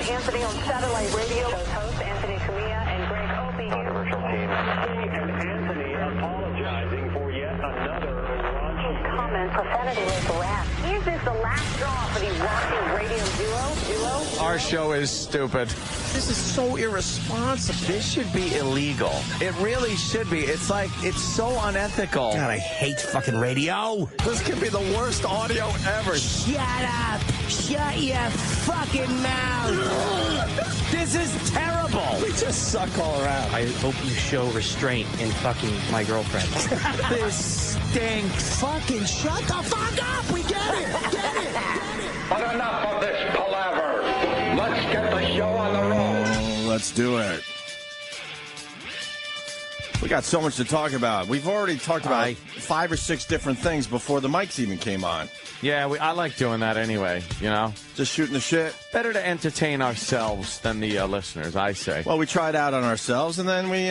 Anthony on satellite radio. Host Anthony Cumia and Greg Opie. Controversial team. And Anthony apologizing for yet another raunchy comment. Profanity was rap. Is this the last straw for the raunchy radio duo? Our show is stupid. This is so irresponsible. This should be illegal. It really should be. It's like, it's so unethical. God, I hate fucking radio. This could be the worst audio ever. Shut up. Shut your fucking mouth. This is terrible. We just suck all around. I hope you show restraint in fucking my girlfriend. This stinks. Fucking shut the fuck up. We get it. Get it. But enough of this palaver. Let's get the show on the road. Let's do it. We got so much to talk about. We've already talked about 5 or 6 different things before the mics even came on. Yeah, I like doing that anyway, you know? Just shooting the shit. Better to entertain ourselves than the listeners, I say. Well, we tried out on ourselves, and then we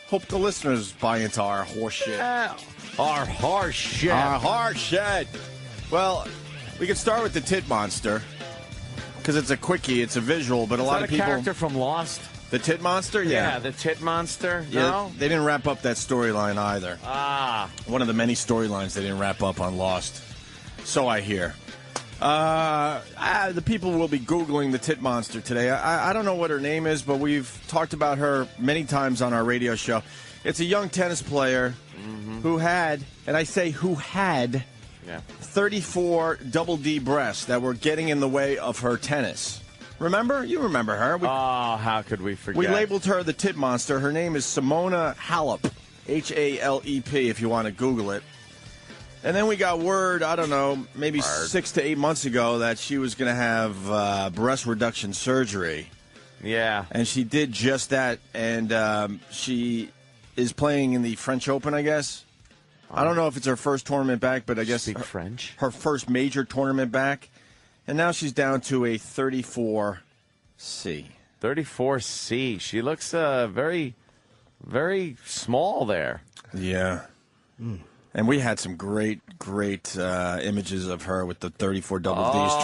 hope the listeners buy into our horse shit. Our horse shit. Our horse shit. Well, we could start with the tit monster, because it's a quickie, it's a visual, but a lot of people... character from Lost? The tit monster? Yeah, the tit monster? Yeah, No? they didn't wrap up that storyline either. One of the many storylines they didn't wrap up on Lost. So I hear. The people will be Googling the tit monster today. I don't know what her name is, but we've talked about her many times on our radio show. It's a young tennis player who had, and I say who had, 34 double D breasts that were getting in the way of her tennis. Remember? You remember her. How could we forget? We labeled her the tit monster. Her name is Simona Halep, Halep, if you want to Google it. And then we got word, I don't know, maybe 6 to 8 months ago that she was going to have breast reduction surgery. Yeah. And she did just that, and she is playing in the French Open, I guess. I don't know if it's her first tournament back, but I guess Speak French. Her first major tournament back. And now she's down to a 34C. 34C. She looks very, very small there. Yeah. And we had some great images of her with the 34 double Ds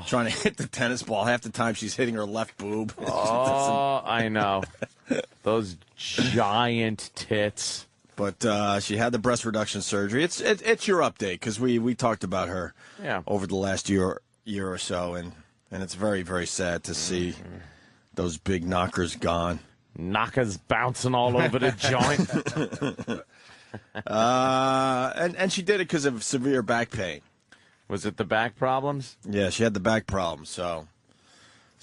trying to hit the tennis ball. Half the time she's hitting her left boob. I know. Those giant tits. But she had the breast reduction surgery. It's your update because we talked about her over the last year or so, and it's very, very sad to see those big knockers gone. Knockers bouncing all over the joint. And she did it because of severe back pain. Was it the back problems? Yeah, she had the back problems, so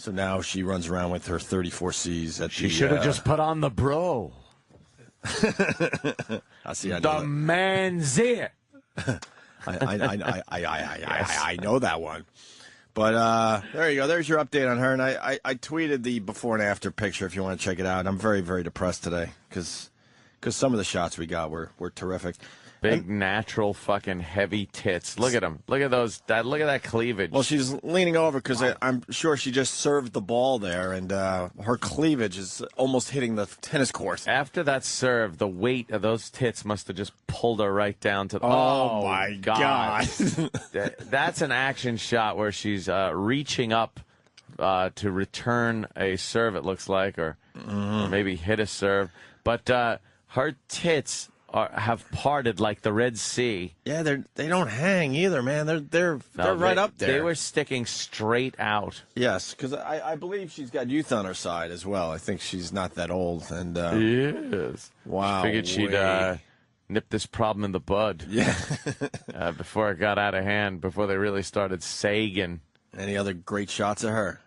now she runs around with her 34Cs. She should have just put on the bro. I see. I know the man's it. I know that one. But there you go. There's your update on her. And I tweeted the before and after picture if you want to check it out. I'm very, very depressed today because some of the shots we got were terrific. Big, natural, fucking heavy tits. Look at them. Look at those. Look at that cleavage. Well, she's leaning over because I'm sure she just served the ball there, and her cleavage is almost hitting the tennis court. After that serve, the weight of those tits must have just pulled her right down to the... Oh, my God. That's an action shot where she's reaching up to return a serve, it looks like, or maybe hit a serve. But her tits... have parted like the Red Sea. Yeah, they don't hang either, man. They're right up there. They were sticking straight out. Yes, because I believe she's got youth on her side as well. I think she's not that old. And yes, wow, figured she'd nip this problem in the bud. Yeah, before it got out of hand. Before they really started sagging. Any other great shots of her?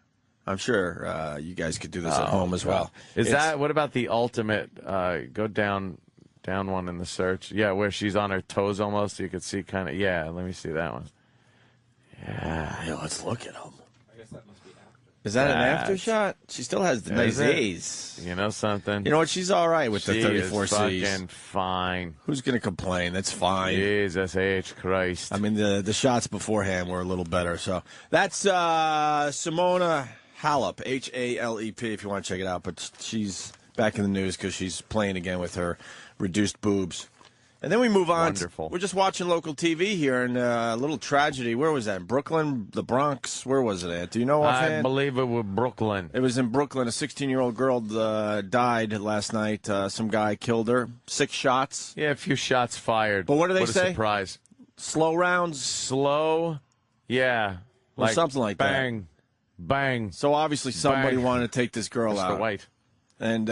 I'm sure you guys could do this at home as well. What about the ultimate? Go down one in the search. Yeah, where she's on her toes almost. You could see kind of. Yeah, let me see that one. Yeah, let's look at them. I guess that must be after. Is that an after shot? She still has the nice A's. You know something? You know what? She's all right with the 34 C's. C's. Fucking fine. Who's going to complain? That's fine. Jesus H. Christ. I mean, the shots beforehand were a little better. So that's Simona Halep, Halep, if you want to check it out. But she's back in the news because she's playing again with her reduced boobs. And then we move on. Wonderful. We're just watching local TV here, and a little tragedy. Where was that? In Brooklyn, the Bronx? Where was it at? Do you know offhand? I believe it was Brooklyn. It was in Brooklyn. A 16-year-old girl died last night. Some guy killed her. 6 shots. Yeah, a few shots fired. But what do they What say? a surprise. Slow rounds. Slow, yeah. Or something like that. bang, bang. So obviously somebody Bang. wanted to take this girl Mr. out. White. And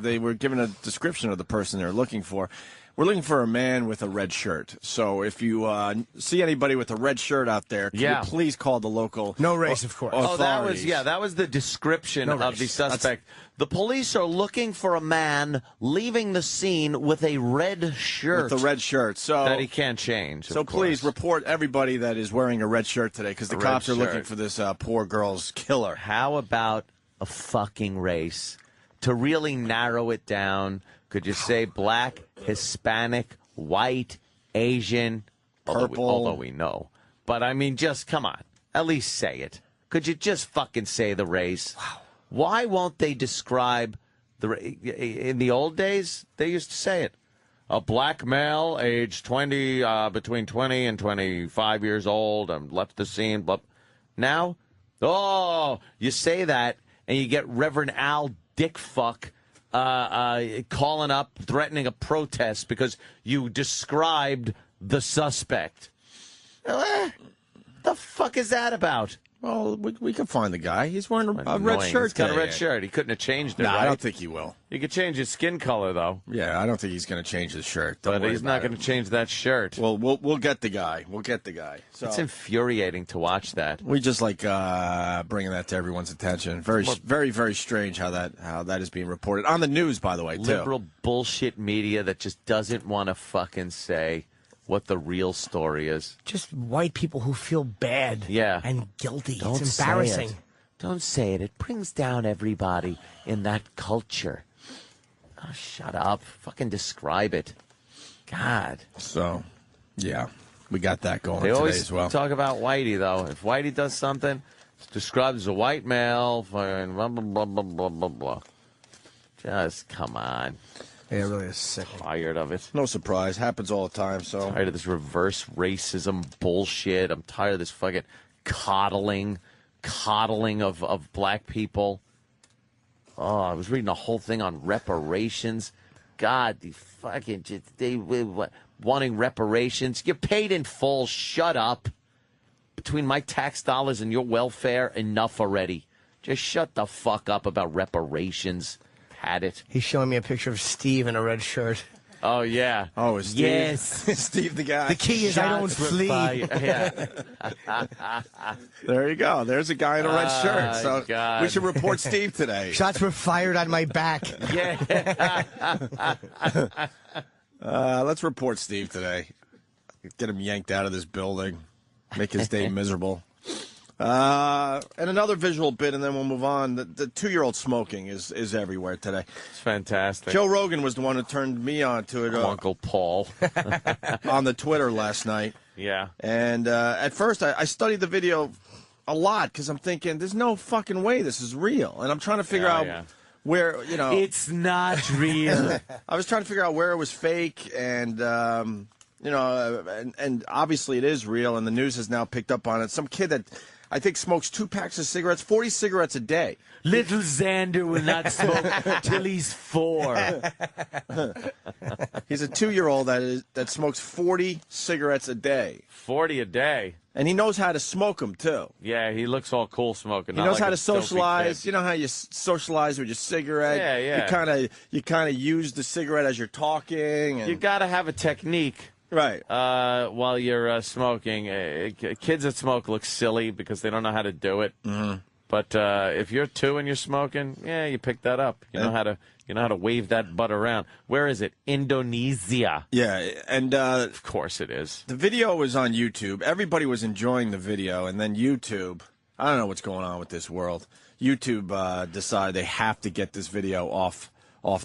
they were given a description of the person they're looking for. We're looking for a man with a red shirt. So if you see anybody with a red shirt out there, can you please call the local No race, of course. Oh, authorities. that was the description No of the race. suspect. The police are looking for a man leaving the scene with a red shirt. With the red shirt. So that he can't change. So of please course. report everybody that is wearing a red shirt today, because the A cops red are looking shirt. for this poor girl's killer. How about a fucking race? To really narrow it down, could you say black, Hispanic, white, Asian, Purple. Although we know. But I mean, just come on. At least say it. Could you just fucking say the race? Wow. Why won't they describe in the old days, they used to say it. A black male, age 20, between 20 and 25 years old, left the scene. Blah. Now, you say that, and you get Reverend Al Dickfuck calling up, threatening a protest because you described the suspect. The fuck is that about? Well, we can find the guy. He's wearing a red Annoying. shirt. He's got a today. red shirt. He couldn't have changed it, No, right? I don't think he will. He could change his skin color, though. Yeah, I don't think he's going to change his shirt. Don't But worry he's not about going it. to change that shirt. Well, we'll get the guy. We'll get the guy. So It's infuriating to watch that. we just like bringing that to everyone's attention. Very, very, very strange how that is being reported on the news. By the way, too. Liberal bullshit media that just doesn't want to fucking say what the real story is. Just white people who feel bad and guilty. Don't It's say embarrassing. it. Don't say it. It brings down everybody in that culture. Oh, shut up. Fucking describe it. God. So, yeah, we got that going They today always as well. talk about Whitey, though. If Whitey does something, it's described as a white male, fucking blah, blah, blah, blah, blah, blah, blah. Just come on. Yeah, it really is sick. Tired of it. No surprise. Happens all the time. So Tired of this reverse racism bullshit. I'm tired of this fucking coddling of black people. Oh, I was reading a whole thing on reparations. God, the fucking wanting reparations. You're paid in full. Shut up. Between my tax dollars and your welfare, enough already. Just shut the fuck up about reparations. Had it. He's showing me a picture of Steve in a red shirt. Oh, yeah. Oh, is Steve, Yes. Steve the guy. The key is I don't flee. Yeah. There you go. There's a guy in a red shirt. So God. we should report Steve today. Shots were fired on my back. Yeah. Let's report Steve today. Get him yanked out of this building. Make his day miserable. And another visual bit, and then we'll move on. The 2-year-old smoking is everywhere today. It's fantastic. Joe Rogan was the one who turned me on to it Uncle Paul. on the Twitter last night. Yeah. And at first, I studied the video a lot because I'm thinking, there's no fucking way this is real. And I'm trying to figure out where, It's not real. I was trying to figure out where it was fake, and and obviously it is real, and the news has now picked up on it. Some kid that I think smokes 2 packs of cigarettes, 40 cigarettes a day. Little Xander will not smoke till he's 4. He's a 2-year-old that smokes 40 cigarettes a day, 40 a day. and he knows how to smoke them too. Yeah, he looks all cool smoking. He knows how to socialize. You know how you socialize with your cigarette. Yeah, yeah. You kind of use the cigarette as you're talking. And, You got to have a technique. right. While you're smoking. Kids that smoke look silly because they don't know how to do it. Mm-hmm. But if you're 2 and you're smoking, you pick that up. You know how to wave that butt around. Where is it? Indonesia. Yeah, and Of course it is. the video was on YouTube. Everybody was enjoying the video, and then YouTube. I don't know what's going on with this world. YouTube decided they have to get this video off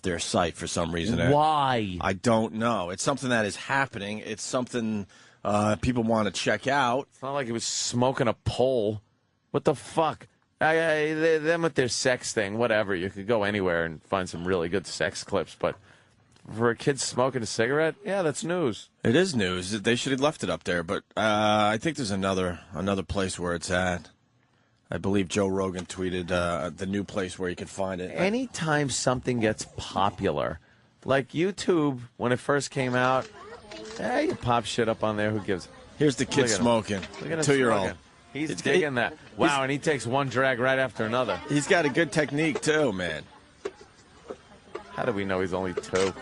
their site for some reason. Why? I don't know. It's something that is happening. It's something people want to check out. It's not like he was smoking a pole. What the fuck? Them with their sex thing, whatever. You could go anywhere and find some really good sex clips, but For a kid smoking a cigarette, yeah, that's news. It is news. They should have left it up there, but I think there's another place where it's at. I believe Joe Rogan tweeted the new place where you can find it. Anytime something gets popular, like YouTube, when it first came out, you pop shit up on there. Who gives? Here's the kid Look at him. smoking. Look at him 2-year-old. smoking. He's digging that. Wow, and he takes one drag right after another. He's got a good technique, too, man. How do we know he's only 2?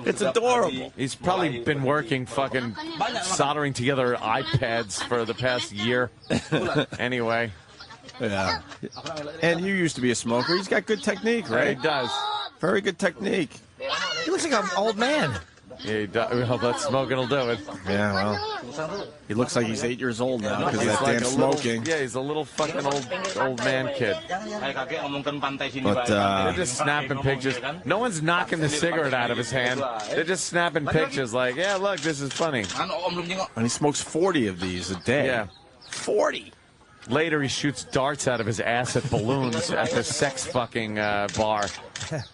It's adorable. He's probably been working fucking soldering together iPads for the past year. Anyway. Yeah. And you used to be a smoker. He's got good technique, Yeah, right? he does. Very good technique. He looks like an old man. Yeah, he does. Well, that smoking will do it. Yeah, well, he looks like he's 8 years old now because of He's that like damn a little, smoking. yeah, he's a little fucking old man kid. But They're just snapping pictures. No one's knocking the cigarette out of his hand. They're just snapping pictures like, yeah, look, this is funny. and he smokes 40 of these a day. Yeah. 40. Later, he shoots darts out of his ass at balloons at the sex fucking bar.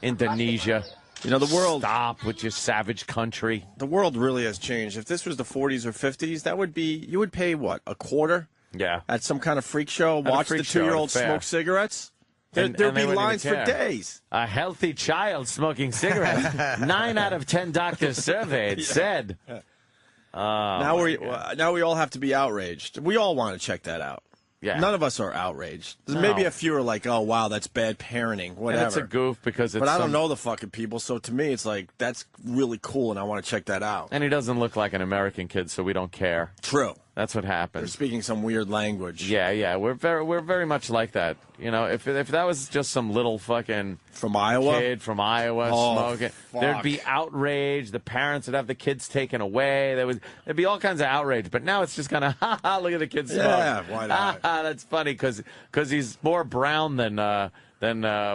Indonesia. You know, the world. Stop with your savage country. The world really has changed. If this was the 40s or 50s, that would be, you would pay what, a quarter Yeah. at some kind of freak show, a watch freak the show at a 2-year-old fair. smoke cigarettes? And There'd they be wouldn't even lines for care. days. A healthy child smoking cigarettes. 9 out of 10 doctors surveyed said. Now we all have to be outraged. We all want to check that out. Yeah. None of us are outraged. No. Maybe a few are like, oh, wow, that's bad parenting, whatever. And it's a goof because it's But I don't some- know the fucking people, so to me, it's like, that's really cool, and I want to check that out. And he doesn't look like an American kid, so we don't care. True. That's what They're happens. speaking some weird language. Yeah, we're very much like that. You know, if that was just some little fucking From Iowa? kid from Iowa Oh, smoking, fuck. there'd be outrage. The parents would have the kids taken away. There'd be all kinds of outrage. But now it's just kind of, ha ha, look at the kid smoke. Yeah, why not? Ha ha, that's funny because he's more brown than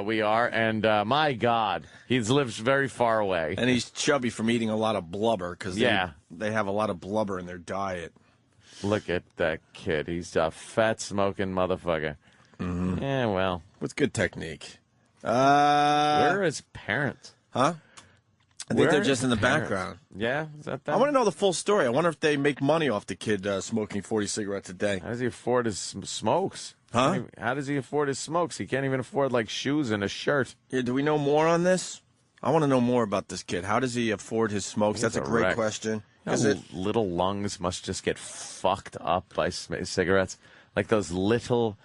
we are, and my God, he lives very far away. And he's chubby from eating a lot of blubber, because Yeah. they have a lot of blubber in their diet. Look at that kid. He's a fat smoking motherfucker. Mm-hmm. Yeah, well, With good technique. where are his parents? Huh? I think Where they're are just in the his parents? background. Yeah, is that them? I want to know the full story. I wonder if they make money off the kid smoking 40 cigarettes a day. How does he afford his smokes? Huh? How does he afford his smokes? He can't even afford, like, shoes and a shirt. Yeah, do we know more on this? I want to know more about this kid. How does he afford his smokes? That's a great wreck. question. You know, Is it? little lungs must just get fucked up by cigarettes. Like those little,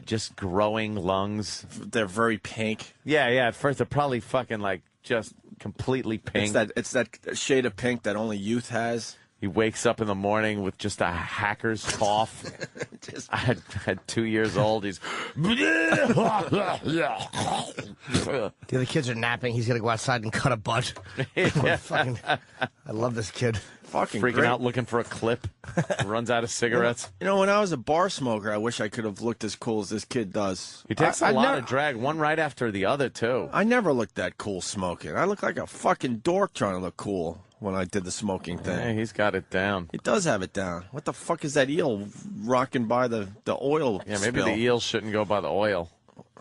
just growing lungs. They're very pink. Yeah, at first they're probably fucking, like, just completely pink. It's that shade of pink that only youth has. He wakes up in the morning with just a hacker's cough. At 2 years old, he's. The other kids are napping. He's going to go outside and cut a butt. Fucking, I love this kid. Fucking Freaking great. out looking for a clip. Runs out of cigarettes. You know, when I was a bar smoker, I wish I could have looked as cool as this kid does. He takes a I lot never- of drag, one right after the other, too. I never looked that cool smoking. I look like a fucking dork trying to look cool when I did the smoking thing. Yeah, he's got it down. He does have it down. What the fuck is that eel rocking by the oil Yeah, maybe spill? the eels shouldn't go by the oil.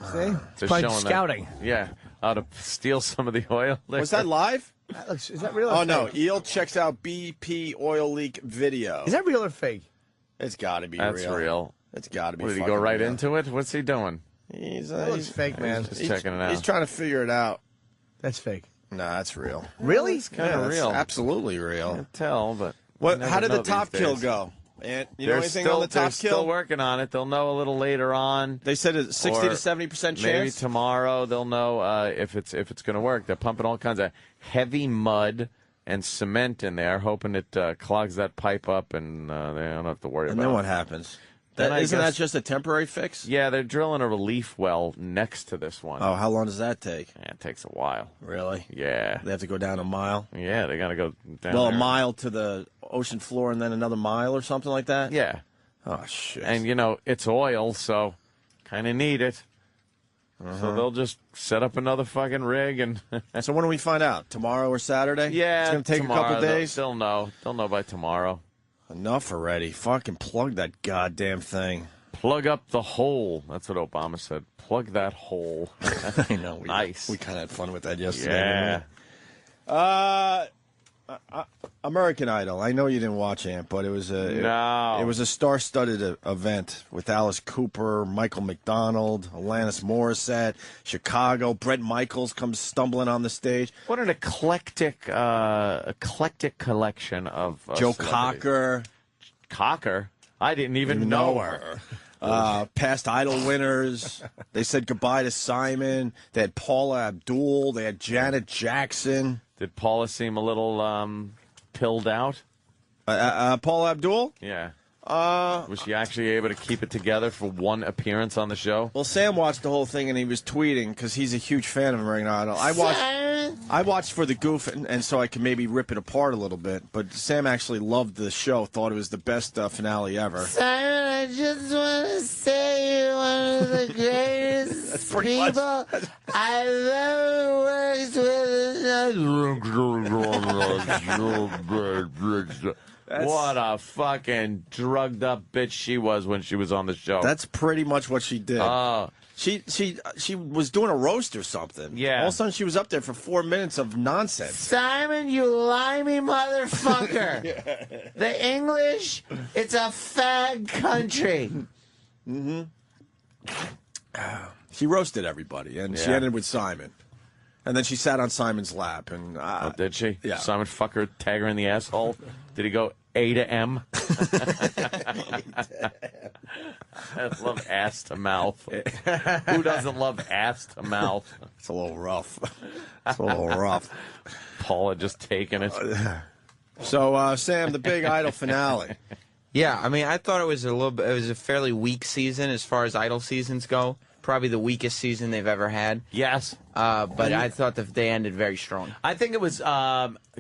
See? It's They're probably showing scouting. That, yeah, how to steal some of the oil. Was that live? Is that real or Oh, fake? no. Eel checks out BP oil leak video. Is that real or fake? It's got to be That's real. real. It's got to be What, did he fucking go right real. into it? What's he doing? He's, That looks fake, man. Just checking it out. He's trying to figure it out. That's fake. No, that's real. Really? Kind of that's real. absolutely real. Can't tell, but What? you never How did know the top these kill days. go? And you know They're anything still, on the they're top still kill? working on it. They'll know a little later on. They said it's 60 Or to 70% chance. Maybe tomorrow they'll know if it's going to work. They're pumping all kinds of heavy mud and cement in there, hoping it clogs that pipe up, and they don't have to worry And about then it. what happens? Then I Isn't that guess- just a temporary fix? Yeah, they're drilling a relief well next to this one. Oh, how long does that take? Yeah, it takes a while. Really? Yeah. They have to go down a mile? Yeah, they got to go down Well, there. a mile to the ocean floor and then another mile or something like that? Yeah. Oh, shit. And, it's oil, so kind of need it. So they'll just set up another fucking rig and... So when do we find out? Tomorrow or Saturday? yeah, It's going to take tomorrow, a couple days? They'll know. They'll know by tomorrow. Enough already. Fucking plug that goddamn thing. Plug up the hole. That's what Obama said. Plug that hole. I know. Nice. We kind of had fun with that yesterday. Yeah. Didn't we? American Idol. I know you didn't watch it, but it was a star-studded event with Alice Cooper, Michael McDonald, Alanis Morissette, Chicago. Bret Michaels comes stumbling on the stage. What an eclectic collection of Joe celebrities. Cocker. Cocker? I didn't even know her. Past Idol winners. They said goodbye to Simon. They had Paula Abdul. They had Janet Jackson. Did Paula seem a little pilled out? Paula Abdul? Yeah. Was she actually able to keep it together for one appearance on the show? Well, Sam watched the whole thing and he was tweeting because he's a huge fan of American Idol. I watched for the goof and so I could maybe rip it apart a little bit. But Sam actually loved the show, thought it was the best finale ever. Simon, I just want to say you're one of the greatest people I've ever worked with. What a fucking drugged up bitch she was when she was on the show. That's pretty much what she did. She was doing a roast or something. Yeah. All of a sudden she was up there for 4 minutes of nonsense. Simon, you limey motherfucker. The English, it's a fag country. Mm-hmm. She roasted everybody, and she ended with Simon. And then she sat on Simon's lap. And oh, did she? Yeah. Simon fuck her, tag her in the asshole? Did he go A to M? I love ass to mouth. Who doesn't love ass to mouth? It's a little rough. It's a little rough. Paula just taking it. So, Sam, the big Idol finale. Yeah, I mean, I thought it was a fairly weak season as far as Idol seasons go. Probably the weakest season they've ever had. Yes. But I thought that they ended very strong. I think it was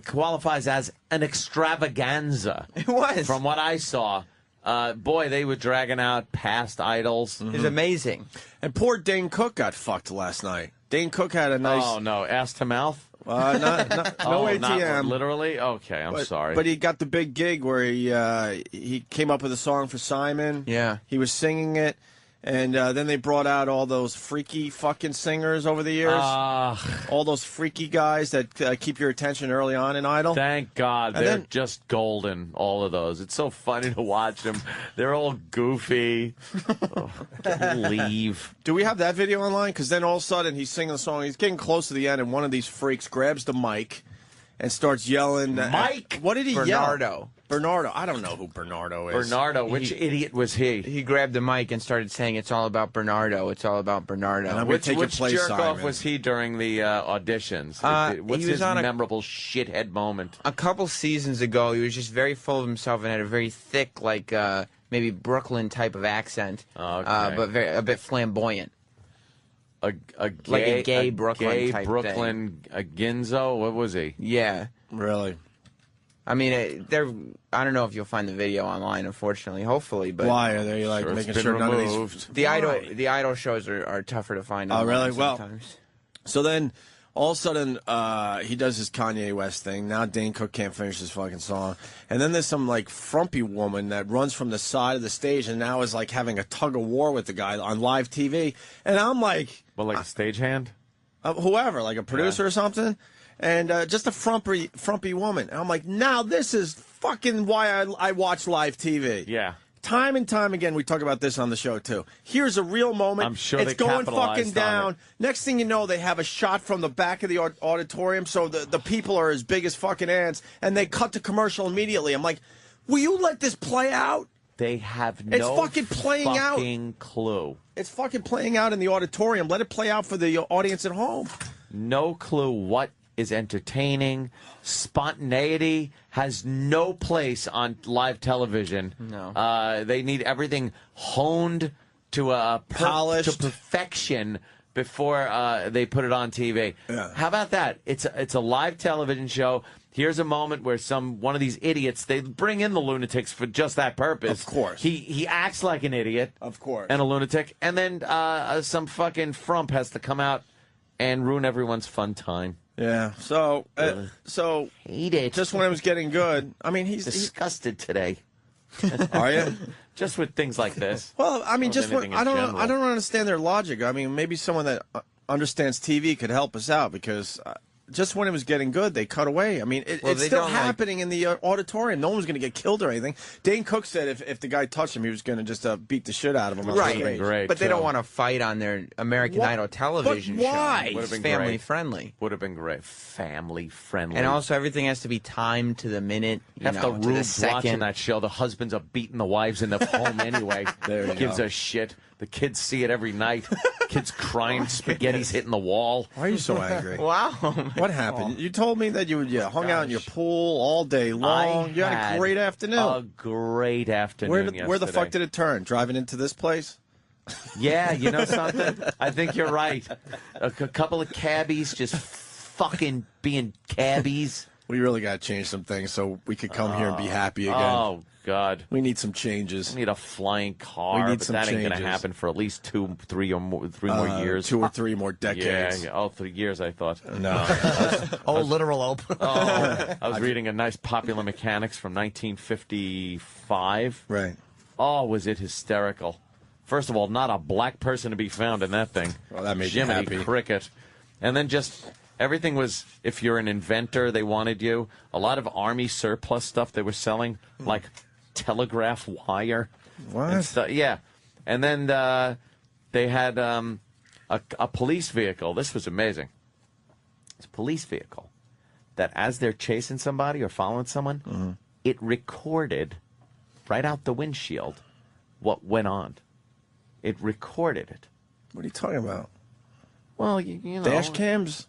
qualifies as an extravaganza. It was. From what I saw. Boy, they were dragging out past idols. It was amazing. And poor Dane Cook got fucked last night. Dane Cook had a nice... Oh, no. Ass to mouth? No oh, ATM. Not literally? Okay, I'm sorry. But he got the big gig where he came up with a song for Simon. Yeah. He was singing it. And then they brought out all those freaky fucking singers over the years. All those freaky guys that keep your attention early on in Idol. Thank God. And They're then- just golden, all of those. It's so funny to watch them. They're all goofy. Leave. Do we have that video online? Because then all of a sudden he's singing the song. He's getting close to the end, and one of these freaks grabs the mic and starts yelling. Mike? What did he Bernardo. yell? Bernardo. I don't know who Bernardo is. Bernardo, which idiot was he? He grabbed the mic and started saying, "It's all about Bernardo. It's all about Bernardo." And I'm gonna Which take your place, jerk off Simon. was he during the auditions? What's he was his on a- memorable shithead moment? A couple seasons ago, he was just very full of himself and had a very thick, like maybe Brooklyn type of accent, Okay. but a bit flamboyant. A gay Brooklyn type Brooklyn Ginzo? What was he? Yeah. Really? I mean, I don't know if you'll find the video online, unfortunately. Hopefully, but Why are they like Sure, it's making been sure none of removed. these? the idol shows are tougher to find. Oh, online really? Well, sometimes. So then, all of a sudden, he does his Kanye West thing. Now Dane Cook can't finish his fucking song. And then there's some, like, frumpy woman that runs from the side of the stage and now is, like, having a tug-of-war with the guy on live TV. And I'm like... Well, like a stagehand? Whoever, like a producer or something. And just a frumpy woman. And I'm like, now this is fucking why I watch live TV. Yeah. Time and time again, we talk about this on the show, too. Here's a real moment. I'm sure it's they going capitalized fucking down. on it. Next thing you know, they have a shot from the back of the auditorium, so the people are as big as fucking ants, and they cut to commercial immediately. I'm like, will you let this play out? They have It's no fucking playing out. clue. It's fucking playing out in the auditorium. Let it play out for the audience at home. No clue what is entertaining. Spontaneity has no place on live television. No. They need everything honed to Polished. to perfection before they put it on TV. Yeah. How about that? It's a live television show. Here's a moment where one of these idiots, they bring in the lunatics for just that purpose. Of course. He acts like an idiot. Of course. And a lunatic. And then some fucking frump has to come out and ruin everyone's fun time. Yeah. So Hate it. just when it was getting good, I mean, he's Disgusted today. Are you? Just with things like this. Well, I mean, Or just anything in I don't general. understand their logic. I mean, maybe someone that understands TV could help us out because just when it was getting good, they cut away. I mean, it's they still don't happening in the auditorium. No one was going to get killed or anything. Dane Cook said if the guy touched him, he was going to just beat the shit out of him. on Right. stage. Great, But they don't too. want to fight on their American Idol television But why? show. Would've It's been family great. friendly. Would have been great. Family friendly. And also, everything has to be timed to the minute. You half know, the to the rubes watching second. that show, the husbands are beating the wives in the home anyway. There you Who gives go. a shit? The kids see it every night. Kids crying, spaghetti's hitting the wall. Why are you so angry? Wow. What happened? You told me that you hung out in your pool all day long. You had a great afternoon. A great afternoon Where the fuck yesterday. did it turn? Driving into this place? Yeah, you know something? I think you're right. A couple of cabbies just fucking being cabbies. We really got to change some things so we could come here and be happy again. Oh, God. We need some changes. We need a flying car, We need but some that ain't going to changes. happen for at least 3 more years. 2 or 3 more Yeah, decades. yeah. Oh, 3 years, I thought. No. Oh, literal open. I was reading a nice Popular Mechanics from 1955. Right. Oh, was it hysterical. First of all, not a black person to be found in that thing. Well, that made you Jiminy happy. Cricket. And then just everything was, if you're an inventor, they wanted you. A lot of Army surplus stuff they were selling, like telegraph wire. What? And yeah. And then they had a police vehicle. This was amazing. It's a police vehicle that as they're chasing somebody or following someone, it recorded right out the windshield what went on. It recorded it. What are you talking about? Well, you know. Dash cams?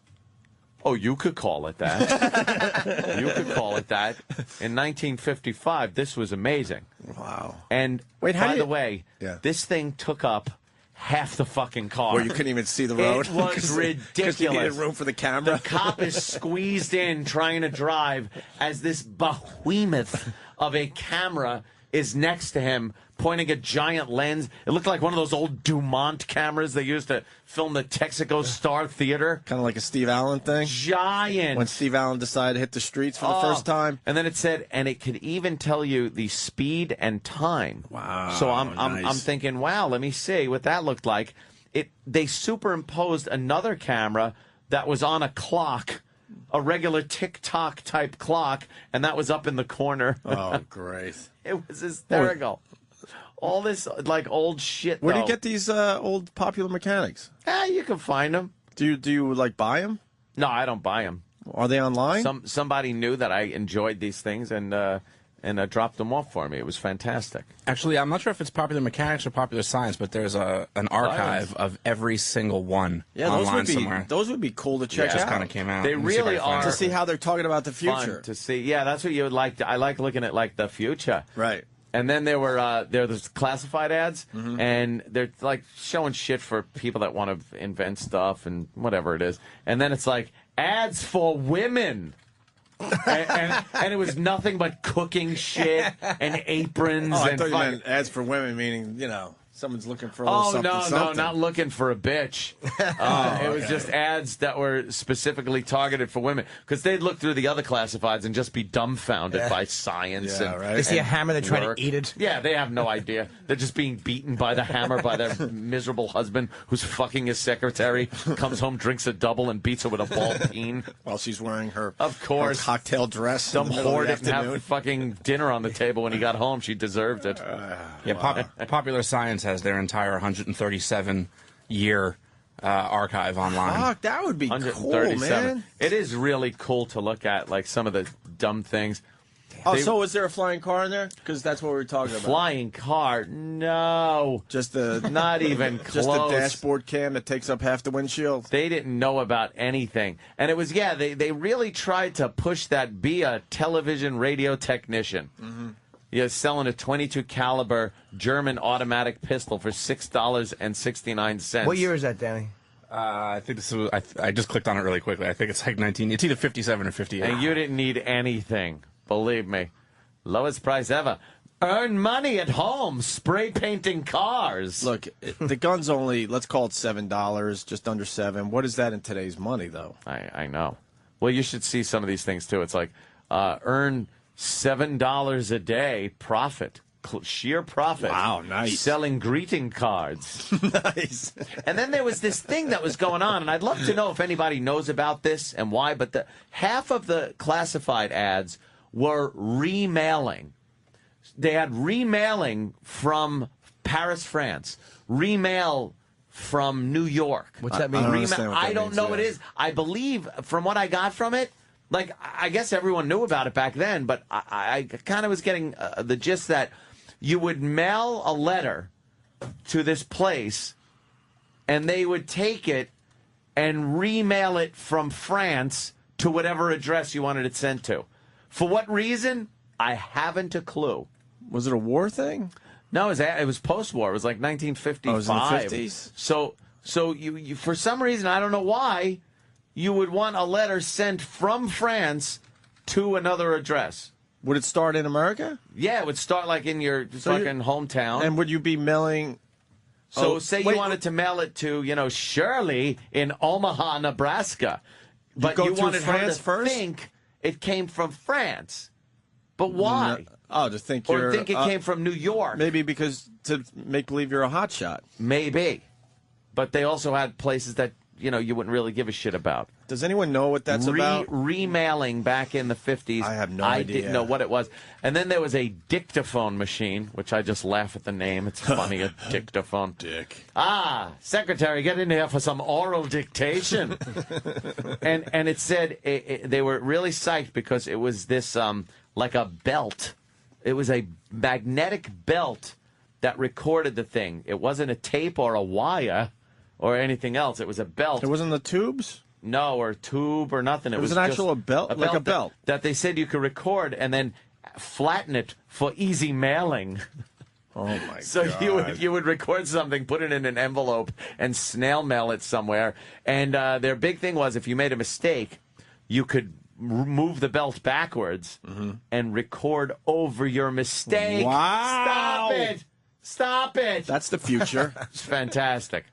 Oh, you could call it that. You could call it that. In 1955, this was amazing. Wow. And Wait, how by do the you- way, Yeah. this thing took up half the fucking car. Where you couldn't even see the road? It was 'Cause ridiculous. you needed room for the camera? The cop is squeezed in trying to drive as this behemoth of a camera is next to him pointing a giant lens. It looked like one of those old Dumont cameras they used to film the Texaco Star Theater. Kind of like a Steve Allen thing? Giant. When Steve Allen decided to hit the streets for the first time? And then it said, and it could even tell you the speed and time. Wow, So I'm nice. thinking, wow, let me see what that looked like. They superimposed another camera that was on a clock, a regular tick-tock type clock, and that was up in the corner. Oh, great. It was hysterical. All this like old shit. Where do you though. get these old Popular Mechanics? You can find them. Do you like buy them? No, I don't buy them. Are they online? Somebody knew that I enjoyed these things and dropped them off for me. It was fantastic. Actually, I'm not sure if it's Popular Mechanics or Popular Science, but there's an archive of every single one Yeah, those online would be somewhere. those would be cool to check Just out. kind of came out. They Let me see if I really can find are. it. to see how they're talking about the future. Fun to see. Yeah, that's what you would like. I like looking at like the future. Right. And then there was classified ads, Mm-hmm. and they're like showing shit for people that want to invent stuff and whatever it is. And then it's like ads for women. and it was nothing but cooking shit and aprons Oh, I and thought you fucking- meant ads for women, meaning, someone's looking for a little Oh, something, no, something. not looking for a bitch. It was just ads that were specifically targeted for women. Because they'd look through the other classifieds and just be dumbfounded by science. Yeah, and, right. They see a and hammer, they're trying work. to eat it. Yeah, they have no idea. They're just being beaten by the hammer by their miserable husband who's fucking his secretary, comes home, drinks a double, and beats her with a ball peen. While she's wearing her, Of course. her cocktail dress. Some in the middle whore of the didn't have afternoon. fucking dinner on the table when he got home. She deserved it. Yeah, Popular Science has their entire 137-year archive online. Fuck, that would be cool, 137. man. It is really cool to look at, like some of the dumb things. Oh, They- so is there a flying car in there? Because that's what we were talking about. Flying car? No, Just the not even close. just the dashboard cam that takes up half the windshield. They didn't know about anything, and it was they really tried to push that be a television radio technician. Mm-hmm. You're selling a .22 caliber German automatic pistol for $6.69. What year is that, Danny? I think this was. I just clicked on it really quickly. I think it's like 19. It's either 57 or 58. And you didn't need anything. Believe me. Lowest price ever. Earn money at home spray painting cars. Look, the gun's only, let's call it $7, just under $7. What is that in today's money, though? I know. Well, you should see some of these things, too. It's like earn $7 a day profit. sheer profit. Wow, nice. Selling greeting cards. Nice. And then there was this thing that was going on, and I'd love to know if anybody knows about this and why, but half of the classified ads were remailing. They had remailing from Paris, France, remail from New York. What's that mean? I don't understand what that I don't means, know yeah. what it is. I believe, from what I got from it, like, I guess everyone knew about it back then, but I kind of was getting the gist that you would mail a letter to this place, and they would take it and remail it from France to whatever address you wanted it sent to. For what reason? I haven't a clue. Was it a war thing? No, it was post-war. It was like 1955. Oh, it was in the 50s? So you for some reason, I don't know why, you would want a letter sent from France to another address. Would it start in America? Yeah, it would start like in your fucking hometown. And would you be mailing? So Oh, say wait, you wanted to mail it to, Shirley in Omaha, Nebraska. But go you through wanted her France to first? think it came from France. But why? Oh, to think Or you're. think it came from New York. Maybe because to make believe you're a hotshot. Maybe. But they also had places that, you wouldn't really give a shit about. Does anyone know what that's about? Remailing back in the 50s. I have no I idea. didn't know what it was. And then there was a dictaphone machine, which I just laugh at the name. It's funny, a dictaphone. Dick. Ah, secretary, get in here for some oral dictation. and it said they were really psyched because it was this like a belt. It was a magnetic belt that recorded the thing. It wasn't a tape or a wire or anything else. It was a belt. It wasn't the tubes? No, or tube or nothing. It was was an just actual belt? Like a belt? That they said you could record and then flatten it for easy mailing. Oh, my God. So you would record something, put it in an envelope, and snail mail it somewhere. And their big thing was if you made a mistake, you could move the belt backwards and record over your mistake. Wow. Stop it. That's the future. It's fantastic.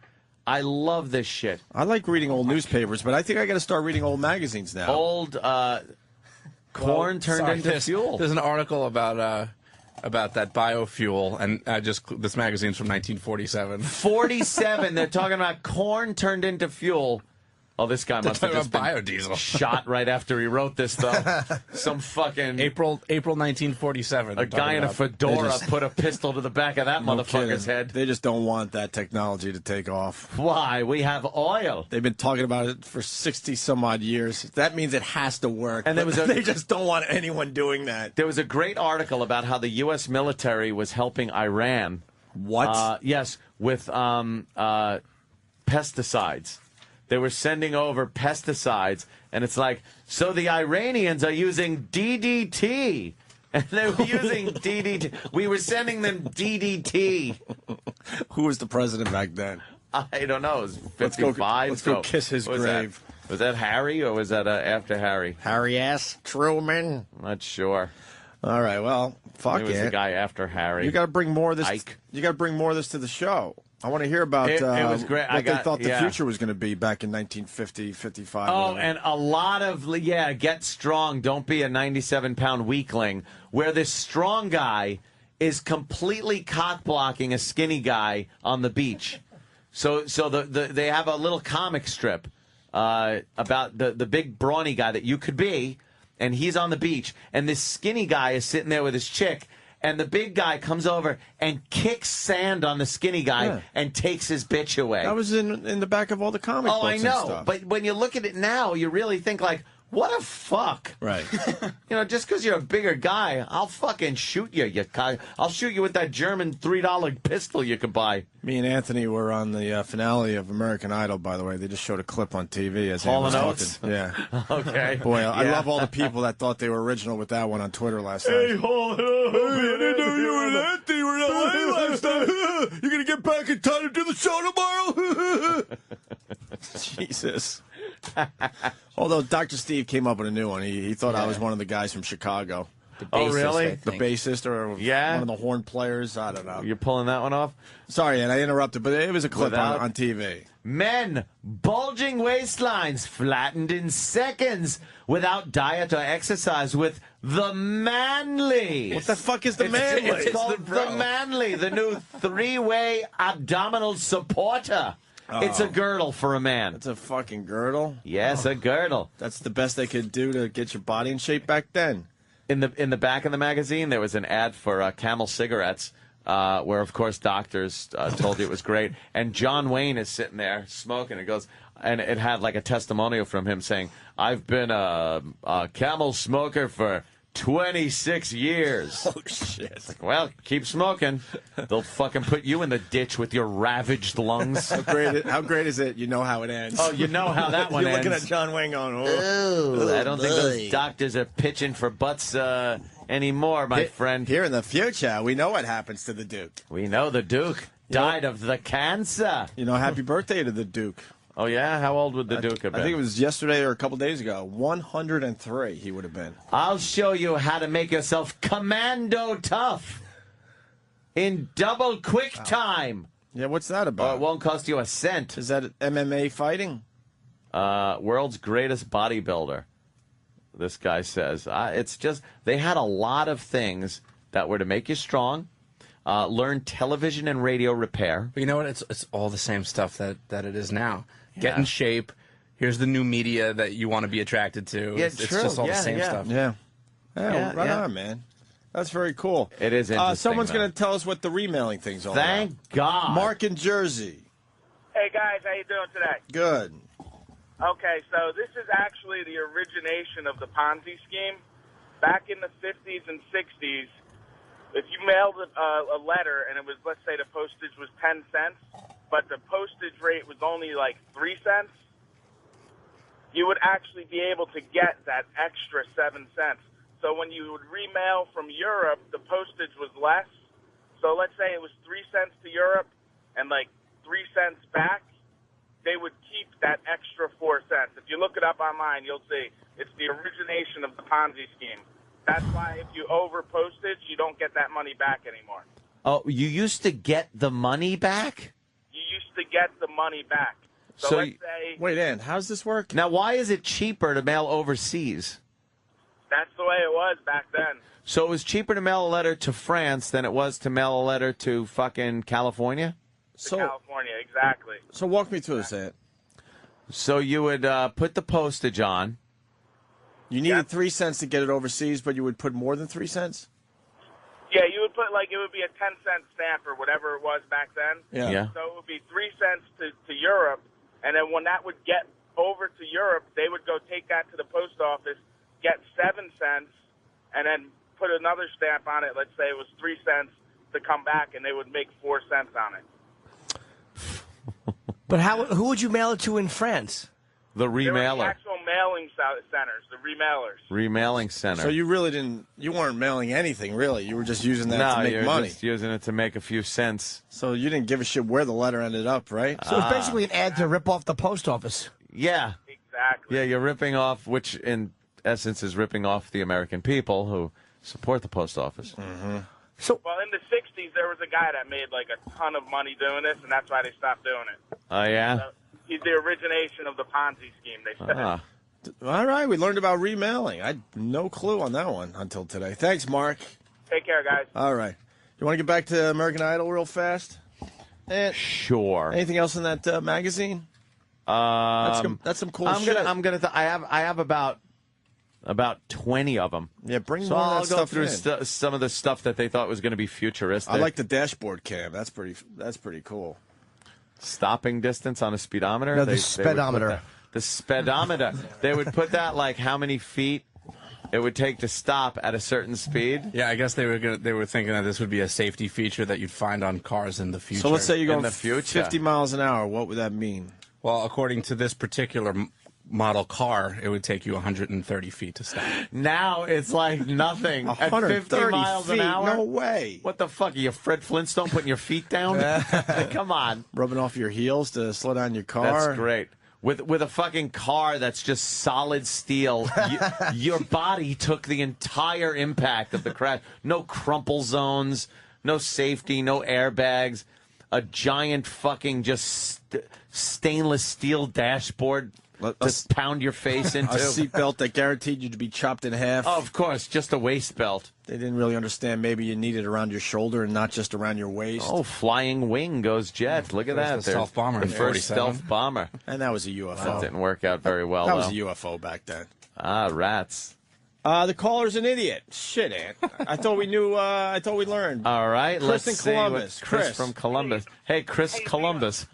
I love this shit. I like reading old newspapers, but I think I got to start reading old magazines now. Old corn turned into fuel. There's an article about that biofuel, and this magazine's from 1947. 47. They're talking about corn turned into fuel. Oh, this guy must have talking just been about biodiesel. shot right after he wrote this, though. Some fucking April 1947. a guy in a fedora put a pistol to the back of that No motherfucker's kidding. head. They just don't want that technology to take off. Why? We have oil. They've been talking about it for 60 some odd years. That means it has to work. And there but was they just don't want anyone doing that. There was a great article about how the U.S. military was helping Iran. What? Yes, with pesticides. They were sending over pesticides, and it's like, so the Iranians are using DDT. And they were using DDT. We were sending them DDT. Who was the president back then? I don't know. It was Let's go- 55. let's go kiss his what was grave. that? Was that Harry, or was that after Harry? Harry S. Truman. I'm not sure. All right, well, fuck It was the it. guy after Harry. You got to bring more of this. Ike. You got to bring more of this to the show. I want to hear about It was great. what they thought the yeah. future was going to be back in 1950, 55. Oh, whatever. and a lot of, get strong, don't be a 97-pound weakling, where this strong guy is completely cock-blocking a skinny guy on the beach. So they have a little comic strip about the big brawny guy that you could be, and he's on the beach, and this skinny guy is sitting there with his chick, and the big guy comes over and kicks sand on the skinny guy and takes his bitch away. That was in the back of all the comic books. Oh, I and know. stuff. But when you look at it now, you really think like, what a fuck. Right. Just because you're a bigger guy, I'll fucking shoot you, I'll shoot you with that German $3 pistol you could buy. Me and Anthony were on the finale of American Idol, by the way. They just showed a clip on TV as Hall Ann was and Oates? talking. Yeah. Okay. Boy, I Yeah. love all the people that thought they were original with that one on Twitter last night. Hall and Oates. I didn't know you were an Anthony. You were in LA last night. You're going to get back in time to do the show tomorrow? Jesus. Although Dr. Steve came up with a new one. He thought I was one of the guys from Chicago. The Oh, bassist, really? I The think. bassist or Yeah? one of the horn players. I don't know. You're pulling that one off? Sorry, and I interrupted, but it was a clip Without- on TV. Men, bulging waistlines flattened in seconds without diet or exercise with the Manly. What the fuck is the Manly? It's called the Manly, the new three-way abdominal supporter. It's a girdle for a man. It's a fucking girdle. Yes, a girdle. That's the best they could do to get your body in shape back then. In the back of the magazine, there was an ad for Camel cigarettes, where of course doctors told you it was great. And John Wayne is sitting there smoking. It goes, and it had like a testimonial from him saying, "I've been a Camel smoker for 26 years." Oh, shit. Well, keep smoking. They'll fucking put you in the ditch with your ravaged lungs. How great is it? You know how it ends. Oh, you know how that one You're ends. looking at John Wayne going, oh. Ooh, I don't think those doctors are pitching for butts anymore, my friend. Here in the future, we know what happens to the Duke. We know the Duke died of the cancer. You know, happy birthday to the Duke. Oh, yeah? How old would the Duke have been? I think it was yesterday or a couple days ago. 103 he would have been. I'll show you how to make yourself commando tough in double quick time. Yeah, what's that Or about? it won't cost you a cent. Is that MMA fighting? World's greatest bodybuilder, this guy says. It's just, they had a lot of things that were to make you strong, learn television and radio repair. But you know what? It's all the same stuff that it is now. Get Yeah. in shape. Here's the new media that you want to be attracted to. Yeah, it's true. just all Yeah, the same yeah. stuff. Yeah. Yeah, Right yeah. on, man. That's very cool. It is interesting, Someone's though. going to tell us what the remailing thing's all Thank about. God. Mark in Jersey. Hey guys, how you doing today? Good. Okay, so this is actually the origination of the Ponzi scheme. Back in the 50s and 60s, if you mailed a letter and it was, let's say the postage was 10 cents, but the postage rate was only like 3 cents, you would actually be able to get that extra 7 cents. So when you would remail from Europe, the postage was less. So let's say it was 3 cents to Europe and like 3 cents back, they would keep that extra 4 cents. If you look it up online, you'll see it's the origination of the Ponzi scheme. That's why if you over postage, you don't get that money back anymore. Oh, you used to get the money back? You used to get the money back. So, So let's you- say Wait, Ann, how does this work? Now, why is it cheaper to mail overseas? that's the way it was back then. So it was cheaper to mail a letter to France than it was to mail a letter to fucking California? So, California, exactly. so walk me through this, Ant. So you would put the postage on. You needed 3 cents to get it overseas, but you would put more than 3 cents? Yeah, you would put like it would be a 10-cent stamp or whatever it was back then. Yeah. So it would be 3 cents to Europe, and then when that would get over to Europe, they would go take that to the post office, get 7 cents, and then put another stamp on it. Let's say it was 3 cents to come back, and they would make 4 cents on it. But who would you mail it to in France? The There were the remailer. actual mailing centers, the remailers. Remailing center. So you really you weren't mailing anything, really. You were just using that no, to make you're money. just using it to make a few cents. So you didn't give a shit where the letter ended up, right? So it's basically an ad to rip off the post office. Yeah. Exactly. Yeah, you're ripping off, which in essence is ripping off the American people who support the post office. So Well, in the 60s, there was a guy that made like a ton of money doing this, and that's why they stopped doing it. Oh, yeah? So he's the origination of the Ponzi scheme, they said. Ah. All right, we learned about remailing. I had no clue on that one until today. Thanks, Mark. Take care, guys. All right. You want to get back to American Idol real fast? And Sure. anything else in that magazine? That's some cool shit. I have about 20 of them. Yeah, bring So more of I'll that go stuff through in. some of the stuff that they thought was going to be futuristic. I like the dashboard cam. That's pretty cool. stopping distance on a speedometer. No, the would put speedometer. that- The speedometer. They would put that like how many feet it would take to stop at a certain speed. Yeah, I guess they were thinking that this would be a safety feature that you'd find on cars in the future. So let's say you're In going the future. 50 miles an hour. What would that mean? Well, according to this particular model car, it would take you 130 feet to stop. Now it's like nothing. At 50 130 miles feet? an hour? No way. What the fuck? Are you Fred Flintstone putting your feet down? Come on. Rubbing off your heels to slow down your car? That's great. with a fucking car that's just solid steel. Your body took the entire impact of the crash. No crumple zones, no safety, no airbags. A giant fucking just stainless steel dashboard to pound your face into. A seatbelt that guaranteed you to be chopped in half. Oh, of course, just a waist belt. They didn't really understand maybe you need it around your shoulder and not just around your waist. Oh, flying wing goes jet. Look at that. The stealth bomber. The first stealth bomber. And that was a UFO. That didn't work out very well, That was though. a UFO back then. Ah, rats. The caller's an idiot. Shit, Ant. I thought we knew. I thought we learned. All right, Chris let's in see Columbus. what Chris Chris. from Columbus. Hey, Chris Columbus.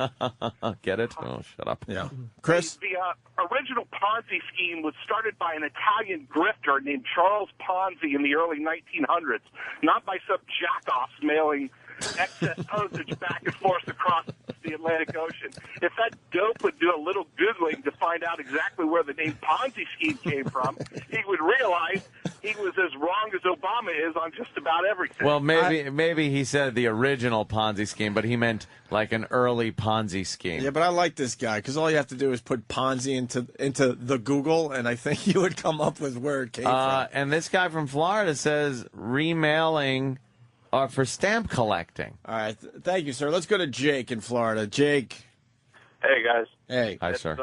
Get it? Oh, shut up. Yeah. Chris? The original Ponzi scheme was started by an Italian grifter named Charles Ponzi in the early 1900s, not by some jackoffs mailing excess postage back and forth across the Atlantic Ocean. If that dope would do a little Googling to find out exactly where the name Ponzi scheme came from, he would realize he was as wrong as Obama is on just about everything. Well, maybe he said the original Ponzi scheme, but he meant like an early Ponzi scheme. Yeah, but I like this guy because all you have to do is put Ponzi into the Google, and I think you would come up with where it came from. And this guy from Florida says remailing for stamp collecting. All right. Thank you, sir. Let's go to Jake in Florida. Jake. Hey, guys. Hey. Hi, sir.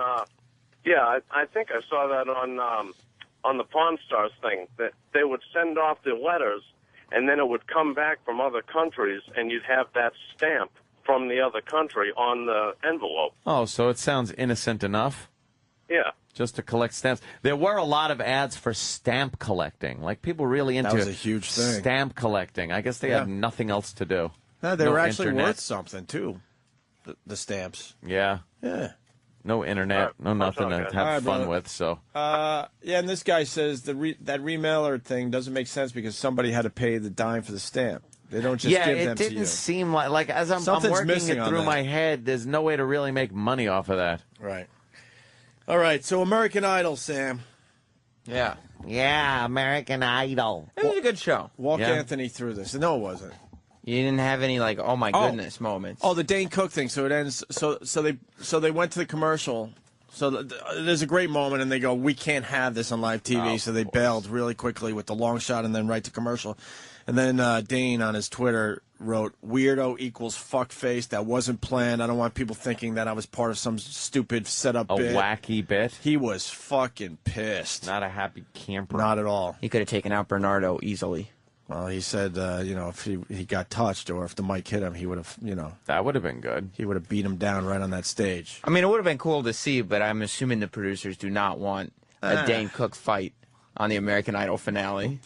Yeah, I think I saw that on the Pawn Stars thing, that they would send off the letters, and then it would come back from other countries, and you'd have that stamp from the other country on the envelope. Oh, so it sounds innocent enough. Yeah. Just to collect stamps. There were a lot of ads for stamp collecting. Like, people really into That was a huge thing. stamp collecting. I guess they had nothing else to do. No, they were actually internet. worth something, too, the stamps. Yeah. Yeah. No internet, no nothing to All have right, fun brother. with, so. Yeah, and this guy says that remailer thing doesn't make sense because somebody had to pay the dime for the stamp. They don't just give them it to you. didn't seem like as I'm Something's working missing it on through that. my head, there's no way to really make money off of that. Right. All right, so American Idol, Sam. Yeah. Yeah, American Idol. It was a good show. Walk Yeah. Anthony through this. No, it wasn't. You didn't have any like, oh my goodness moments. Oh, the Dane Cook thing. So it ends. So they went to the commercial. So there's a great moment, and they go, "We can't have this on live TV." So they bailed really quickly with the long shot, and then right to commercial. And then Dane on his Twitter wrote, "Weirdo equals fuckface. That wasn't planned. I don't want people thinking that I was part of some stupid setup A bit." wacky bit. He was fucking pissed. Not a happy camper. Not at all. He could have taken out Bernardo easily. Well, he said, if he got touched or if the mic hit him, he would have, That would have been good. he would have beat him down right on that stage. I mean, it would have been cool to see, but I'm assuming the producers do not want a Dane Cook fight on the American Idol finale.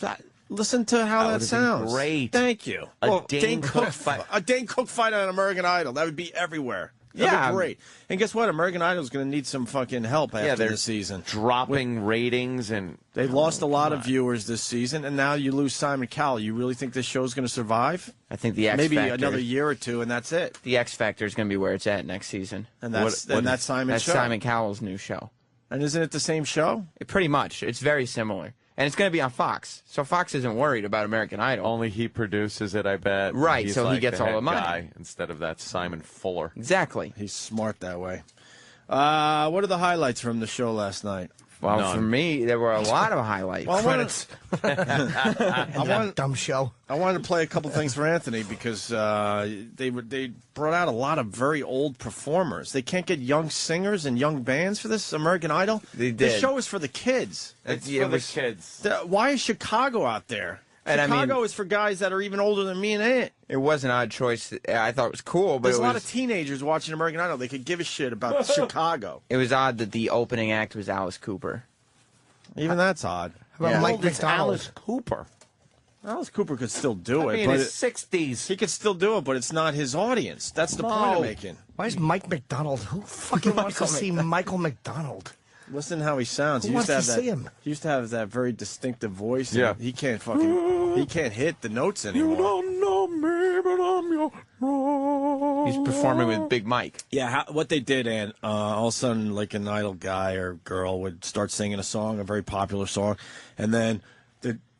Listen to how that would have been sounds. great. Thank you. A Dane Cook fight. A Dane Cook fight on American Idol. That would be everywhere. That'd Yeah. be great. And guess what? American Idol is going to need some fucking help after they're this season. Dropping ratings and They lost a lot of viewers this season, and now you lose Simon Cowell. You really think this show's going to survive? I think the X Maybe Factor, another year or two, and that's it. the X Factor is going to be where it's at next season. And that's Simon's That's show. Simon Cowell's new show. And isn't it the same show? Pretty much. It's very similar. And it's going to be on Fox. So Fox isn't worried about American Idol. only he produces it, I bet. Right, He's so he like gets the all head the money. guy instead of that Simon Fuller. Exactly. He's smart that way. What are the highlights from the show last night? Well, None. for me, there were a lot of highlights. Well, Credits. That dumb show. I wanted to play a couple things for Anthony because they brought out a lot of very old performers. They can't get young singers and young bands for this American Idol. They This did. show is for the kids. It's Yeah, for the but- kids. Why is Chicago out there? And I mean- Chicago is for guys that are even older than me and Ant. It was an odd choice. I thought it was cool, but There's it a lot was, of teenagers watching American Idol. They could give a shit about Chicago. it was odd that the opening act was Alice Cooper. Even that's odd. How about Yeah. Mike It's McDonald? Alice Cooper. Alice Cooper could still do I it, mean, but his 60s. he could still do it, but it's not his audience. That's the point I'm No. making. Why is Mike McDonald? Who fucking wants to see Michael McDonald? Listen to how he sounds. Who He used to have wants to that. see him? He used to have that very distinctive voice. and Yeah. he can't hit the notes anymore. know me, but I'm your He's performing with Big Mike. Yeah, what they did, and all of a sudden, like an Idol guy or girl would start singing a song, a very popular song, and then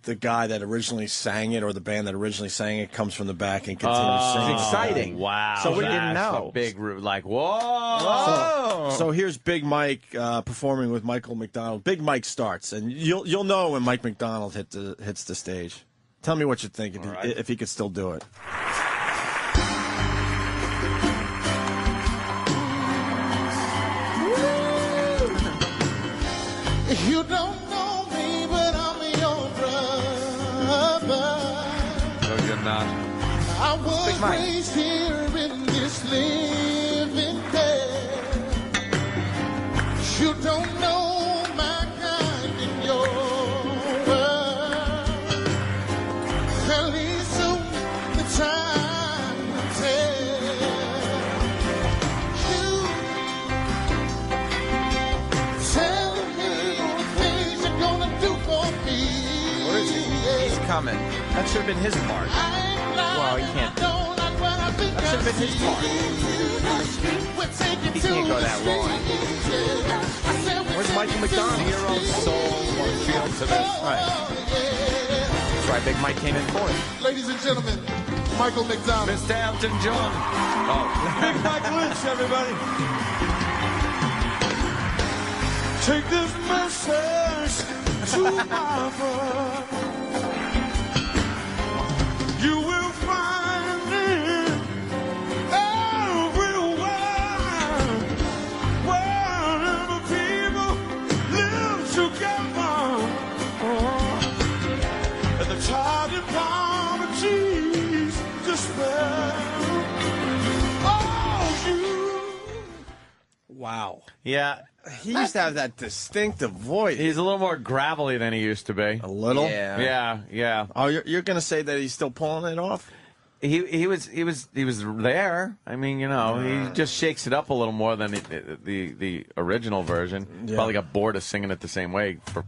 the guy that originally sang it or the band that originally sang it comes from the back and continues singing. It's exciting. Wow. So we didn't That's know. a big, like, whoa. So here's Big Mike performing with Michael McDonald. Big Mike starts, and you'll know when Mike McDonald hits the stage. Tell me what you think if he could still do it. You don't know me, but I'm your brother. No, you're not. I was raised here in this living bed. You don't know my kind in your world. At least the time will tell. You tell me what things you're gonna do for me. Where is he? He's coming. That should have been his part. Well, he can't. That should have been his part. He can't go that long. Where's Michael McDonald? Zero soul or feel to this. Right. That's why Big Mike came in fourth. Ladies and gentlemen, Michael McDonald. Mr. Elton John. Big Mike Lynch, everybody. Take this message to my heart. You will find it everywhere. Wherever people live together. At the child in poverty's despair. Oh, you. Wow. Yeah. He used to have that distinctive voice. He's a little more gravelly than he used to be. A little? Yeah. Oh, you're going to say that he's still pulling it off? He was there. I mean, he just shakes it up a little more than the original version. Yeah. Probably got bored of singing it the same way for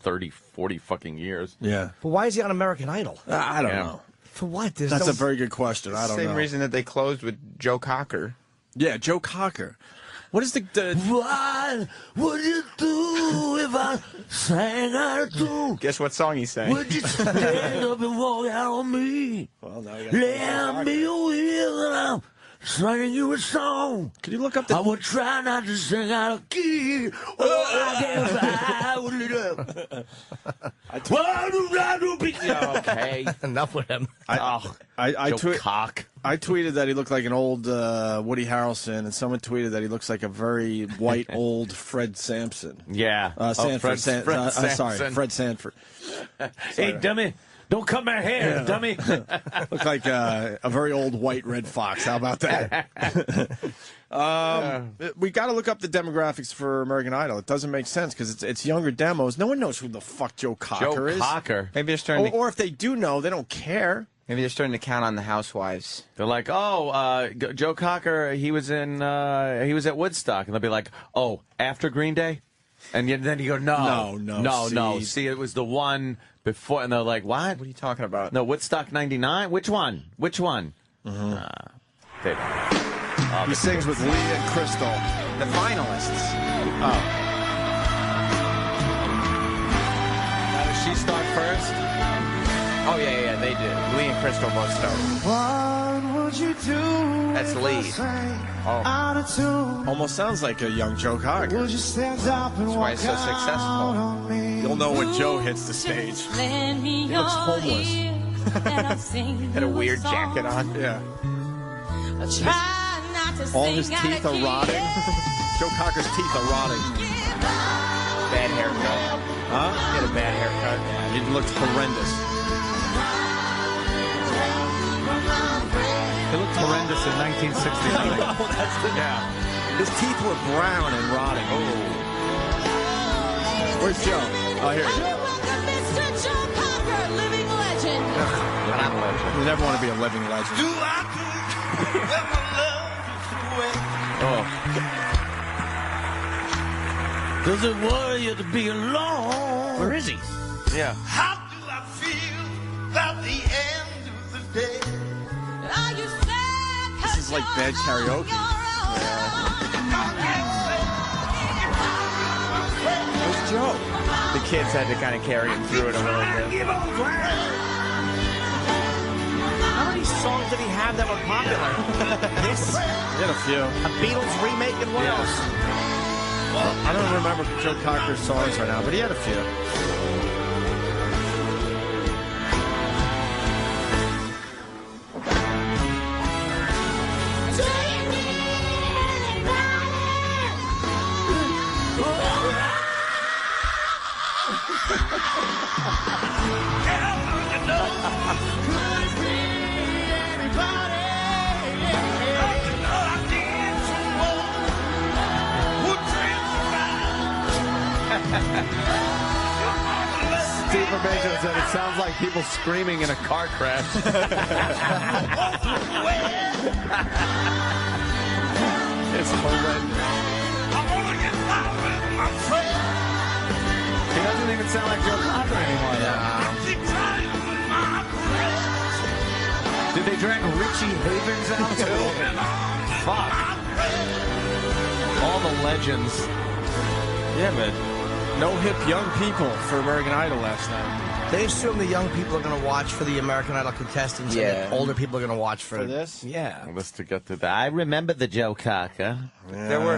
30, 40 fucking years. Yeah. But why is he on American Idol? I don't know. For what? That's a very good question. I don't know. Same reason that they closed with Joe Cocker. Yeah, Joe Cocker. What is the What would you do if I sang out of tune? Guess what song he sang? Would you stand up and walk out on me? Well, now you Lend me your ear and I'm singing you a song. Can you look up the... I would try not to sing out of key. Oh, I guess I would Okay. Enough with him. Joe Cock. I tweeted that he looked like an old Woody Harrelson, and someone tweeted that he looks like a very white old Fred Sampson. Yeah. Sanford. Fred Sorry, Fred Sanford. Hey, dummy. Don't cut my hair, dummy. Looked like a very old white red fox. How about that? We got to look up the demographics for American Idol. It doesn't make sense because it's younger demos. No one knows who the fuck Joe Cocker is. Joe Cocker. Maybe they're starting Or if they do know, they don't care. Maybe they're starting to count on the housewives. They're like, Joe Cocker, he was at Woodstock, and they'll be like, oh, after Green Day, and then you go, no. See, it was the one before, and they're like, what? What are you talking about? No, Woodstock '99. Which one? Mm-hmm. They don't. He sings with Lee and Crystal. The finalists. Oh. Now, does she start first? Oh, yeah, they did. Lee and Crystal both started. What would you do? That's Lee. Out of tune. Almost sounds like a young Joe Cocker. Would you stand up and That's why he's so successful. You'll know when Joe hits the stage. He looks homeless. Had a weird jacket on. Yeah. All his teeth are rotting. Joe Cocker's teeth are rotting. Bad haircut. Huh? He had a bad haircut. He looked horrendous. He looked horrendous in 1969. Yeah. His teeth were brown and rotting. Oh. Where's Joe? Oh, here he is. You never want to be a living legend. Does it worry you to be alone? Where is he? Yeah. How do I feel about the end of the day? This is like bad karaoke. Where's Joe? The kids had to kind of carry him through it a little bit. How many songs did he have that were popular? This? He had a few. A Beatles remake and what else? Well, I don't remember Joe Cocker's songs right now, but he had a few. Steve Formaggio said it sounds like people screaming in a car crash. It's horrendous. He doesn't even sound like Joe Cocker anymore. Did they drag Richie Havens out too? Fuck. All the legends. Yeah, man. No hip young people for American Idol last night. They assume the young people are going to watch for the American Idol contestants, and the older people are going to watch for this? Yeah. Let's to get to that. I remember the Joe Cocker. There were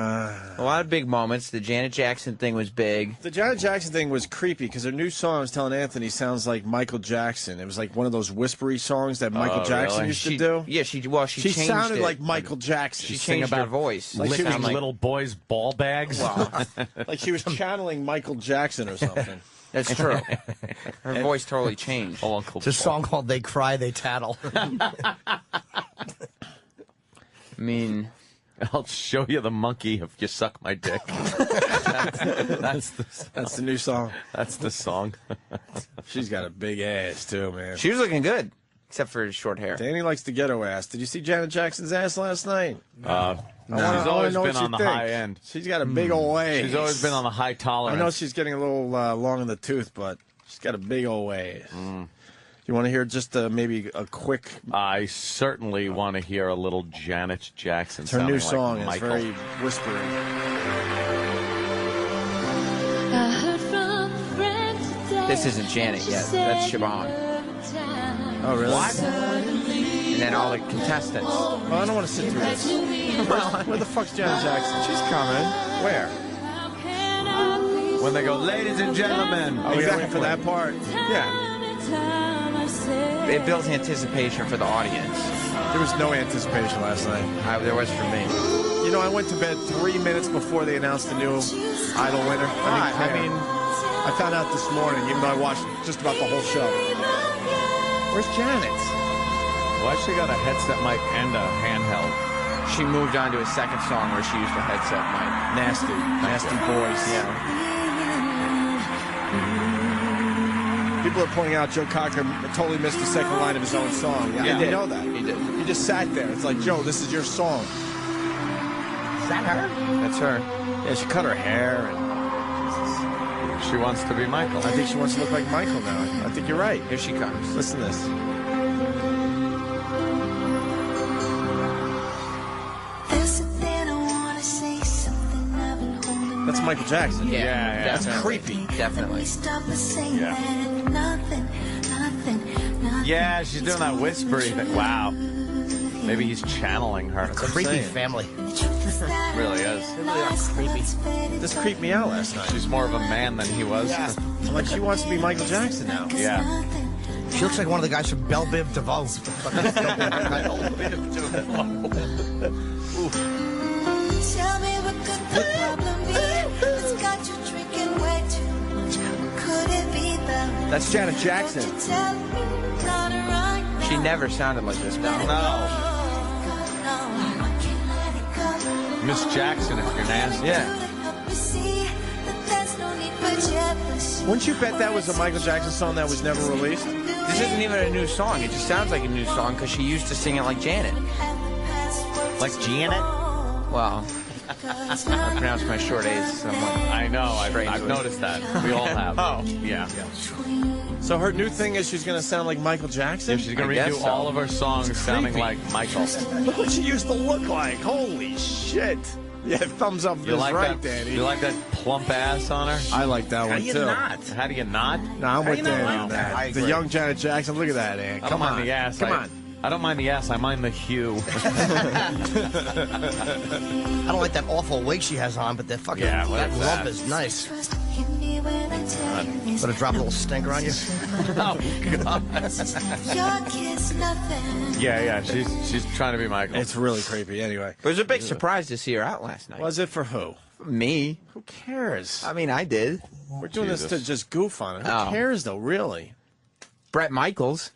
a lot of big moments. The Janet Jackson thing was big. The Janet Jackson thing was creepy because her new song, I was telling Anthony, sounds like Michael Jackson. It was like one of those whispery songs that Michael Jackson used to do. Yeah, she changed sounded it. like Michael Jackson. She changed her voice. Like she was little boys' ball bags. Like she was channeling Michael Jackson or something. That's true. Her voice totally changed. Oh, Uncle It's a song called They Cry, They Tattle. I mean, I'll show you the monkey if you suck my dick. That's the new song. That's the song. She's got a big ass too, man. she was looking good, except for his short hair. Danny likes the ghetto ass. Did you see Janet Jackson's ass last night? She's always been on the high end. She's got a big old waist. She's always been on the high I tolerance. know she's getting a little long in the tooth, but she's got a big old waist. You want to hear just maybe a quick... I certainly want to hear a little Janet Jackson. It's her new sounding song. like It's Michael. very whispery. This isn't Janet yet. That's Siobhan. Oh, really? What? And then all the contestants. Well, I don't want to sit through this. Where the fuck's Janet Jackson? She's coming. Where? When they go, ladies and gentlemen. Oh, we gotta wait for that part. Yeah. It builds anticipation for the audience. There was no anticipation last night. There was for me. You know, I went to bed 3 minutes before they announced the new Idol winner. I mean, I found out this morning, even though I watched just about the whole show. Where's Janet? Why she got a headset mic and a handheld? She moved on to a second song where she used a headset mic. Nasty voice. Yeah. People are pointing out Joe Cocker totally missed the second line of his own song. Yeah, you know that. He did. He just sat there. It's like, Joe, this is your song. Is that her? That's her. Yeah, she cut her hair. And She wants to be Michael. I think she wants to look like Michael now. I think you're right. Here she comes. Listen to this. That's Michael Jackson. Yeah, That's definitely. creepy. Definitely. Yeah, she's doing that whispery thing. Wow. Maybe he's channeling her. Creepy family. Really is. They really are creepy. This creeped me out last night. She's more of a man than he was. Yeah. I'm like, she wants to be Michael Jackson now. Yeah. She looks like one of the guys from Belle Biv DeVoe. Tell me what could the problem be? It's got you drinking way too much. Could it be that? That's Janet Jackson. Tell me not right now. She never sounded like this before. No. Miss Jackson, if you're nasty. Yeah. Wouldn't you bet that was a Michael Jackson song that was never released? This isn't even a new song. It just sounds like a new song because she used to sing it like Janet. Like Janet? Well, I pronounced my short A's somewhat. I know. I've strangely. noticed that. We all have. Oh. Yeah. So her new thing is she's going to sound like Michael Jackson? Yeah, she's going to I redo guess so. all of her songs sounding creepy. like Michael. Look what she used to look like. Holy shit. Yeah, thumbs up You is like right, that, Danny. You like that plump ass on her? I like that How one do you too. not? How do you not? No, I'm How with you not Danny like on that? that. The young Janet Jackson. Look at that, Ann. I don't Come mind on. the ass. Come on. I don't mind the ass. I mind the hue. I don't like that awful wig she has on, but that fucking Yeah, what that is lump that? is nice. Trust in me when I tell you this. But it drop a little stinker on you. Oh God. Your kiss, nothing. Yeah. She's trying to be Michael. It's really creepy. Anyway, It was a big surprise to see her out last night. was it for who? Me. Who cares? I mean, I did. We're doing this Jesus. to just goof on it. Who Oh. cares, though? Really? Brett Michaels.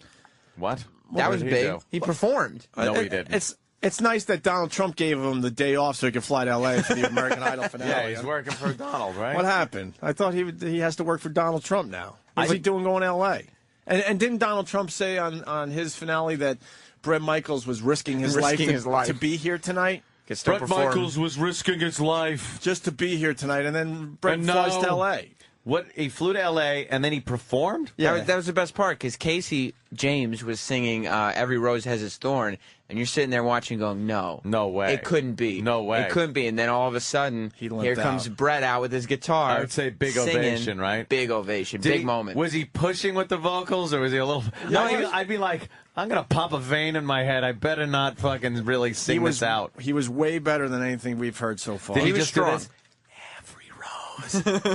What? That What was did he big. do? He performed. No, he didn't. It's nice that Donald Trump gave him the day off so he could fly to L.A. for the American Idol finale. Yeah, he's working for Donald, right? What happened? I thought he has to work for Donald Trump now. What's he doing going to L.A.? And didn't Donald Trump say on his finale that Brett Michaels was risking his life to be here tonight? Brett Michaels was risking his life just to be here tonight, and then Brett And flies now- to L.A. What? He flew to L.A. and then he performed? Yeah. That was the best part because Casey James was singing "Every Rose Has Its Thorn," and you're sitting there watching, going, "No, No way. it couldn't be. No way. it couldn't be." And then all of a sudden, limped here comes out. Brett out with his guitar. I would say big singing. ovation, right? Big ovation, Did big he- moment. Was he pushing with the vocals or was he a little? No, I'd be like, I'm gonna pop a vein in my head. I better not fucking really sing this out. He was way better than anything we've heard so far. Did he was just do strong. this?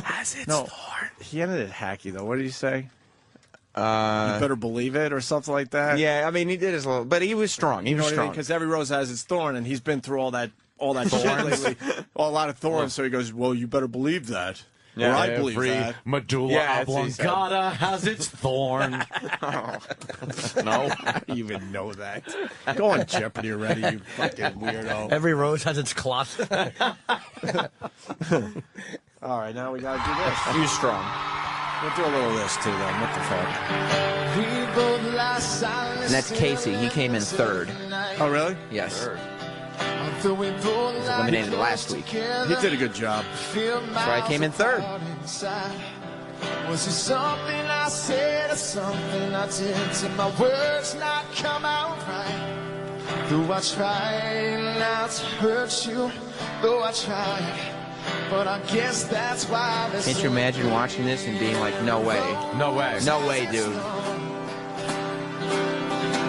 Has its No, thorn. he ended it hacky though. What did he say? You better believe it, or something like that. Yeah, I mean, he did his little, but he was strong. He You know was what I mean? strong. Because every rose has its thorn, and he's been through all that shit lately. A lot of thorns. So he goes, "Well, you better believe that." Yeah, or I believe Every that. medulla Yeah, that's what he said. oblongata has its thorn. No. I didn't even know that. Go on Jeopardy already, you fucking weirdo. Every rose has its cloth. All right, now we gotta do this. He was strong. We'll do a little of this too, then. What the fuck? And that's Casey. He came in third. Oh, really? Yes. He was eliminated last week. He did a good job. That's why I came in third. Was it something I said or something I did? Did my words not come out right? Though I tried not to hurt you, though I tried, but I guess that's why there's Can't you imagine watching this and being like, no way. No way. No way, dude.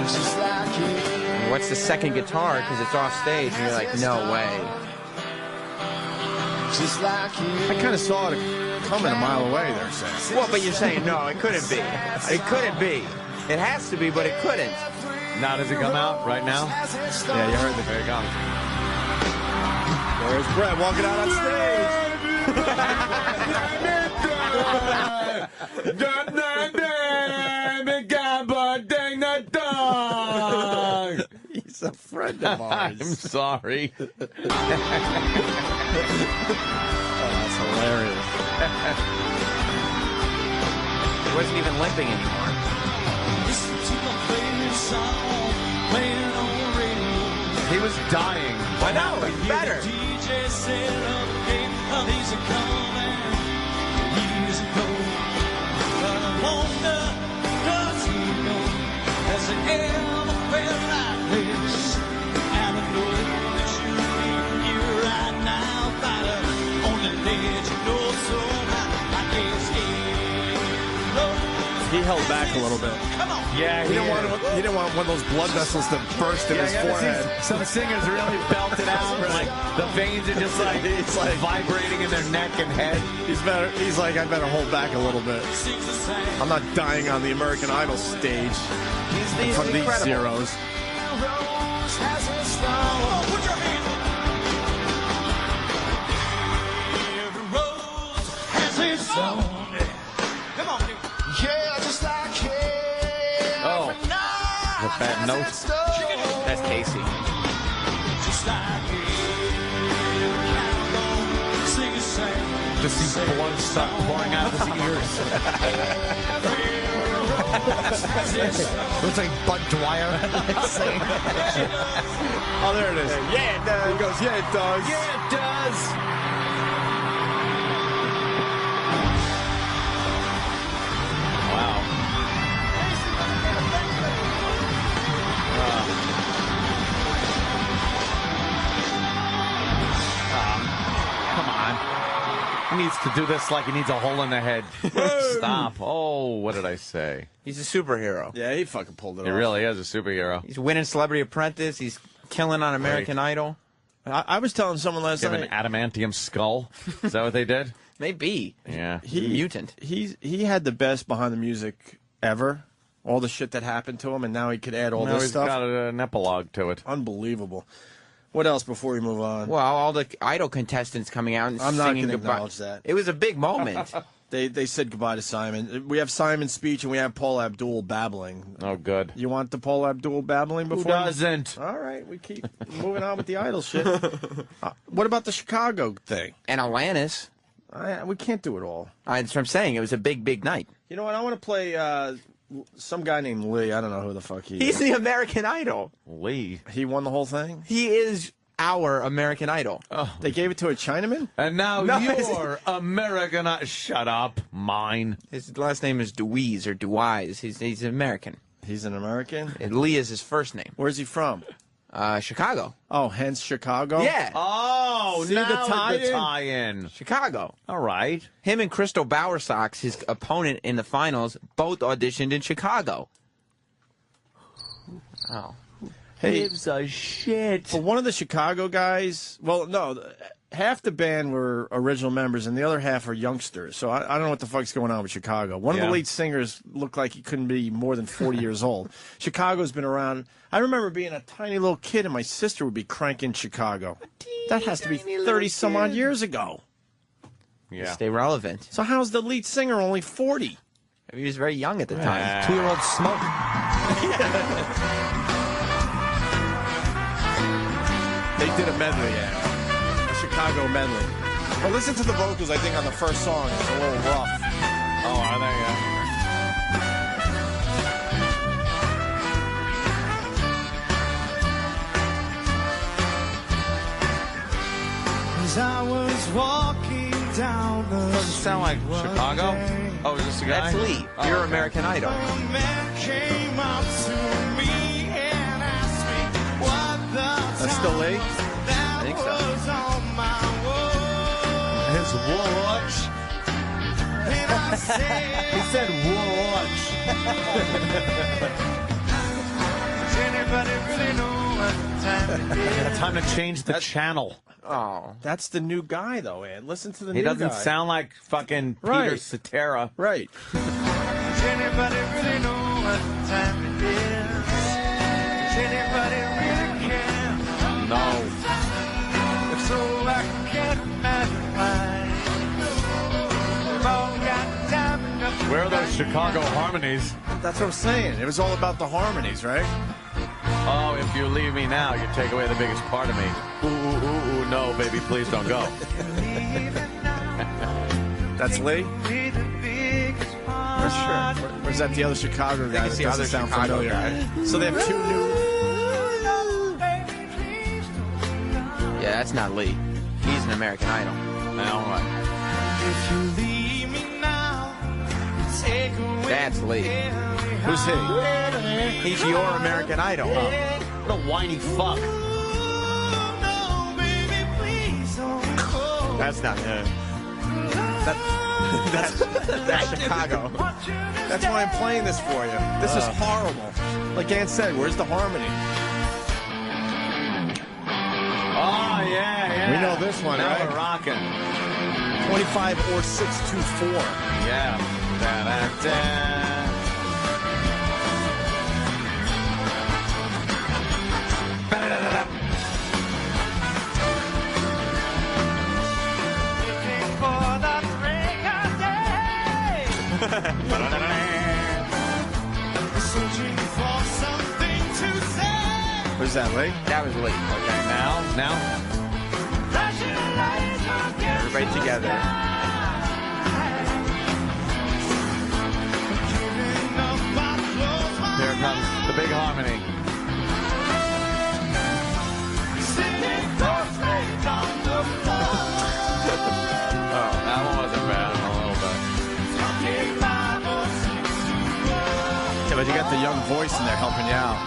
just like it. What's the second guitar? Because it's off stage, and you're like, no way. Just like I kind of saw it coming a mile away there, Sam. Well, but you're saying, no, it couldn't be. It couldn't be. It has to be, but it couldn't. Now does it come out right now? Yeah, you heard the There you go. There's Brett walking out on stage. He's a friend of I'm ours. sorry. Oh, that's hilarious. He wasn't even limping anymore. He was dying. I know, it's better. He held back a little bit. Yeah, He didn't want one of those blood vessels to burst in his forehead. Some singers really belt it out where like the veins are just like It's like- vibrating in their neck and head. He's like, I better hold back a little bit. I'm not dying on the American Idol stage in front of these incredible. zeros. yeah, just like it. Oh, with that note. That's Casey. Just see blood start pouring out of his ears. Looks like Bud Dwyer. Oh, there it is. Yeah, it does. He goes, yeah, it does. Yeah, it does. Wow. needs to do this like he needs a hole in the head. Stop. Oh, what did I say? He's a superhero. Yeah, he fucking pulled it He off. really is a superhero. He's winning Celebrity Apprentice. He's killing on American Idol. I was telling someone last Give night. an adamantium skull. Is that what they did? Maybe. Yeah. Mutant. He had the best behind the music ever. All the shit that happened to him, and now he could add all Now this he's stuff. got an epilogue to it. Unbelievable. What else before we move on? Well, all the Idol contestants coming out and I'm not singing going to goodbye. acknowledge that. It was a big moment. They said goodbye to Simon. We have Simon's speech, and we have Paul Abdul babbling. Oh, good. You want the Paul Abdul babbling before? Who doesn't? All right, we keep moving on with the Idol shit. What about the Chicago thing? And Alanis. We can't do it all. That's what I'm saying. It was a big, big night. You know what? I want to play some guy named Lee. I don't know who the fuck he is. He's the American Idol. Lee. He won the whole thing? He is our American Idol. Oh. They gave it to a Chinaman? And now No, you're American. Shut up. Mine. His last name is Deweese or Dewise. He's American. He's an American? And Lee is his first name. Where's he from? Chicago. Oh, hence Chicago? Yeah. Oh, See now the the tie-in? tie-in. Chicago. All right. Him and Crystal Bowersox, his opponent in the finals, both auditioned in Chicago. Oh. Hey, Gives a shit. for one of the Chicago guys, well, no, half the band were original members and the other half are youngsters. So I don't know what the fuck's going on with Chicago. One of the lead singers looked like he couldn't be more than 40 years old. Chicago's been around. I remember being a tiny little kid and my sister would be cranking Chicago. That has to be 30-some-odd years ago. Yeah. Stay relevant. So how's the lead singer only 40? He was very young at the time. Yeah. 2-year-old smoke. They did a medley, a Chicago medley. But listen to the vocals, I think, on the first song. It's a little rough. Oh, are they? As I was walking down the Doesn't sound like Chicago. Oh, is this a guy? That's Lee. Oh, You're okay. American Idol. A man came up to me and asked me what the That's still Lee? that think so. was on my wall. His watch. And I said, He said watch. does anybody really know what time it is? Time to change the channel. Oh. That's the new guy, though, Ed. Listen to the He new doesn't guy. sound like fucking Right. Peter Cetera. Right. Does anybody really know what time it is? Does anybody really care? No. If so, I can't imagine why. We've all got time enough to Where are those find Chicago harmonies? That's what I'm saying. It was all about the harmonies, right? Oh, if you leave me now, you take away the biggest part of me. Ooh, ooh, ooh, ooh, no, baby, please don't go. That's Lee? be the biggest part. Sure. Or is that the other Chicago guy it's that the doesn't other sound Chicago familiar? guy. So they have two new... Yeah, that's not Lee. He's an American Idol. Now what? If you leave me now, take away That's Lee. Who's he? He's your American Idol. What a whiny fuck. no, baby, please don't go. That's not him. That's Chicago. That's why I'm playing this for you. This is horrible. Like Ann said, where's the harmony? Oh, yeah. We know this one, now right? We're rocking. 25 or 624. Yeah. Da-da-da. For the break of day. Searching for something to say. Who's that, Lee? That was Lee. Okay, now. Flashing lights against Everybody the together. giving up, I close my Here comes the big harmony. sitting cross-legged on the floor. Oh, that one wasn't bad. A little bit. 25 or 624. Yeah, but you got the young voice in there helping you out.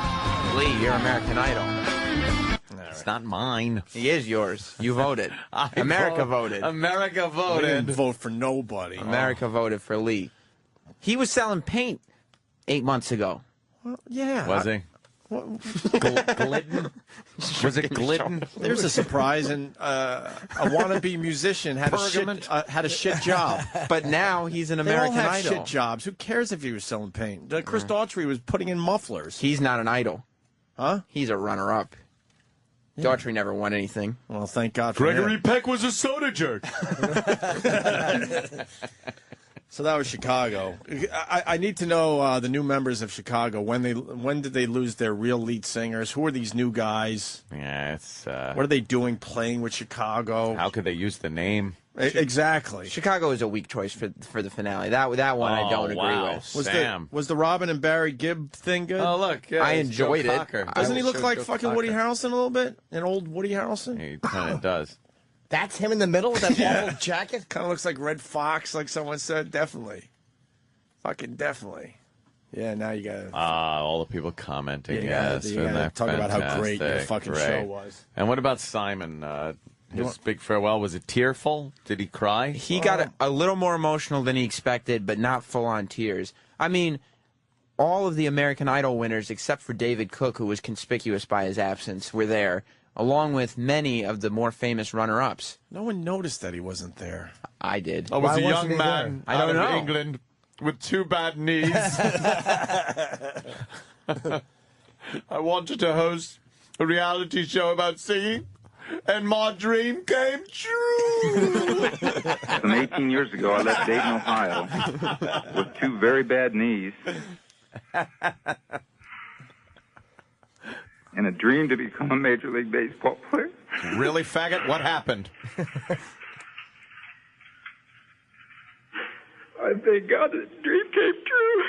Lee, you're American Idol. All right. It's not mine. He is yours. You voted. America voted. America We voted. didn't vote for nobody. America voted for Lee. He was selling paint 8 months ago. Yeah. Was he? Glidden? Was it Glidden? There's a surprise, and a wannabe musician had a shit job. But now he's an They all American have Idol. shit jobs. Who cares if he was selling paint? Chris Daughtry was putting in mufflers. He's not an idol. Huh? He's a runner-up. Daughtry never won anything. Well, thank God for Gregory him. Peck was a soda jerk. So that was Chicago. I need to know the new members of Chicago. When did they lose their real lead singers? Who are these new guys? Yeah, it's. What are they doing playing with Chicago? How could they use the name? Exactly. Chicago is a weak choice for the finale. That one I don't agree with. Was the Robin and Barry Gibb thing good? Oh, look. Yeah, I it's enjoyed Joe it. Cocker. Doesn't he look like Joe fucking Cocker. Woody Harrelson a little bit? An old Woody Harrelson? He kind of does. That's him in the middle with that awful jacket? Kind of looks like Red Fox, like someone said. Definitely. Fucking definitely. Yeah, now you got to... All the people commenting. Yeah, Yes, you isn't gotta that talk about how great your fantastic? fucking show was. And what about Simon? His big farewell, was it tearful? Did he cry? He got a little more emotional than he expected, but not full-on tears. I mean, all of the American Idol winners, except for David Cook, who was conspicuous by his absence, were there, along with many of the more famous runner-ups. No one noticed that he wasn't there. I did. Oh, was Why a wasn't young he man there? I don't out of know. England with 2 bad knees. I wanted to host a reality show about singing, and my dream came true. Some 18 years ago, I left Dayton, Ohio, with 2 very bad knees, and a dream to become a Major League Baseball player. Really, faggot? What happened? I thank God this dream came true.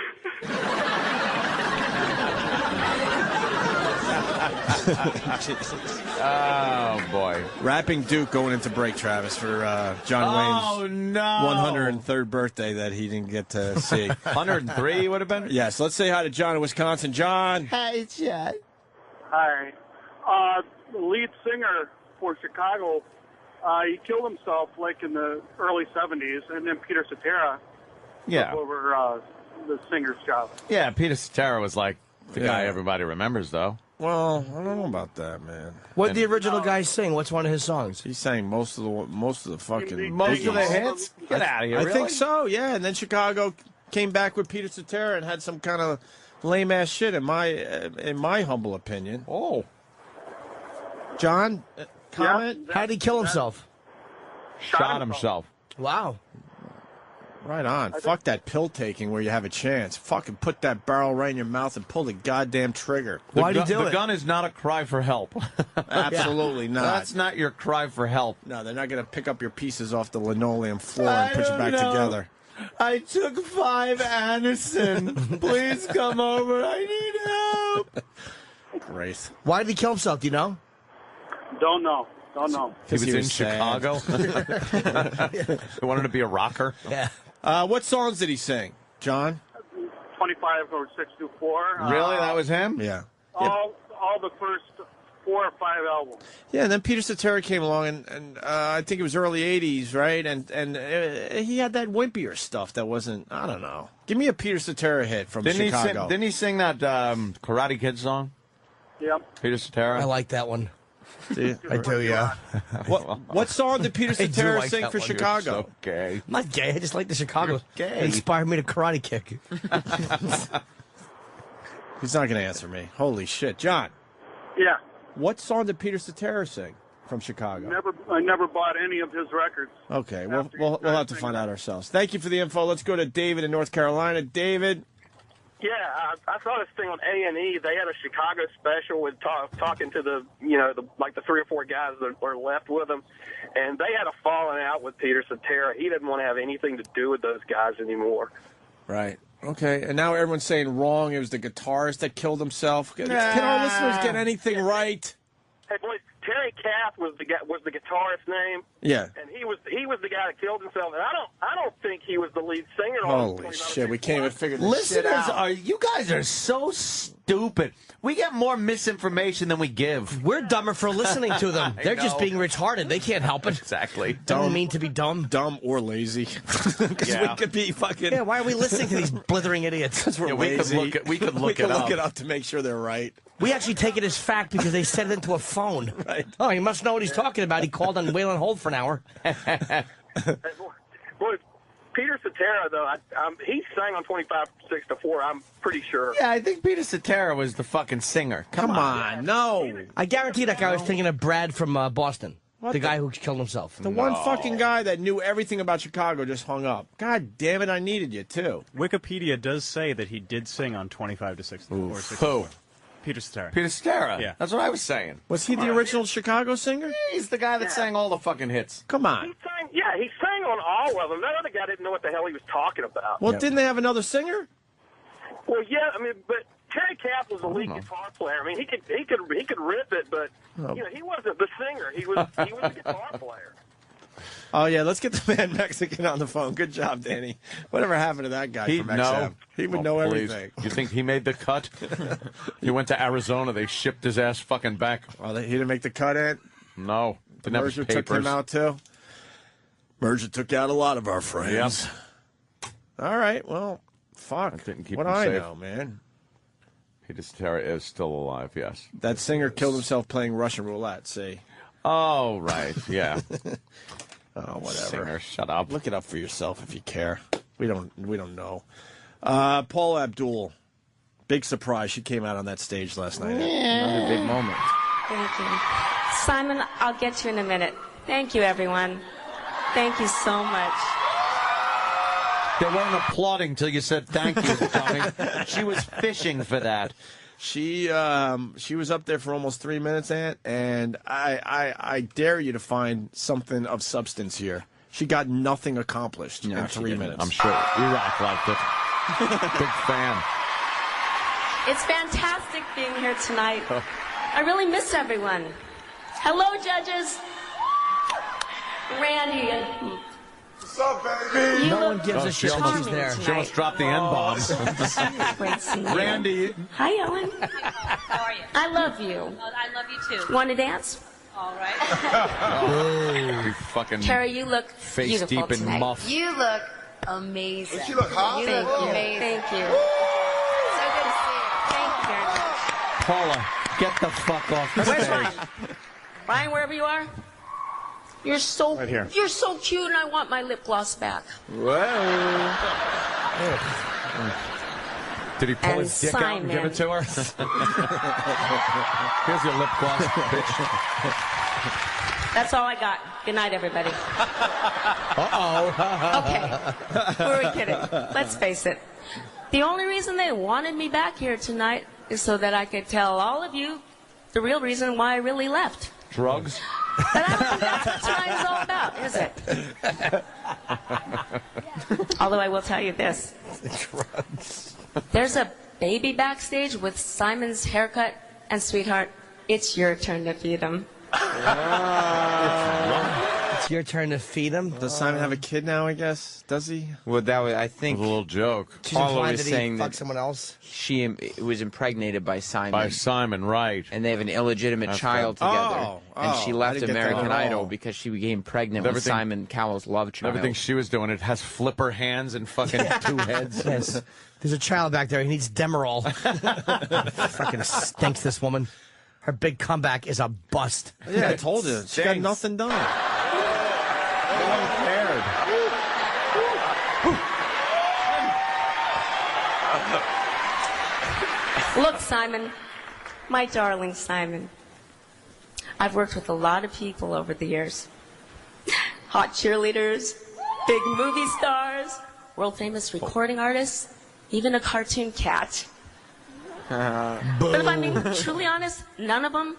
Oh, boy. Rapping Duke going into break, Travis, for John Wayne's no. 103rd birthday that he didn't get to see. 103 would have been? Yes, let's say hi to John in Wisconsin. John. Hey, John. Hi. The lead singer for Chicago, he killed himself like in the early 70s, and then Peter Cetera Yeah. took over the singer's job. Yeah, Peter Cetera was like the guy everybody remembers, though. Well, I don't know about that, man. What did the original guy sing? What's one of his songs? He sang most of the fucking Most of the biggies. hits? Get out of here, I really? think so, yeah. And then Chicago came back with Peter Cetera and had some kind of lame ass shit in my humble opinion. Oh. John, comment? How did he kill himself? Shot himself. Wow. Right on. Fuck that pill taking where you have a chance. Fucking put that barrel right in your mouth and pull the goddamn trigger. Why'd he do The it? gun is not a cry for help. Absolutely not. That's not your cry for help. No, they're not going to pick up your pieces off the linoleum floor and put you back together. I took 5 Anderson. Please come over. I need help. Great. Why did he kill himself? Do you know? Don't know. He was in sad. Chicago. He wanted to be a rocker. Yeah. What songs did he sing, John? 25 or 624. Really? That was him? Yeah. All the first 4 or 5 albums. Yeah, and then Peter Cetera came along, and I think it was early 80s, right? And he had that wimpier stuff that wasn't, I don't know. Give me a Peter Cetera hit from Chicago. Didn't he sing that Karate Kid song? Yep. Peter Cetera? I like that one. See? I do, yeah. What song did Peter I do Cetera like sing that for one. Chicago? So gay. I'm not gay. I just like the Chicago. You're gay. It inspired me to karate kick. He's not going to answer me. Holy shit. John, Yeah. what song did Peter Cetera sing from Chicago? I never bought any of his records. Okay, we'll have to find out ourselves. Thank you for the info. Let's go to David in North Carolina. David. Yeah, I saw this thing on A&E. They had a Chicago special with talking to the 3 or 4 guys that were left with them, and they had a falling out with Peter Cetera. He didn't want to have anything to do with those guys anymore. Right. Okay, and now everyone's saying wrong. It was the guitarist that killed himself. Can our listeners get anything right? Hey, boys, Terry Terry Kath was the guitarist's name. Yeah. And he was the guy that killed himself. And I don't think he was the lead singer. Holy shit, we can't even figure this shit Listeners, out. you guys are so stupid. We get more misinformation than we give. We're dumber for listening to them. They're just being retarded. They can't help it. Exactly. Don't mean to be dumb. Dumb or lazy. Because we could be fucking... Yeah, why are we listening to these blithering idiots? Because we're lazy. We could look it up to make sure they're right. We actually take it as fact because they sent it into a phone. Right. Oh, he must know what he's talking about. He called on Waylon Holt for an hour. Boy, Peter Cetera, though, he sang on 25-6-4, I'm pretty sure. Yeah, I think Peter Cetera was the fucking singer. Come on, no. I guarantee that guy was thinking of Brad from Boston. The guy who killed himself. The one fucking guy that knew everything about Chicago just hung up. God damn it, I needed you, too. Wikipedia does say that he did sing on 25-6-4. Who? Peter Cetera. Peter Cetera. Yeah. That's what I was saying. Was he the original Chicago singer? He's the guy that sang all the fucking hits. Come on. He sang on all of them. That other guy didn't know what the hell he was talking about. Well, didn't they have another singer? Well, yeah, I mean, but Terry Kath was the lead guitar player. I mean, he could rip it, but he wasn't the singer. He was the guitar player. Oh, yeah, let's get the man Mexican on the phone. Good job, Danny. Whatever happened to that guy from XM? He would know everything. You think he made the cut? He went to Arizona. They shipped his ass fucking back. Well, he didn't make the cut, Ed? No. The Didn't have merger his took him papers. out, too? Merger took out a lot of our friends. Yep. All right, well, fuck. That didn't keep what him I safe. know, man. Peter Cetera is still alive, yes. That singer killed himself playing Russian roulette, see? Oh, right, yeah. Oh, whatever. Singer, shut up. Look it up for yourself if you care. We don't know. Paula Abdul, big surprise. She came out on that stage last night. Another big moment. Thank you. Simon, I'll get you in a minute. Thank you, everyone. Thank you so much. They weren't applauding till you said thank you, Tommy. She was fishing for that. She was up there for almost 3 minutes, Aunt, and I dare you to find something of substance here. She got nothing accomplished in 3 minutes. I'm sure Iraq liked it. Big fan. It's fantastic being here tonight. I really miss everyone. Hello, judges. Randy. What's up, baby? No one gives a shit when she's there. She almost dropped the N-bombs. Randy. Hi, Ellen. How are you? I love you. I love you too. Want to dance? All right. You fucking Carrie, you look face beautiful deep in tonight. muff. You look amazing. She look hot. You Thank look you. amazing. Thank you. So good to see you. Thank you very much. Paula, get the fuck off the Where's stage. Ryan? Ryan, wherever you are. You're so Right here. You're so cute, and I want my lip gloss back. Did he pull And his dick out and give it to her? Here's your lip gloss, bitch. That's all I got. Good night, everybody. Okay. Who are we kidding? Let's face it. The only reason they wanted me back here tonight is so that I could tell all of you the real reason why I really left. Drugs? But I don't think that's what tonight is all about, is it? Although I will tell you this. Drugs. There's a baby backstage with Simon's haircut, and sweetheart, it's your turn to feed him. It's your turn to feed him. Does Simon have a kid now, I guess? Does he? Well, that was, I think, a little joke. She's Paula implying was that saying he that fucked someone else. she was impregnated by Simon. By Simon, right. And they have an illegitimate That's child right. together. And she I left didn't get that American at all. Idol because she became pregnant with Everything- Simon Cowell's love child. Everything she was doing, it has flipper hands and fucking two heads. Yes. There's a child back there. He needs Demerol. Fucking stinks, this woman. Her big comeback is a bust. Yeah, I told you. She got Stinks. nothing done. No one cared. Look, Simon, my darling Simon, I've worked with a lot of people over the years. Hot cheerleaders, big movie stars, world-famous recording artists, even a cartoon cat. But if I'm being truly honest, none of them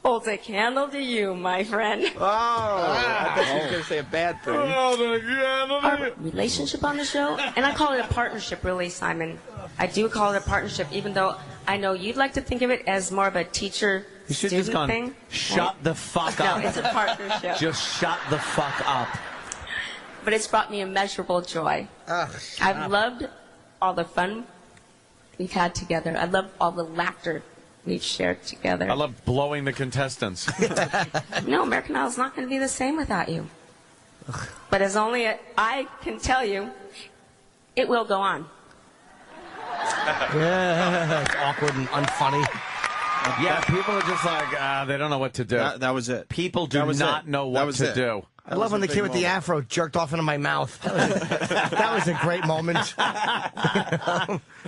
holds a candle to you, my friend. Oh, I thought she was going to say a bad thing. Our relationship on the show, and I call it a partnership, really, Simon. I do call it a partnership, even though I know you'd like to think of it as more of a teacher You should just gone, thing. shut the fuck up. No, it's a partnership. Just shut the fuck up. But it's brought me immeasurable joy. I've loved all the fun we've had together. I love all the laughter we've shared together. I love blowing the contestants. No, American Idol's not going to be the same without you. But as only I can tell you, it will go on. Yeah, it's awkward and unfunny. Yeah, people are just like, they don't know what to do. That was it. People do not know what to do. I love when the kid with the afro jerked off into my mouth. That was a great moment.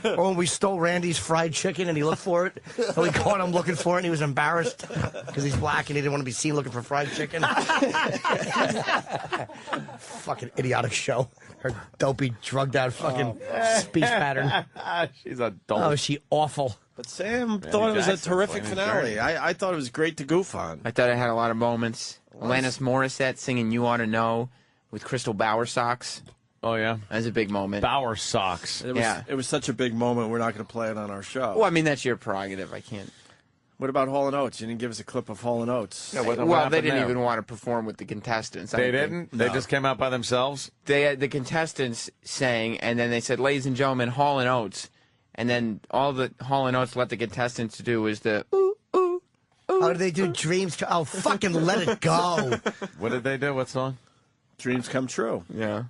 Or when we stole Randy's fried chicken and he looked for it. And we caught him looking for it and he was embarrassed because he's black and he didn't want to be seen looking for fried chicken. Fucking idiotic show. Her dopey, drugged out fucking speech pattern. She's a dope. Oh, is she awful. But Sam thought it was a terrific finale. I thought it was great to goof on. I thought it had a lot of moments. Alanis Morissette singing "You Ought to Know" with Crystal Bauer socks. Oh yeah, that was a big moment. Bauer socks. It was such a big moment. We're not going to play it on our show. Well, I mean that's your prerogative. I can't. What about Hall & Oates? You didn't give us a clip of Hall & Oates. Yeah, well, they didn't even want to perform with the contestants. They didn't? They just came out by themselves? The contestants sang, and then they said, "Ladies and gentlemen, Hall & Oates." And then all the Hall & Oates let the contestants do was the ooh, ooh, ooh. Oh, did they do Dreams? Oh, fucking let it go. What did they do? What song? Dreams Come True. Yeah.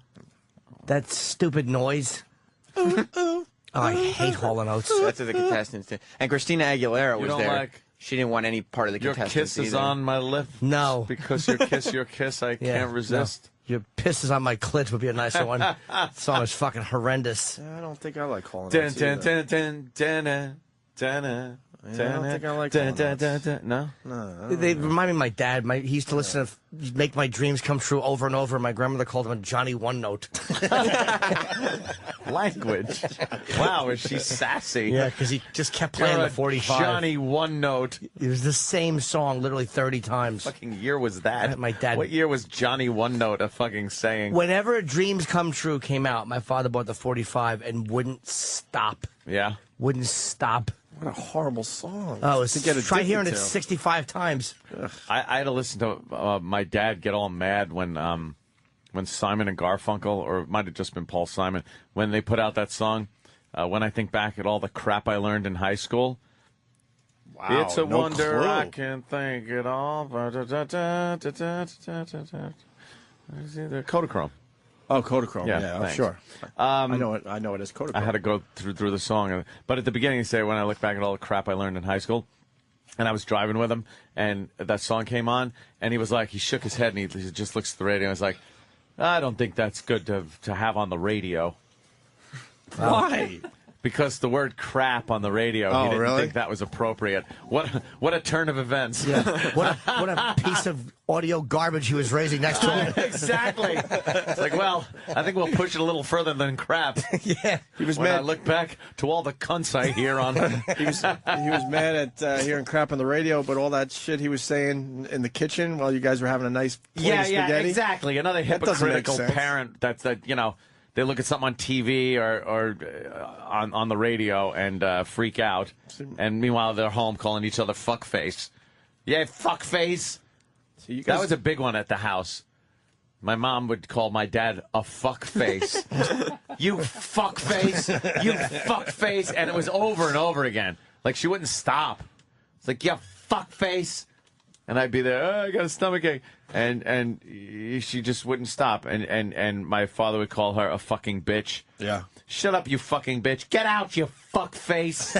That stupid noise. Ooh, ooh. Oh, I hate Hall & Oates. That's what the contestants did. And Christina Aguilera was don't there. like She didn't want any part of the Your contestants kiss is either. on my lip. No. Because your kiss, I can't resist. No. Your piss is on my clit would be a nicer one. That song is fucking horrendous. I don't think I like Hall & Oates Dun, dun, either. dun, dun, dun, dun, dun, I don't think I like dun, Hall & dun, Oates. dun, dun. No. They remind me of my dad. He used to listen to Make My Dreams Come True over and over. My grandmother called him a Johnny One Note. Language. Wow, is she sassy? Yeah, because he just kept playing You're the a 45. Johnny One Note. It was the same song literally 30 times. Fucking year was that? My dad. What year was Johnny One Note a fucking saying? Whenever Dreams Come True came out, my father bought the 45 and wouldn't stop. Yeah. Wouldn't stop. What a horrible song. Oh, to get try addicted hearing it to. 65 times. I had to listen to my dad get all mad when Simon and Garfunkel, or it might have just been Paul Simon, when they put out that song. When I think back at all the crap I learned in high school. Wow, It's a no wonder clue. I can think it all. Kodachrome. Oh, Kodachrome. Yeah, Yeah, thanks. sure. I know it. I know it as Kodachrome. I had to go through the song. But at the beginning, you say, when I look back at all the crap I learned in high school, and I was driving with him, and that song came on, and he was like, he shook his head, and he just looks at the radio, and was like, I don't think that's good to have on the radio. Why? Because the word crap on the radio, Oh, he didn't really? think that was appropriate. What a turn of events. Yeah. What a piece of audio garbage he was raising next to him. Exactly. It's like, well, I think we'll push it a little further than crap. Yeah. He was When I mad. look back to all the cunts I hear on. He was mad at hearing crap on the radio, but all that shit he was saying in the kitchen while you guys were having a nice plate of spaghetti. Exactly. Another That doesn't make hypocritical sense. parent that they look at something on TV or on the radio and freak out, and meanwhile they're home calling each other fuckface. Yeah, fuckface. So you guys, That was a big one at the house. My mom would call my dad a fuckface. You fuckface. You fuckface. And it was over and over again. Like, she wouldn't stop. It's like, you fuckface. And I'd be there, oh, I got a stomachache. And she just wouldn't stop. And my father would call her a fucking bitch. Yeah. Shut up, you fucking bitch. Get out, you fuckface.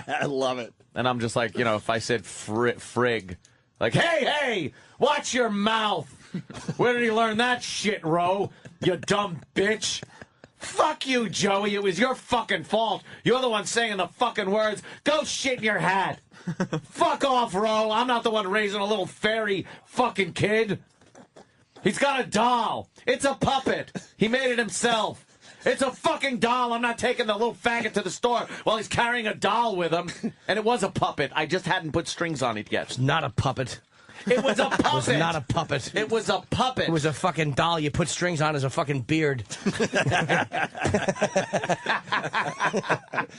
I love it. And I'm just like, if I said frig, like, hey, watch your mouth. Where did he learn that shit, Ro? You dumb bitch. Fuck you, Joey. It was your fucking fault. You're the one saying the fucking words. Go shit in your hat. Fuck off, Ro. I'm not the one raising a little fairy fucking kid. He's got a doll. It's a puppet. He made it himself. It's a fucking doll. I'm not taking the little faggot to the store while he's carrying a doll with him. And it was a puppet. I just hadn't put strings on it yet. It's not a puppet. It was a puppet. It was not a puppet. It was a puppet. It was a fucking doll you put strings on as a fucking beard. It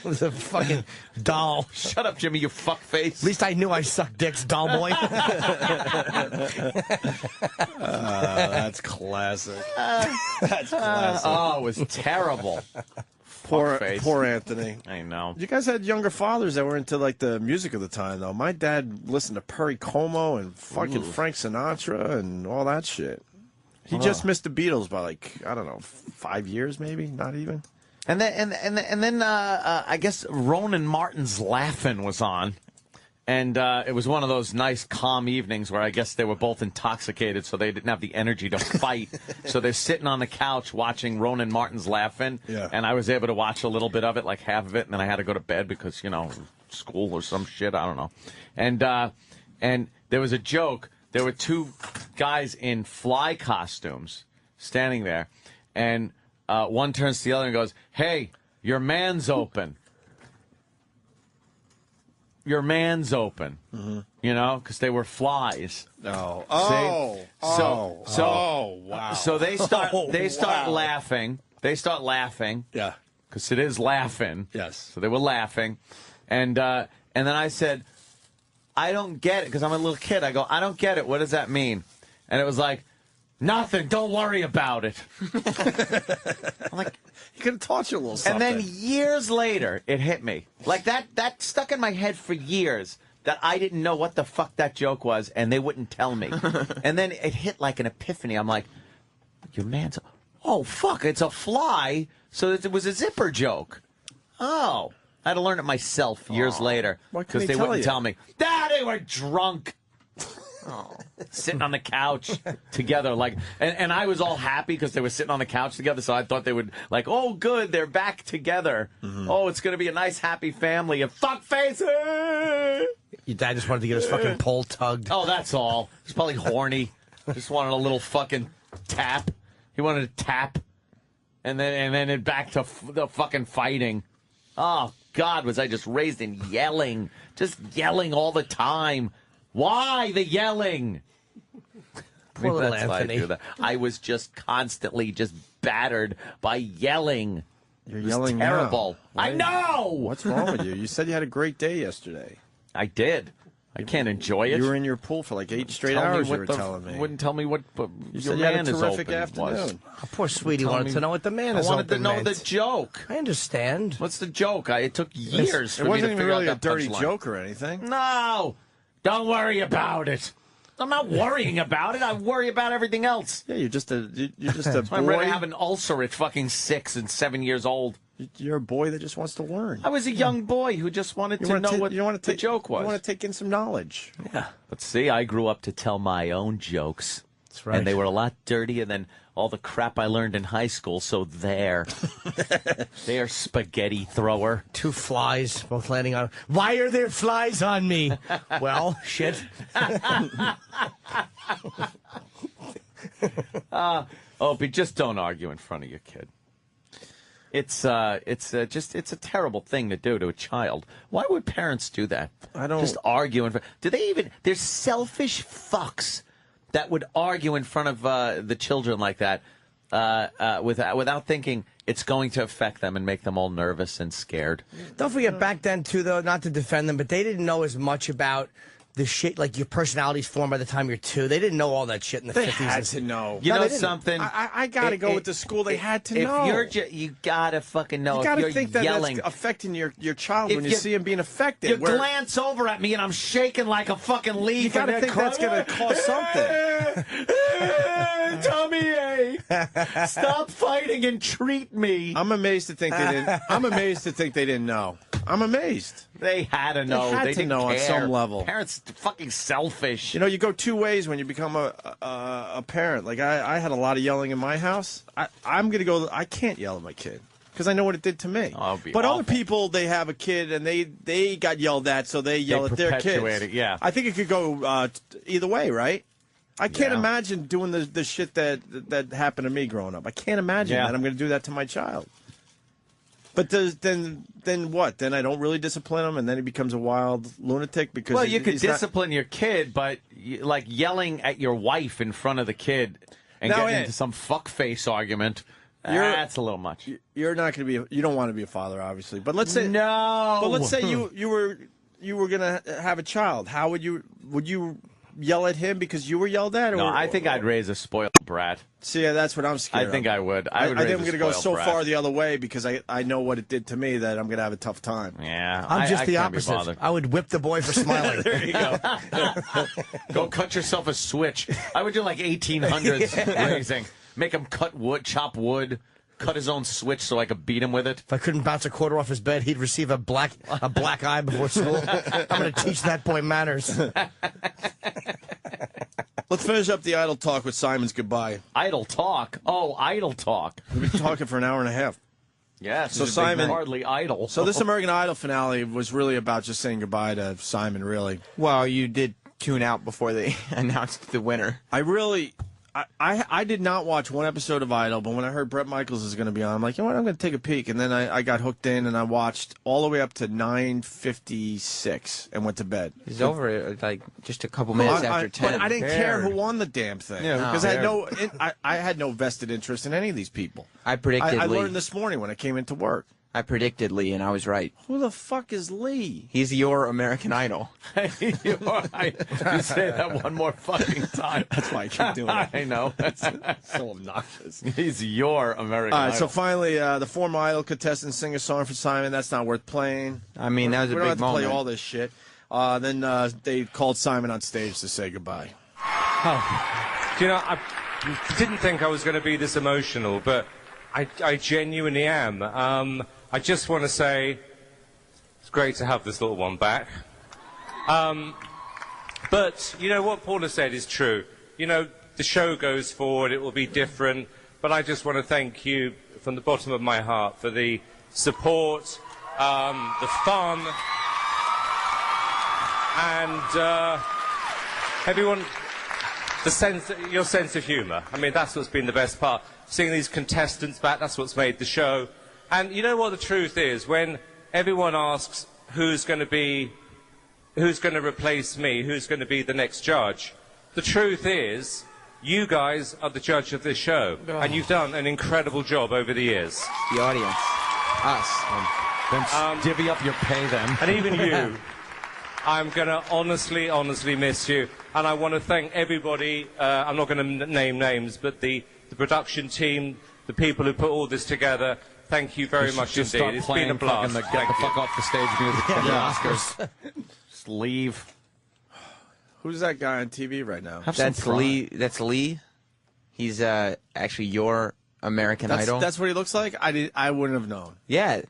was a fucking doll. Shut up, Jimmy, you fuckface. At least I knew I sucked dicks, doll boy. That's classic. That's classic. Oh, it was terrible. Poor Anthony. I know. You guys had younger fathers that were into like the music of the time, though. My dad listened to Perry Como and fucking Frank Sinatra and all that shit. He just missed the Beatles by like, I don't know, 5 years maybe, not even. And then I guess Ronan Martin's Laugh-In was on. And it was one of those nice, calm evenings where I guess they were both intoxicated, so they didn't have the energy to fight. So they're sitting on the couch watching Ronan Martin's Laugh-In. Yeah. And I was able to watch a little bit of it, like half of it, and then I had to go to bed because, school or some shit, I don't know. And there was a joke. There were two guys in fly costumes standing there, and one turns to the other and goes, "Hey, your man's open." Your man's open, because they were flies. Oh, wow. So they start laughing. They start laughing. Yeah, because it is laughing. Yes. So they were laughing, and then I said, "I don't get it," because I'm a little kid. I go, "I don't get it. What does that mean?" And it was like, "Nothing. Don't worry about it." I'm like, you could have taught you a little something. And then years later, it hit me. Like that stuck in my head for years that I didn't know what the fuck that joke was, and they wouldn't tell me. And then it hit like an epiphany. I'm like, your man's... Oh, fuck, it's a fly, so it was a zipper joke. Oh. I had to learn it myself years later because they wouldn't tell me. They were drunk. Sitting on the couch together, and I was all happy because they were sitting on the couch together, so I thought they would, oh, good, they're back together. Oh, it's going to be a nice, happy family of fuckfaces. Your dad just wanted to get his fucking pole tugged. Oh, that's all. He's probably horny. Just wanted a little fucking tap. He wanted to tap, and then it back to the fucking fighting. Oh, God, was I just raised in yelling. Just yelling all the time. Why the yelling? Poor little That's why I Anthony. do that. I was just constantly just battered by yelling. You're It was yelling terrible. now. I know. What's wrong with you? You said you had a great day yesterday. I did. I can't enjoy it. You were in your pool for like 8 straight Tell me hours, you what were the- telling me. Wouldn't tell me what You your said you had man a is terrific open afternoon. was. Oh, poor sweetie Tell wanted me- to know what the man I is wanted to open know meant. the joke. I understand. What's the joke? It took years for It me wasn't to even figure really a out that dirty punchline. joke or anything. No. Don't worry about it. I'm not worrying about it. I worry about everything else. Yeah, you're just a That's why I'm ready boy. to have an ulcer at fucking 6 and 7 years old. You're a boy that just wants to learn. I was a young boy who just wanted to know what the joke was. You want to take in some knowledge. Yeah. But see, I grew up to tell my own jokes. That's right. And they were a lot dirtier than all the crap I learned in high school, so there. There, spaghetti thrower. 2 flies, both landing on... Why are there flies on me? Well, shit. Opie, just don't argue in front of your kid. It's a terrible thing to do to a child. Why would parents do that? I don't... Just argue in front. Do they even... There's selfish fucks that would argue in front of the children like that without thinking it's going to affect them and make them all nervous and scared. Don't forget, back then, too, though, not to defend them, but they didn't know as much about the shit, like your personality's formed by the time you're 2. They didn't know all that shit in the 50s. They had to know. You No, know they didn't. something? I got to go with the school. They had to if know. You gotta fucking know. You if got to you're think that yelling, that's affecting your child If when you you- see him being affected. you Where- glance over at me and I'm shaking like a fucking leaf. You gotta and think that's gonna cause something. Tommy A, stop fighting and treat me. I'm amazed to think they didn't. I'm amazed to think they didn't know. I'm amazed. They had to know. They had to didn't know on care. some level. Parents fucking selfish. You know, you go 2 ways when you become a parent. Like I had a lot of yelling in my house. I'm gonna go. I can't yell at my kid because I know what it did to me. Oh, it'd be but other awful. people, they have a kid and they got yelled at, so they yell at their perpetuate kids. it, yeah. I think it could go either way, right? I can't Yeah. imagine doing the shit that happened to me growing up. I can't imagine Yeah. that I'm going to do that to my child. But then what? Then I don't really discipline him, and then he becomes a wild lunatic because Well, you could he's not- discipline your kid, but like yelling at your wife in front of the kid and Now, getting Ed, into some fuckface argument. You're- That's a little much. You're not going to be. You don't want to be a father, obviously. But let's say no. But let's say you were going to have a child. How would you yell at him because you were yelled at? Or, No, I think I'd raise a spoiled brat. See, that's what I'm scared. I think of. I would. I would think raise I'm a going to go spoiled so brat. far the other way because I know what it did to me that I'm going to have a tough time. Yeah, I'm just the can't be opposite. bothered. I would whip the boy for smiling. There you go. Go cut yourself a switch. I would do like 1800s raising. Make him cut wood, chop wood, cut his own switch so I could beat him with it. If I couldn't bounce a quarter off his bed, he'd receive a black eye before school. I'm going to teach that boy manners. Let's finish up the idle talk with Simon's goodbye. Idle talk? Oh, idle talk. We've been talking for an hour and a half. Yes. So Simon, hardly idle. So this American Idol finale was really about just saying goodbye to Simon, really. Well, you did tune out before they announced the winner. I did not watch one episode of Idol, but when I heard Bret Michaels is going to be on, I'm like, you know what, I'm going to take a peek. And then I got hooked in, and I watched all the way up to 9:56 and went to bed. It's over like just a couple minutes after 10. But I didn't care who won the damn thing. Yeah, because I had no vested interest in any of these people. I predicted I Lee. learned this morning when I came into work. I predicted Lee, and I was right. Who the fuck is Lee? He's your American Idol. You say that one more fucking time. That's why I keep doing it. I know. That's so obnoxious. He's your American All right, Idol. so finally, the former Idol contestant sing a song for Simon. That's not worth playing. I mean, that was a we don't big have to moment. play all this shit. Then they called Simon on stage to say goodbye. Oh. Do you know, I didn't think I was going to be this emotional, but I genuinely am. I just want to say it's great to have this little one back. But, you know, what Paula said is true. You know, the show goes forward, it will be different, but I just want to thank you from the bottom of my heart for the support, the fun, and everyone, your sense of humour. I mean, that's what's been the best part. Seeing these contestants back, that's what's made the show. And you know what the truth is? When everyone asks who's going to replace me, who's going to be the next judge, the truth is you guys are the judge of this show. And you've done an incredible job over the years. The audience. Us. Then divvy up your pay then. And even you. I'm going to honestly miss you. And I want to thank everybody. I'm not going to name names, but the production team, the people who put all this together, thank you very much Just indeed. start It's playing been a blast. fucking Get the fuck off the stage music from the Oscars. Just leave. Who's that guy on TV right now? That's Lee. That's Lee. He's actually your American Idol. That's what he looks like? I wouldn't have known. Yeah.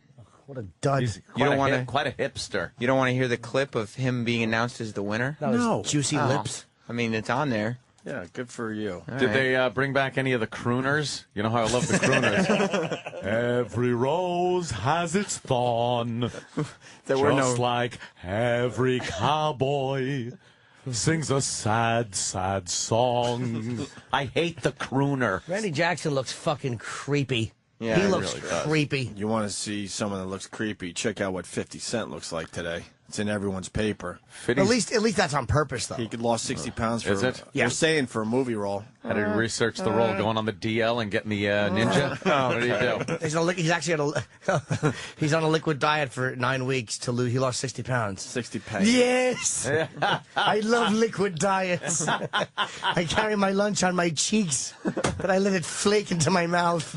What a dud. You don't want to quite a hipster. You don't want to hear the clip of him being announced as the winner? That was juicy lips. I mean, it's on there. Yeah, good for you. Did they bring back any of the crooners? You know how I love the crooners. Every rose has its thorn. There were just no- like every cowboy sings a sad, sad song. I hate the crooner. Randy Jackson looks fucking creepy. Yeah, he it looks really does. creepy. You want to see someone that looks creepy? Check out what 50 Cent looks like today. It's in everyone's paper. At least that's on purpose, though. He could lost 60 pounds for Is it? They're saying for a movie role. Had to research the role, going on the DL and getting the ninja. What do you do? He's actually he's on a liquid diet for 9 weeks to lose. He lost 60 pounds. 60 pounds. Yes, I love liquid diets. I carry my lunch on my cheeks, but I let it flake into my mouth.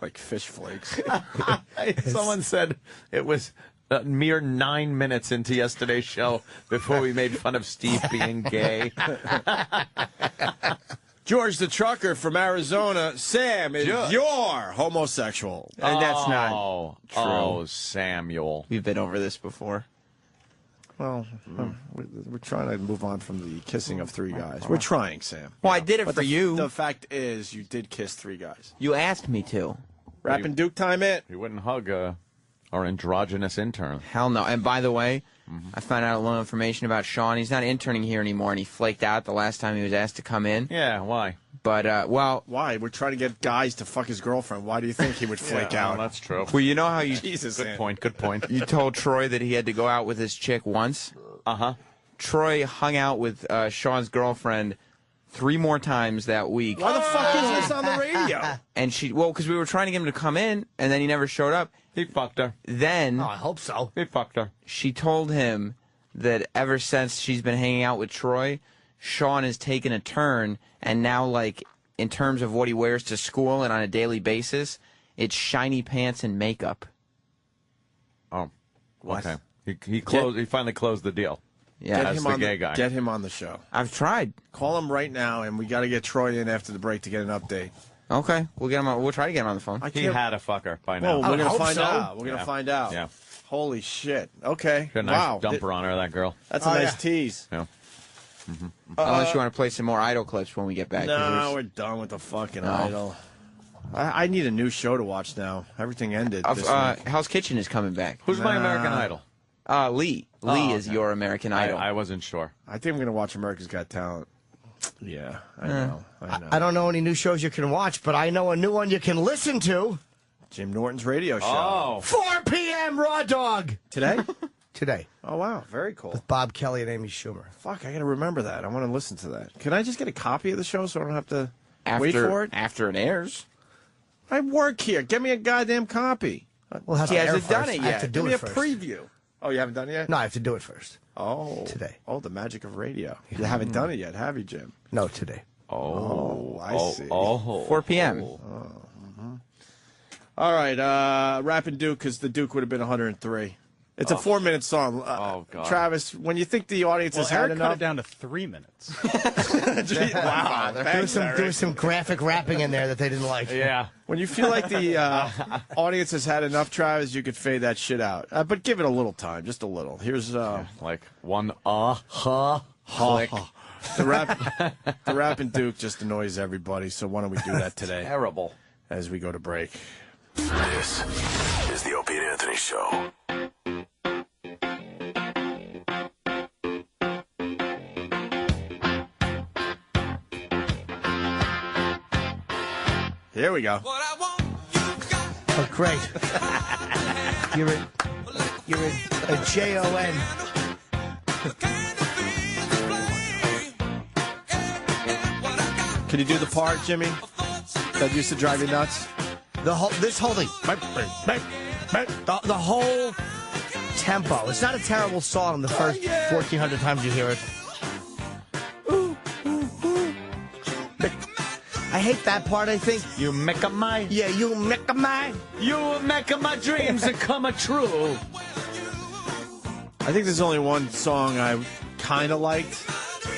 Like fish flakes. Someone said it was a mere 9 minutes into yesterday's show before we made fun of Steve being gay. George the trucker from Arizona, Sam is your homosexual. And that's not true. Oh, Samuel. We've been over this before. Well, we're trying to move on from the kissing of 3 guys. We're trying, Sam. Well, I did it But for you. The fact is, you did kiss 3 guys. You asked me to. Rapping Duke time it. He wouldn't hug our androgynous intern. Hell no. And by the way, I found out a little information about Sean. He's not interning here anymore, and he flaked out the last time he was asked to come in. Yeah, why? But, well... Why? We're trying to get guys to fuck his girlfriend. Why do you think he would flake out? Well, that's true. Well, you know how you... Jesus, Good Sam. point, good point. You told Troy that he had to go out with his chick once? Troy hung out with Sean's girlfriend 3 more times that week. Why the fuck is this on the radio? And because we were trying to get him to come in, and then he never showed up. He fucked her. Then I hope so. He fucked her. She told him that ever since she's been hanging out with Troy, Sean has taken a turn, and now, like, in terms of what he wears to school and on a daily basis, it's shiny pants and makeup. Oh, okay. He finally closed the deal. Yeah, that's the gay guy. Get him on the show. I've tried. Call him right now, and we got to get Troy in after the break to get an update. Okay, we'll get him. We'll try to get him on the phone. He had a fucker by now. Well, we're gonna find so. out. We're gonna find out. Yeah. Holy shit. Okay. Got a nice Wow. dumper on her, that girl. That's a nice tease. Yeah. Unless you want to play some more Idol clips when we get back. 'cause No, there's- we're done with the fucking No. Idol. I need a new show to watch now. Everything ended. This week. Hell's Kitchen is coming back. Who's my American Idol? Lee. Lee is your American Idol. I wasn't sure. I think I'm going to watch America's Got Talent. Yeah, I know. I don't know any new shows you can watch, but I know a new one you can listen to. Jim Norton's radio show. Oh. 4 p.m. Raw Dog. Today? Today. Oh, wow. Very cool. With Bob Kelly and Amy Schumer. Fuck, I got to remember that. I want to listen to that. Can I just get a copy of the show so I don't have to wait After- for it? After it airs. I work here. Get me a goddamn copy. Well, He hasn't done it I have yet. to do Give me it a first. preview. Oh, you haven't done it yet? No, I have to do it first. Oh. Today. Oh, the magic of radio. You haven't done it yet, have you, Jim? No, today. Oh, I see. 4 p.m. All right, Rappin' Duke, because the Duke would have been 103. It's a 4-minute song. Oh, God. Travis, when you think the audience has had Eric cut enough... it down to 3 minutes. Wow, There was some graphic rapping in there that they didn't like. Yeah. When you feel like the audience has had enough, Travis, you could fade that shit out. But give it a little time, just a little. Here's Like one click. the Rappin' Duke just annoys everybody, so why don't we do that today Terrible. as we go to break. This is the Opie and Anthony Show. Here we go. Oh, great. You're a J-O-N. Can you do the part, Jimmy, that used to drive you nuts? The whole thing. The whole tempo. It's not a terrible song the first 1,400 times you hear it. I hate that part, I think. You make a my. Yeah, you make a my. You make my dreams come true. I think there's only one song I kind of liked,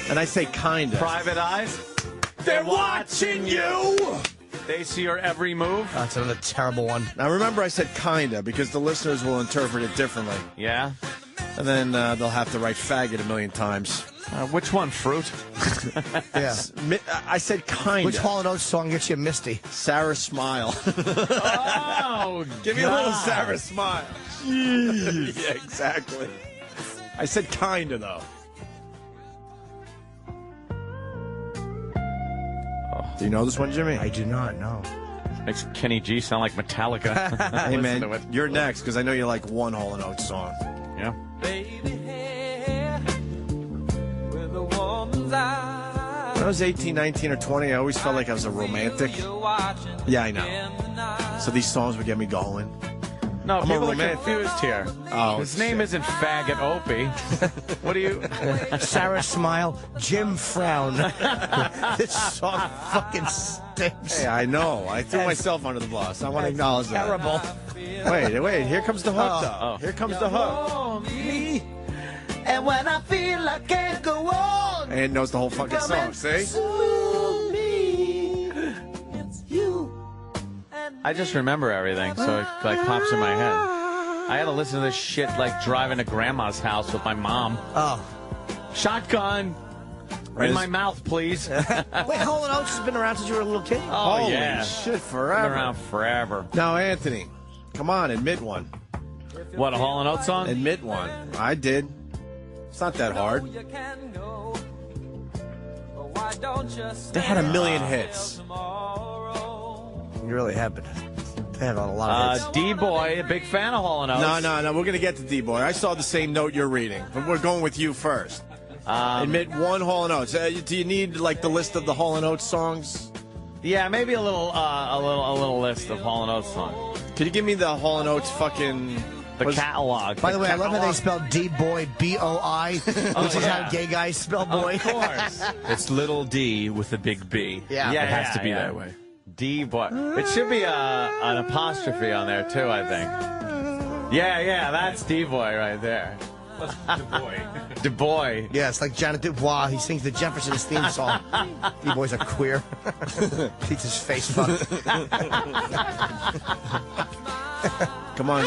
and I say kind of. Private Eyes. They're watching you! They see your every move. That's another terrible one. Now remember I said kinda, because the listeners will interpret it differently. Yeah? And then they'll have to write faggot a million times. Which one, Fruit? Yeah. I said kinda. Which Hall & Oates song gets you misty? Sarah Smile. Oh, Give me a little Sarah Smile. Yeah, exactly. I said kinda, though. Do you know this one, Jimmy? I do not know. Makes Kenny G sound like Metallica. Hey, Listen to man, it. you're next, because I know you like one Hall & Oates song. Yeah. When I was 18, 19, or 20, I always felt like I was a romantic. Yeah, I know. So these songs would get me going. No, I'm a people are romantic. confused here. Oh, His name isn't Faggot Opie. What do you... Sarah Smile, Jim Frown. This song fucking stinks. Hey, I know. I threw myself under the bus. I want to acknowledge that. Terrible. Wait. Here comes the hook, though. Oh. Here comes the hook. And when I feel I can't go on. And knows the whole fucking song. See? I just remember everything, so it like pops in my head. I had to listen to this shit like driving to Grandma's house with my mom. Oh. Shotgun! Right. In my mouth, please. Wait, Hall & Oates has been around since you were a little kid? Oh, Holy yeah. shit, Been forever. around forever. Now, Anthony, come on, admit one. What, a Hall & Oates song? Admit one. I did. It's not that hard. They had a million hits. You really have been. They had a lot of hits. D-Boy, a big fan of Hall & Oates. No. We're going to get to D-Boy. I saw the same note you're reading, but we're going with you first. Admit one Hall & Oates. Do you need like the list of the Hall & Oates songs? Yeah, maybe a little list of Hall & Oates songs. Could you give me the Hall & Oates fucking... The catalog. By the way, I love how they spell D-Boy, B-O-I, which is how gay guys spell boy. Of course. It's little D with a big B. Yeah. It has to be that way. D-Boy. It should be an apostrophe on there, too, I think. Yeah, that's D-Boy right there. What's D-Boy? D-Boy. Yeah, it's like Janet Dubois. He sings the Jeffersons theme song. D-Boy's a queer. Keeps his face fucked. Come on,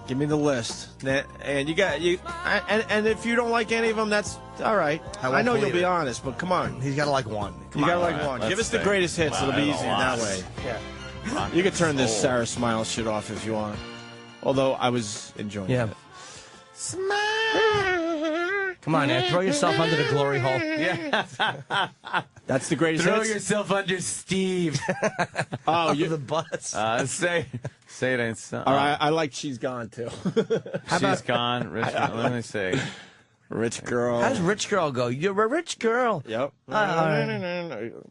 give me the list. And and if you don't like any of them, that's all right. I know you'll be honest, but come on. He's got to like one. You got to like one. Give us the greatest hits. It'll be easier that way. Yeah. You can turn this Sarah Smiles shit off if you want. Although I was enjoying it. Come on, Ed. Throw yourself under the glory hole. Yeah. That's the greatest Throw hits. yourself under Steve. Oh, you the butts. Say it ain't so. All right, I like She's Gone too. She's Gone. Rich, let me see. Rich Girl. How does Rich Girl go? You're a rich girl. Yep.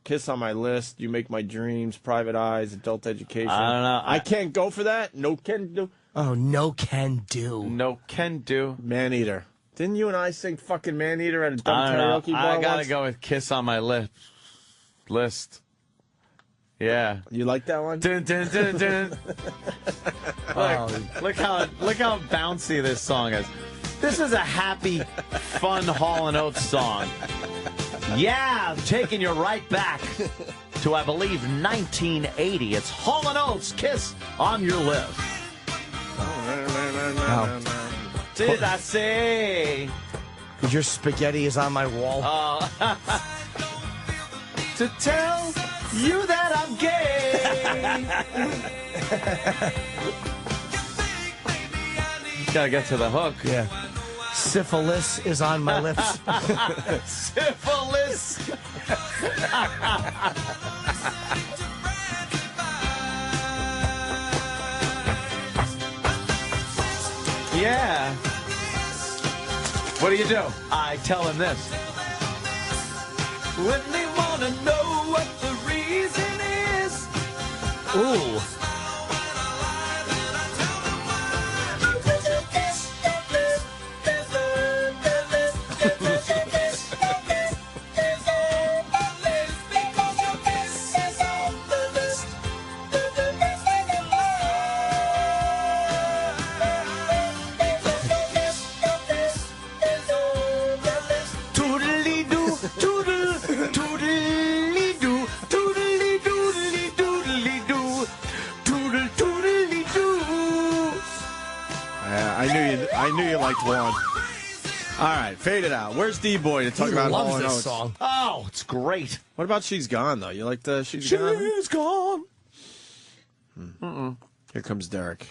Kiss on My List. You Make My Dreams. Private Eyes. Adult Education. I don't know. I can't go for that. No can do. Oh, no can do. No can do. Man Eater. Didn't you and I sing fucking Man Eater at a dumb I don't karaoke know. bar I gotta once? go with Kiss on My list. Yeah. You like that one? Dun, dun, dun, dun. Look how bouncy this song is. This is a happy, fun Hall & Oates song. Yeah, I'm taking you right back to, I believe, 1980. It's Hall & Oates, Kiss on Your Lips. Did I say? Because your spaghetti is on my wall. To tell you that I'm gay. Gotta get to the hook. Yeah. Syphilis is on my lips. Syphilis. Yeah. What do? I tell him this. When they want to know what the reason is. Ooh. I knew you liked one. All right, fade it out. Where's D-Boy to talk about Hall & Oates? Song. Oh, it's great. What about She's Gone, though? You like the She's Gone? She's gone. Here comes Derek.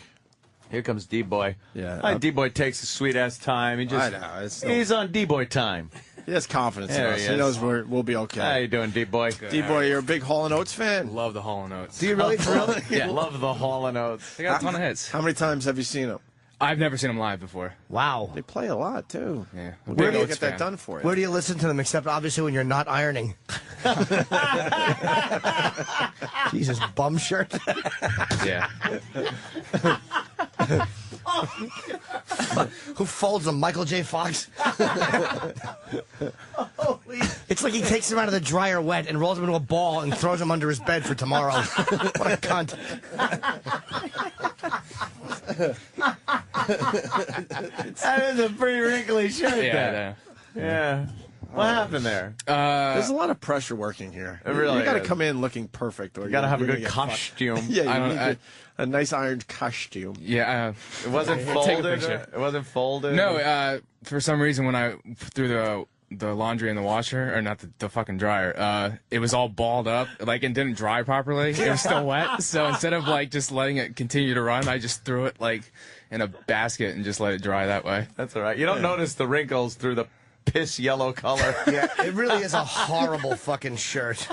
Here comes D-Boy. Yeah. D-Boy takes a sweet-ass time. I know. He's on D-Boy time. He has confidence in There us. he He is. knows we'll be okay. How you doing, D-Boy? D-Boy, you're a big Hall & Oates fan? Love the Hall & Oates. Do you really? Really? Yeah. Love the Hall & Oates. They got a ton of hits. How many times have you seen them? I've never seen them live before. Wow. They play a lot, too. Yeah. Where do you get fan. that done for you? Where do you listen to them, except obviously when you're not ironing? Jesus, bum shirt. Yeah. Who folds them? Michael J. Fox? It's like he takes them out of the dryer wet and rolls them into a ball and throws them under his bed for tomorrow. What a cunt. That is a pretty wrinkly shirt Yeah. there. Yeah. What happened there? There's a lot of pressure working here. It really You got to is. come in looking perfect. Or You gotta have a you're good gonna get fucked. costume. Yeah, you need a nice ironed costume. Yeah. It wasn't Take a folded. picture. It wasn't folded. No, for some reason when I threw the laundry in the washer, or not the fucking dryer, it was all balled up, like, and didn't dry properly. It was still wet. So instead of like just letting it continue to run, I just threw it like in a basket and just let it dry that way. That's all right. You don't notice the wrinkles through the piss yellow color. Yeah, it really is a horrible fucking shirt.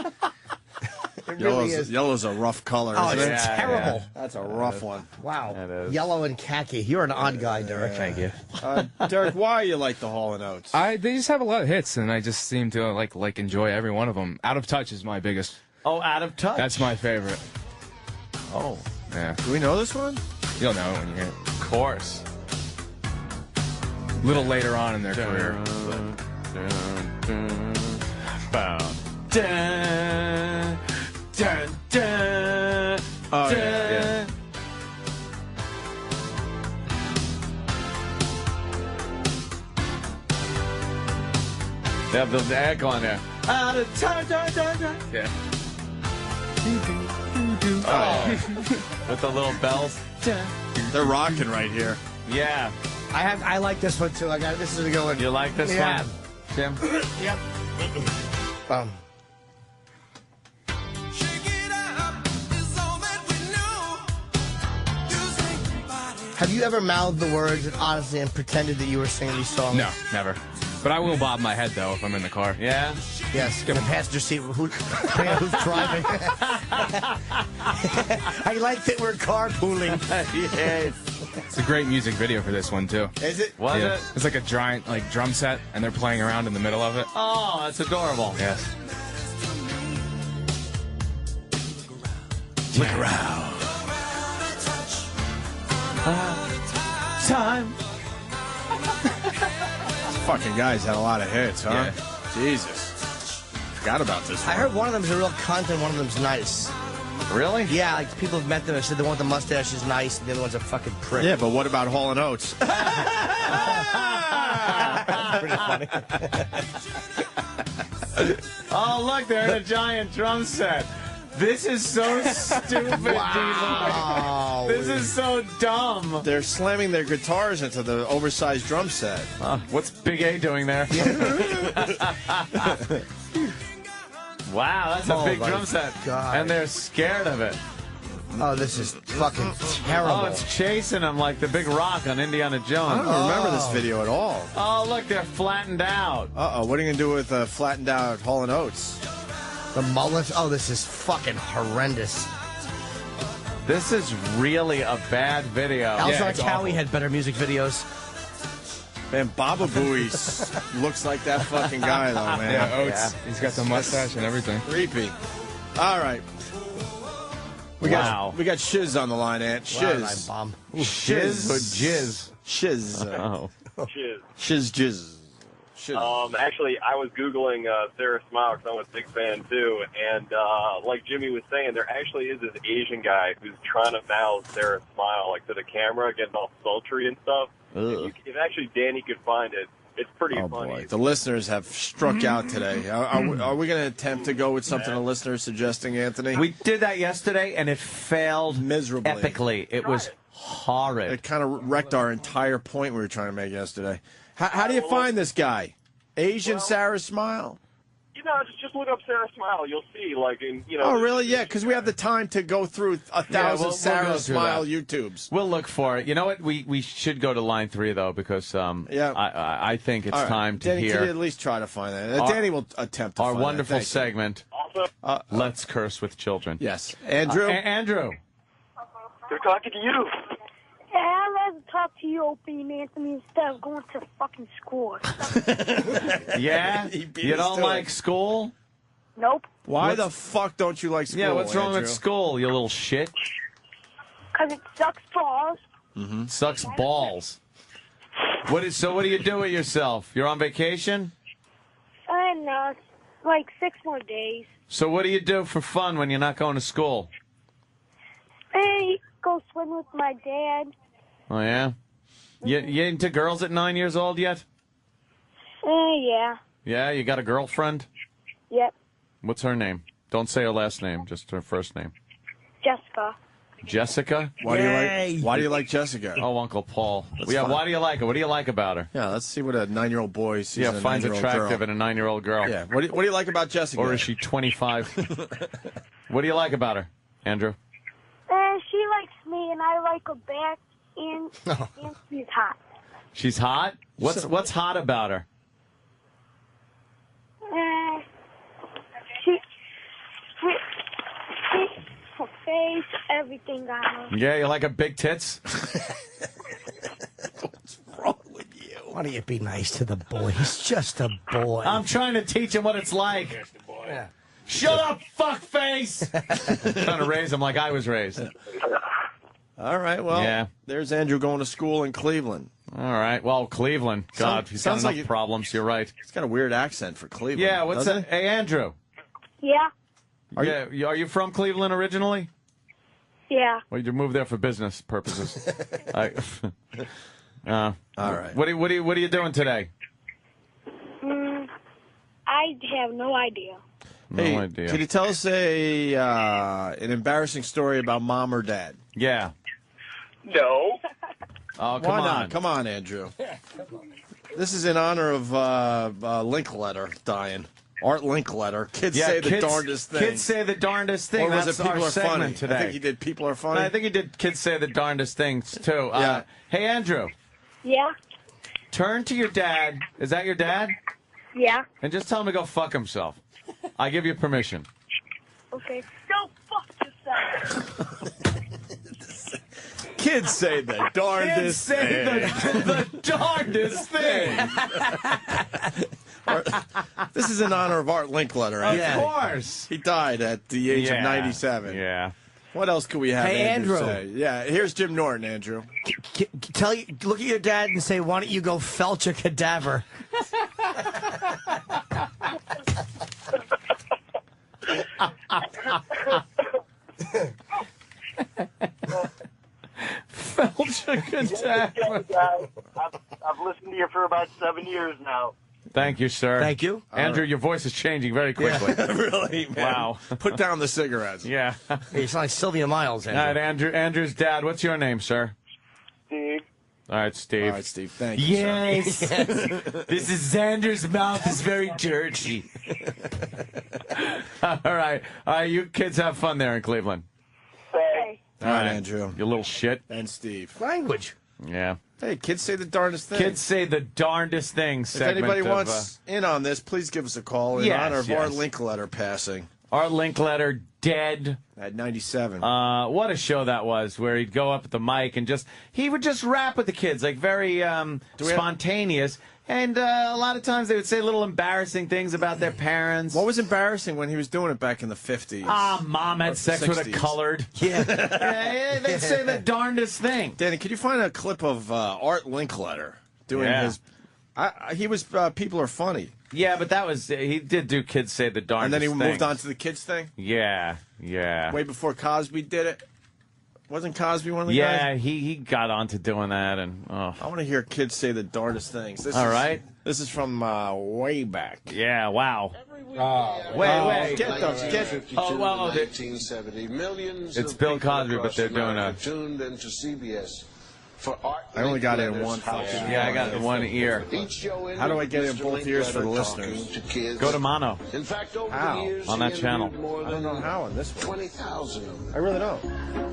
It It really is. Yellow's a rough color. Oh, isn't it's it? terrible. That's a rough one. Wow. Yellow and khaki. You're an odd guy, Derek. Thank you. Derek, why you like the Hall & Oates? They just have a lot of hits, and I just seem to like enjoy every one of them. Out of Touch is my biggest. Oh, Out of Touch. That's my favorite. Oh. Yeah. Do we know this one? You'll know it when you hear it. Of course. A little later on in their career. Bow. Dun, dun, dun, Oh, dun. yeah. They have the echo on there. Out of touch, dun, dun, dun. Yeah. Oh. With the little bells. They're rocking right here. Yeah. I like this one too. This is a good one. You like this Yeah. one, Jim? Yep. Have you ever mouthed the words honestly and pretended that you were singing these songs? No, never. But I will bob my head though if I'm in the car. Yeah. Yes. In the passenger seat. Who's driving? I like that we're carpooling. Yes. It's a great music video for this one too. Is it? Was Yeah. it? It's like a giant drum set, and they're playing around in the middle of it. Oh, that's adorable. Yes. Look around. Time. Fucking guys had a lot of hits, huh? Yeah. Jesus. Forgot about this one. I heard one of them's a real cunt and one of them's nice. Really? Yeah, like people have met them and said the one with the mustache is nice and the other one's a fucking prick. Yeah, but what about Hall & Oates? Pretty funny. Oh, look, they're in a giant drum set. This is so stupid, Wow. D-Boy. This is so dumb. They're slamming their guitars into the oversized drum set. What's Big A doing there? Wow, that's a Oh big my drum set. God. And they're scared of it. Oh, this is fucking terrible. Oh, it's chasing them like the big rock on Indiana I Jones. don't remember this video at all. Oh, look, they're flattened out. Uh-oh, what are you going to do with flattened out Hall & Oates? The mullet. Oh, this is fucking horrendous. This is really a bad video. Al Cowie had better music videos. Man, Baba Booey looks like that fucking guy, though, man. Yeah, Oates. He's got the mustache and everything. Creepy. All right. We got Shiz on the line, Ant. Shiz. Bomb. Shiz or jizz? Shiz. Oh. Shiz jizz. Shiz. Actually, I was Googling Sarah Smile because I'm a big fan, too. And like Jimmy was saying, there actually is this Asian guy who's trying to mouth Sarah Smile, like, to the camera, getting all sultry and stuff. If actually Danny could find it, it's pretty funny. Boy. The listeners have struck out today. Are we going to attempt to go with something the listeners suggesting, Anthony? We did that yesterday, and it failed miserably. Epically. It was horrid. It kind of wrecked our entire point we were trying to make yesterday. How do you find this guy? Asian Sarah Smile? You know, just look up Sarah Smile. You'll see, like, Oh, really? Yeah, because we have the time to go through 1,000 we'll Sarah go through Smile that. YouTubes. We'll look for it. You know what? We should go to line 3, though, because I think it's All right. time to Danny, hear can you at least try to find that? Danny will attempt to our find that. wonderful Thank you. segment, Let's Curse with Children. Yes. Andrew? Andrew. They're talking to you. Yeah, I'd rather talk to you, Opie and Anthony, instead of going to fucking school. Yeah? He beat You us don't to like it. school? Nope, Why the fuck don't you like school? Yeah, what's wrong with Andrew? school, you little shit? because it sucks balls. Sucks balls. What do you do with yourself? You're on vacation? And like 6 more days. So what do you do for fun when you're not going to school? I go swim with my dad. Oh, yeah? You into girls at 9 years old yet? Yeah. Yeah, you got a girlfriend? Yep. What's her name? Don't say her last name, just her first name. Jessica. Jessica? Why do you like Jessica? Oh, Uncle Paul. That's Yeah, fine. why do you like her? What do you like about her? Yeah, let's see what a 9-year-old boy sees in a finds 9-year-old attractive girl. in a 9-year-old girl. Yeah, what do you like about Jessica? Or is she 25? What do you like about her, Andrew? She likes me, and I like her back, and she's hot. She's hot? What's hot about her? face, everything on her. Yeah, you like a big tits? Why don't you be nice to the boy? He's just a boy. I'm trying to teach him what it's like. Yeah. Shut up, fuckface! Trying to raise him like I was raised. All right, well, Yeah. there's Andrew going to school in Cleveland. All right, well, Cleveland. God, he's got sounds enough like problems. You're right. He's got a weird accent for Cleveland. Yeah, what's doesn't that? Hey, Andrew. Yeah, Are you from Cleveland originally? yeah. Well, you moved there for business purposes. All right. What are you doing today? I have no idea. Hey, No idea. Can you tell us an embarrassing story about mom or dad? Yeah. No. Oh, come Why on. not? Come on, Andrew. This is in honor of Linkletter dying. Art Linkletter. Kids say the darndest thing. Kids say the darndest thing. Or was That's it People our Are segment Funny? today. I think he did People Are Funny. No, I think he did Kids Say the Darndest Things, too. Yeah. Hey, Andrew, Yeah, turn to your dad. Is that your dad? yeah. And just tell him to go fuck himself. I give you permission. Okay. Go fuck yourself. Kids say the darndest Kids say the darndest thing. This is in honor of Art Linkletter. Of course. He died at the age of 97. Yeah. What else could we have Hey, Andrew Andrew. say? Yeah, here's Jim Norton, Andrew. Look at your dad and say, why don't you go felch a cadaver? Felch a cadaver. I've listened to you for about 7 years now. Thank you, sir. Thank you. Andrew, your voice is changing very quickly. Really, man. Wow. Put down the cigarettes. Yeah. You sound like Sylvia Miles, All Andrew. right, Andrew's dad. What's your name, sir? Steve. All right, Steve. All right, Steve. Thank you, Yes. This is Xander's mouth is very dirty. All right. You kids have fun there in Cleveland. Okay. All right, Andrew. You little shit. And Steve. Language. Yeah. Hey, kids say the darndest thing. Kids say the darndest things. If anybody wants in on this, please give us a call in honor of Art Linkletter passing. Art Linkletter dead at 97. What a show that was, where he'd go up at the mic and he would just rap with the kids, like very spontaneous. And a lot of times they would say little embarrassing things about their parents. What was embarrassing when he was doing it back in the 50s? Mom had sex with a 60s. colored. Yeah, they'd say the darndest thing. Danny, could you find a clip of Art Linkletter doing his... he was People Are Funny. Yeah, but that was... he did do Kids Say the Darndest And then he Things. moved on to the kids thing? Yeah. Way before Cosby did it? Wasn't Cosby one of the guys? Yeah, he got on to doing that, and I want to hear kids say the darndest things. All right. This is from way back. Yeah, wow. Wait. Get the... 1970. Millions It's of Bill people Cosby, but across they're doing America a... tuned into CBS for Art I only got it in Linkletter's one house. fucking... Yeah, I got it in one ear. Each show ended How do I get it in with both Mr. ears for the Linkletter listeners? talking to kids. Go to Mono. In fact, over How? the years, On that he channel. interviewed more I don't know than how on this one. 20,000 of them. I really don't.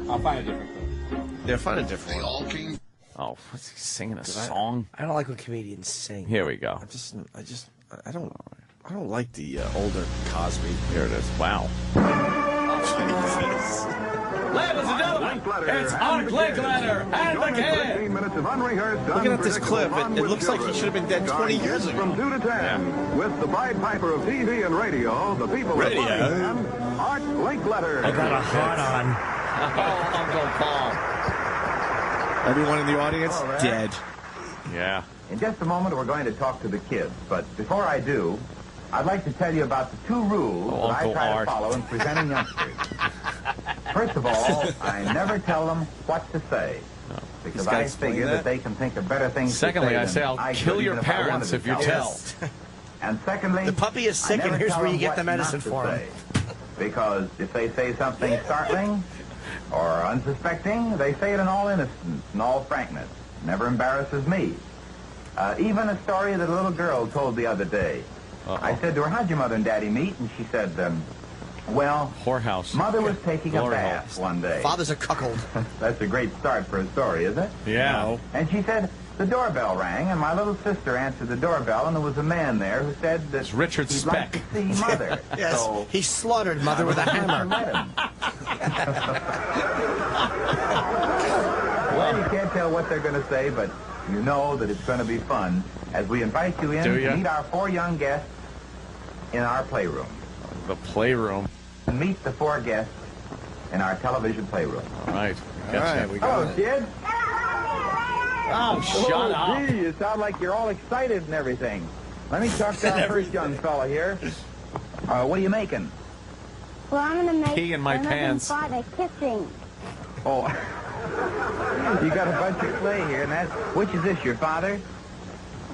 I'll find a different thing. Yeah, find a different one. Oh, what's he singing a song? I don't like when comedians sing. Here we go. I don't like the older Cosby. Here it is. Wow. Ladies and gentlemen, it's Art Linkletter and the Kid. Looking at this clip, it looks like he should have been dead 20 years ago. From 2 to 10, with the Pied Piper of TV and radio, the people of Birmingham, Art Linkletter. I got a heart on. Oh, Uncle Paul. Everyone in the audience, dead. Yeah. In just a moment, we're going to talk to the kids. But before I do, I'd like to tell you about the 2 rules that I Uncle try Art. to follow in presenting youngsters. First of all, I never tell them what to say, because gotta I explain figure that. that they can think of better things Secondly, to say I than say I'll I kill could, your even I wanted parents to if you tell tell. them. And secondly, The puppy is I sick, and never here's tell where you them get the what medicine not to for him. say. Because if they say something startling or unsuspecting, they say it in all innocence and all frankness. Never embarrasses me. Even a story that a little girl told the other day. I said to her, how'd your mother and daddy meet? And she said, well, Whorehouse. Mother was taking a Glory bath one day. Father's a cuckold. That's a great start for a story, isn't it? Yeah. And she said, the doorbell rang, and my little sister answered the doorbell, and there was a man there who said that It's Richard he'd like Speck. to see Mother. Yes, So he slaughtered Mother with a I hammer. met him. tell what they're going to say, but you know that it's going to be fun as we invite you in Do to ya? meet our 4 young guests in our playroom. The playroom. And meet the 4 guests in our television playroom. All right. All right, we got Hello, kids. Oh, shut up. Gee, you sound like you're all excited and everything. Let me talk to our first young fella here. What are you making? Well, I'm going to make Pee in my pants. father kissing. Oh, you got a bunch of clay here, and which is this, your father?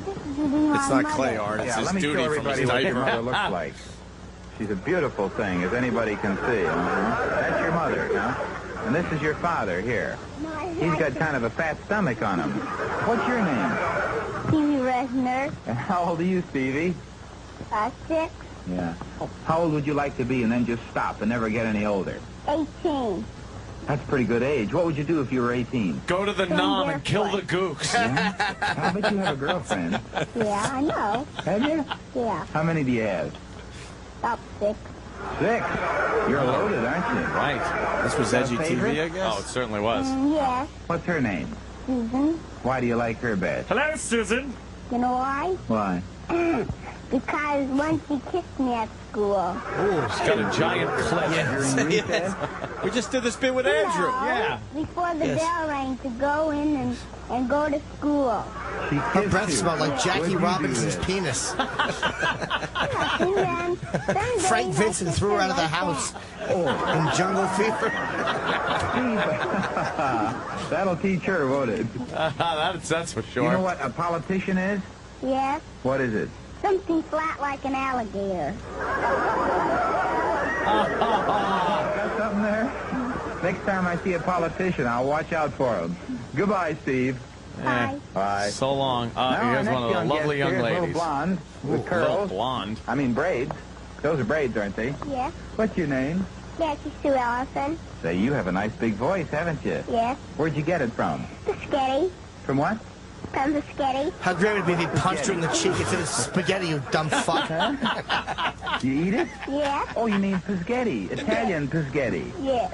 It's not clay art. It's Yeah, his let me duty show from everybody his what your mother diaper. looks like. She's a beautiful thing, as anybody can see. That's your mother, huh? And this is your father here. He's got kind of a fat stomach on him. What's your name? Stevie Resner, And how old are you, Stevie? 6, Yeah. How old would you like to be and then just stop and never get any older? 18. That's a pretty good age. What would you do if you were 18? Go to the nom and kill the gooks. Yeah? I bet you have a girlfriend. Yeah, I know. Have you? Yeah, How many do you have? about 6. 6. You're loaded, aren't you? Right. This was Got a edgy favorite? TV, I guess. Oh, it certainly was. Yes, What's her name? Susan. Why do you like her best? Hello, Susan. You know why? Why? Because once she kissed me at school. She's got a giant clit. During recess? We just did this bit with Andrew. No, before the bell rang to go in and go to school. She Her kissed breath you. smelled like What'd Jackie you do Robinson's then? penis. And then Frank they Vincent threw her out of the like house Oh, in Jungle Fever. that'll teach her, won't it? That's for sure. You know what a politician is? that. Yes, What is it? something flat like an alligator. Got something there? Next time I see a politician, I'll watch out for him. Goodbye, Steve. Bye. Bye. So long. Now, our Here's next one of the young lovely guest young here is ladies. Little blonde with Little curls. blonde. I mean braids. Those are braids, aren't they? Yes, What's your name? Jackie Sue Ellison. Say, you have a nice big voice, haven't you? Yes, Where'd you get it from? Biscotti. From what? From Biscotti. How great would it be if he punched her in the cheek instead of spaghetti, you dumb fuck. You eat it? Yes, Oh, you mean Pisgetti, Italian Pisgetti. yes.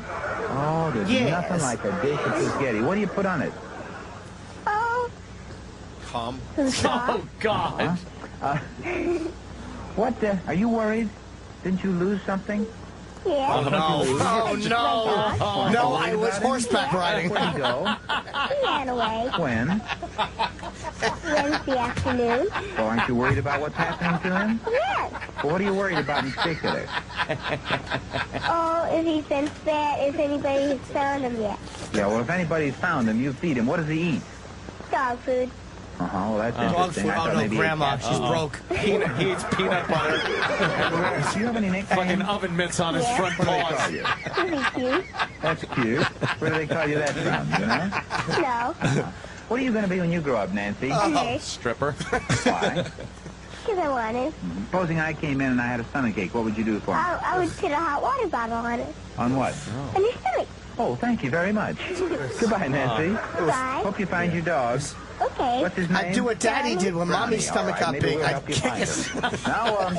Oh, there's Yes. nothing like a dish of Pisgetti. What do you put on it? Oh, Calm. some sauce. Oh, God. What the? Are you worried? Didn't you lose something? Yes. Oh, no. No, I was horseback riding. Where'd he go? He ran away When? Wednesday afternoon. Well, aren't you worried about what's happening to him? Yes. Well, what are you worried about in particular? Oh, if he's been fed, if anybody has found him yet. Yeah, well, if anybody's found him, you feed him. What does he eat? Dog food. Uh-huh, well, that's Dog interesting. food. I Oh, thought no, maybe Grandma. he She's broke. He eats peanut butter. Do you have any nicknames? Fucking oven mitts on his Yeah. front What do they paws. call you? Pretty cute. That's cute. Where do they call you that from, you know? No. What are you going to be when you grow up, Nancy? A nurse. Stripper. Why? Because I wanted. Supposing I came in and I had a stomach ache, what would you do for me? I would put a hot water bottle on it. On what? On your stomach. Oh, thank you very much. Goodbye, Nancy. Bye. Hope you find your dogs. Okay. What's his name? I'd do what Daddy did when Brownie. Mommy's stomach All right, got maybe big. we'll I'd help you kick find it. him. Now,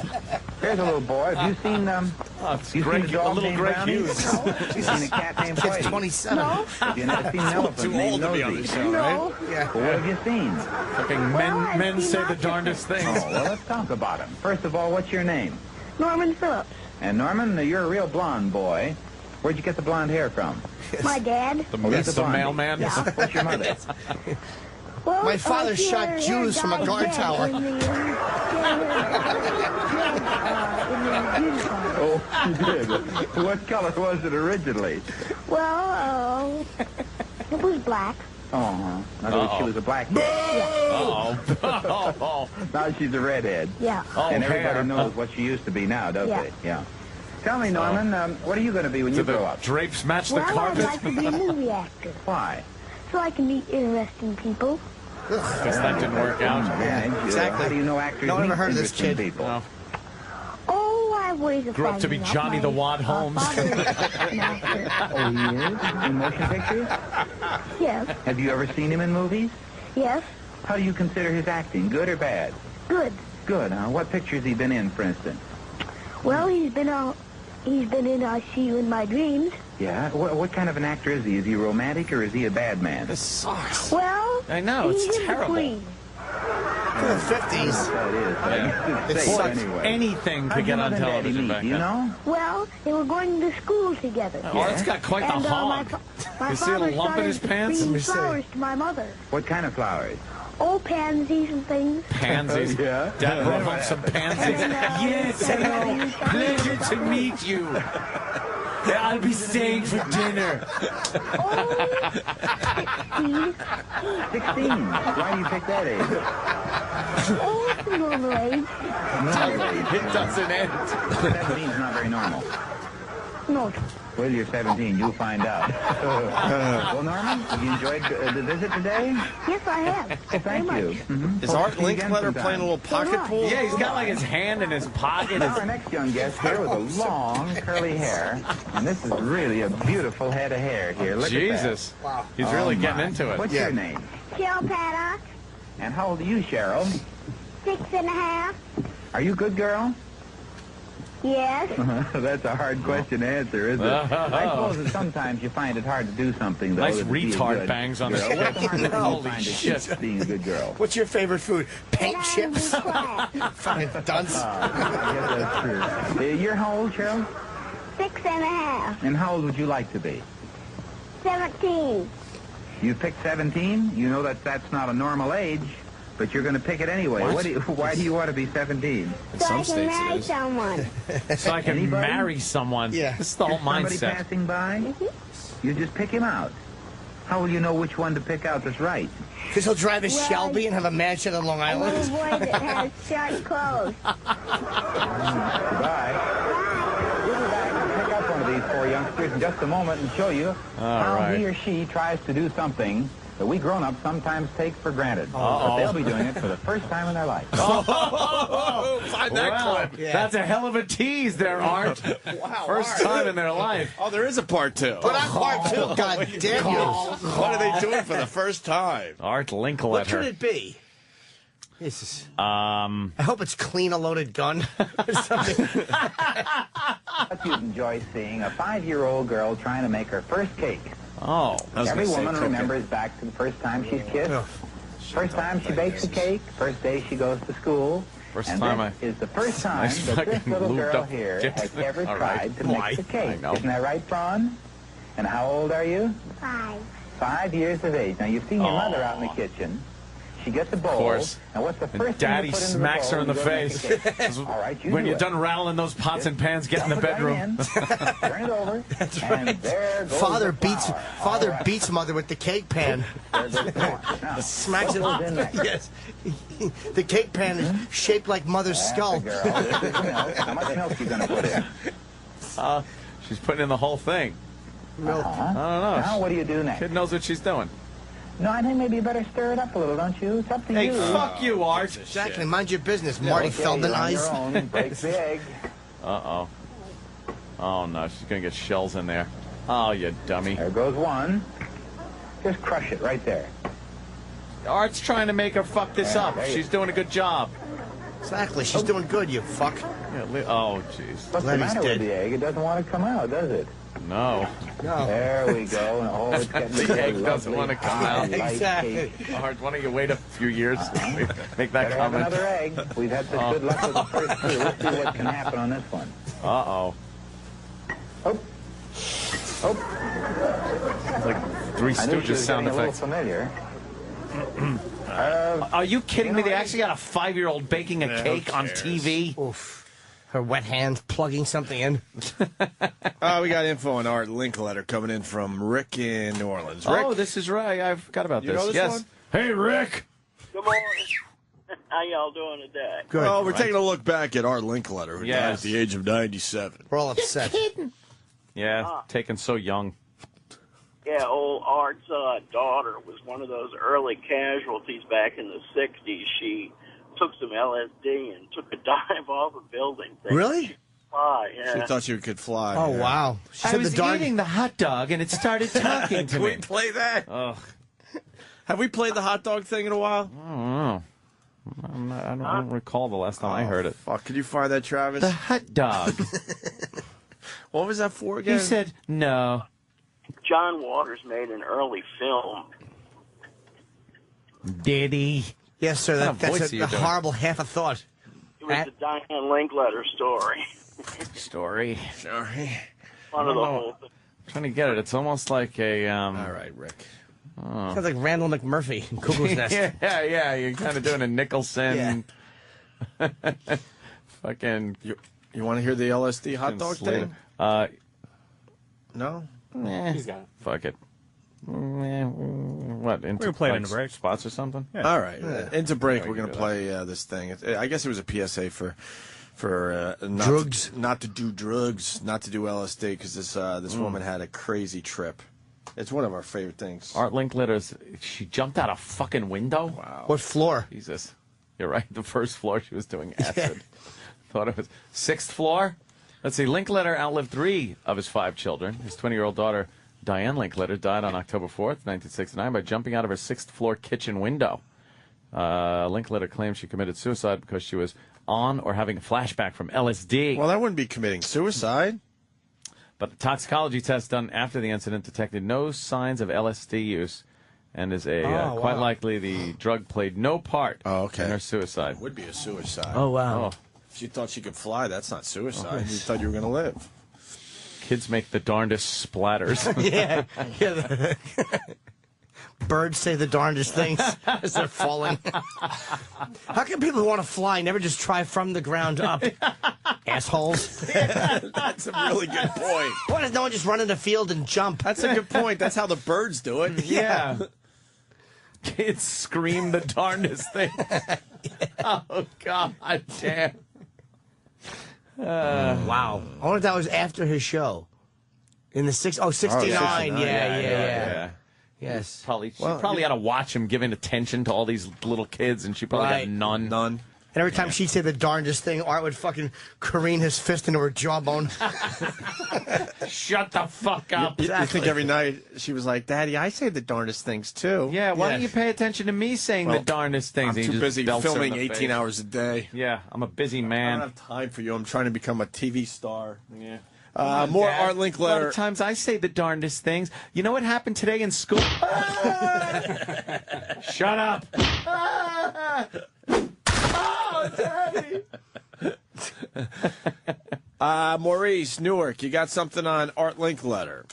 here's a little boy. Have you seen It's you Greg, seen a dog little named Greg Brownie? Hughes. You seen a cat named Kid's Whitey? 27. No. Have you never seen an elephant Too named old to be on Nosy? the show, right? No. Yeah. Well, what have you seen? Fucking I've men seen say the lots of darndest Oh, things. well, let's talk about him. First of all, what's your name? Norman Phillips. And Norman, you're a real blonde boy. Where'd you get the blonde hair from? My dad. The, Oh, he's the the blondie. mailman. Yeah. What's your mother? Well, My father shot Jews from a guard tower. Oh, you did. What color was it originally? Well, it was black. Oh, in other words, she was a black girl. Oh. Now she's a redhead. Yeah. Oh, And everybody hair. knows what she used to be now, doesn't Yeah. they? Yeah. Tell me, Norman, what are you going to be when Do you the grow up? drapes match the Well, I'd carpet? like to be a movie actor, Why? so I can meet interesting people. Guess that didn't work out. Yeah, Exactly. How do you know actors No one meet ever heard of this interesting kid. people? No. Oh, I have ways of Grew up to be finding out. Johnny the My Wad Holmes. father is an actor. Oh, he is? In motion pictures? Yes, Have you ever seen him in movies? yes, How do you consider his acting, good or bad? good. Good, huh? What pictures he been in, for instance? Well, he's been on He's been in I See You in My Dreams. Yeah? What kind of an actor is he? Is he romantic or is he a bad man? This sucks. Well, I know, it's he's in terrible. between. In the 50s. Yeah. It's Boy, anyway. Anything How'd could get your on mother and Daddy television meet, back do you then. know? Well, they were going to school together. Oh, it's got quite the and, hog. My You see a father lump in his started pants? Let bringing me see. flowers to my mother. What kind of flowers? Old pansies and things. Pansies. Yeah. Dad brought home some pansies. Yes, hello. Pleasure to meet you. I'll be staying for dinner. 16. Why do you pick that age? Oh, it's a normal age. It doesn't end. 17 is not very normal. No. Well, you're 17. You'll find out. Well, Norman, have you enjoyed the visit today? Yes, I have. Well, thank you. Is Art Linkletter playing a little pocket pool? Yeah, he's got like his hand in his pocket. Now, our next young guest here with a long, curly hair. And this is really a beautiful head of hair here. Look Jesus. at that. Wow. He's really getting into it. What's your name? Cheryl Paddock, And how old are you, Cheryl? 6.5. Are you a good girl? Yes. That's a hard question to answer, isn't it? I suppose that sometimes you find it hard to do something, though. Nice to be a retard good bangs on the girl. What's the hardest thing you find shit. being a good girl? What's your favorite food? Paint chips. Fucking dunce. I guess that's true. You're how old, Cheryl? 6.5. And how old would you like to be? 17. You picked 17? You know that's not a normal age, but you're going to pick it anyway. What? Why do you want to be 17? So I can marry someone. So I can Anybody? marry someone. Yeah. This is the whole Somebody mindset. passing by? You just pick him out. How will you know which one to pick out that's right? Because he'll drive his Well, Shelby and have a mansion on Long A little Island. boy that has short clothes. Goodbye. We'll be back to pick up one of these four youngsters in just a moment and show you how right. he or she tries to do something that we grown-ups sometimes take for granted. Uh-oh. But they'll be doing it for the first time in their life. Find that Wow, clip. that's a hell of a tease there, Art. Wow, First time in their life. Oh, there is a part two. But I'm part two. God damn you. What are they doing for the first time? Art What could Linkletter. it be? Jesus. I hope it's clean a loaded gun. Or something. But you'd enjoy seeing a 5-year-old girl trying to make her first cake. Oh. Every woman remembers back to the first time she's kissed. First time she bakes a cake. First day she goes to school. First and time this is the first time nice that this fucking little lubed girl up here dick. has ever All right. tried to Why? make the cake. I know. Isn't that right, Fawn? And how old are you? 5. 5 years of age. Now, you've seen your mother out in the kitchen. She gets a bowl. course. And what's the And first Daddy thing you put in smacks the her bowl in the when you go to make face. a cake? All right, you When do you're it. done rattling those pots and pans, get in the Put it bedroom. right in, turn it over. And there goes Father the beats flour. Father All right. beats mother with the cake pan. There goes the more. Now, Smacks it what up. goes in next? Yes. The cake pan is shaped like mother's That's skull. the girl. This is milk. How much milk you going to put in? She's putting in the whole thing. Milk. I don't know. Now, what do you do next? Kid knows what she's doing. No, I think maybe you better stir it up a little, don't you? It's up to Hey, you. fuck you, Art. Exactly. Mind your business, Marty Okay, Feldman you're on eyes. your own. Break the egg. Uh-oh. Oh, no. She's going to get shells in there. Oh, you dummy. There goes one. Just crush it right there. Art's trying to make her fuck this up. there you She's doing a good job. Exactly. She's doing good, you fuck. Yeah, oh, jeez. What's the Lenny's matter dead. with the egg? It doesn't want to come out, does it? No. No. There we go. And, oh, it's getting The to a egg doesn't lovely, want to come high, out. light Exactly. cake. Art, why don't you wait a few years to make that Better have comment? another egg. We've had such good luck with the first two. Let's see what can happen on this one. Uh-oh. Oh. Oh. It's like Three I knew she Stooges was sound getting a little effects. familiar. Are you kidding me? know, They I- actually got a 5-year-old baking a cake on TV? Oof. Her wet hand plugging something in. We got info on Art Linkletter coming in from Rick in New Orleans. Rick, Oh, this is right. I forgot about You this. know this yes. one? Hey, Rick. Good morning. How y'all doing today? Good. well, we're taking a look back at Art Linkletter, who died Yes. at the age of 97. We're all upset. Yeah, taken so young. Yeah, old Art's daughter was one of those early casualties back in the 60s. She took some LSD and took a dive off a building. Really? Fly, She yeah. thought she could fly. Oh, yeah. wow. She I said was the dog. eating the hot dog and it started talking to Can we me. play that? Ugh. Have we played the hot dog thing in a while? I don't know. I don't recall the last time I heard it. Fuck, can you find that, Travis? The hot dog. What was that for again? He said no. John Waters made an early film. Did he? Yes, sir. What kind of That's voice are you a doing? horrible half a thought. It was the Diane Linkletter story. Story. One of the whole thing. I'm trying to get it. It's almost like a. All right, Rick. Oh. Sounds like Randall McMurphy in Cuckoo's Nest. yeah. You're kind of doing a Nicholson. Fucking. You want to hear the LSD hot dog thing? No? He's got it. Fuck it. What? Into We're gonna play it in a break. Spots or something? All right. Into break, Yeah, we're we going can to do play this thing. I guess it was a PSA for not Drugs. not to do drugs, not to do LSD, because this woman had a crazy trip. It's one of our favorite things. Art Linkletter's. She jumped out a fucking window. Wow. What floor? Jesus. You're right. The first floor she was doing acid. Thought it was 6th floor. Let's see. Linkletter outlived 3 of his 5 children. His 20-year-old daughter, Diane Linkletter, died on October 4th, 1969, by jumping out of her 6th floor kitchen window. Linkletter claims she committed suicide because she was on or having a flashback from LSD. Well, that wouldn't be committing suicide. But the toxicology test done after the incident detected no signs of LSD use, and is quite likely the drug played no part in her suicide. It would be a suicide. Oh, wow. If she thought she could fly, that's not suicide. You thought you were going to live. Kids make the darndest splatters. yeah. Birds say the darndest things as they're falling. How can people who want to fly never just try from the ground up? Assholes. That's a really good point. Why does no one just run in the field and jump? That's a good point. That's how the birds do it. Yeah. Kids scream the darndest thing. Oh, God damn. Wow. I wonder if that was after his show. In the 69. 69. Yeah. Yes. She probably had to watch him giving attention to all these little kids, and she probably got none. None. And every time she'd say the darndest thing, Art would fucking careen his fist into her jawbone. Shut the fuck up. You think every night she was like, Daddy, I say the darndest things too. Yeah, why don't you pay attention to me saying the darndest things? I'm And he too just busy belts her in filming the 18 face. hours a day. Yeah, I'm a busy I man. don't have time for you. I'm trying to become a TV star. Yeah. More Dad. Art A lot Linkletter. of times I say the darndest things. You know what happened today in school? Shut up. Oh, Daddy. Maurice, Newark, you got something on Art Linkletter?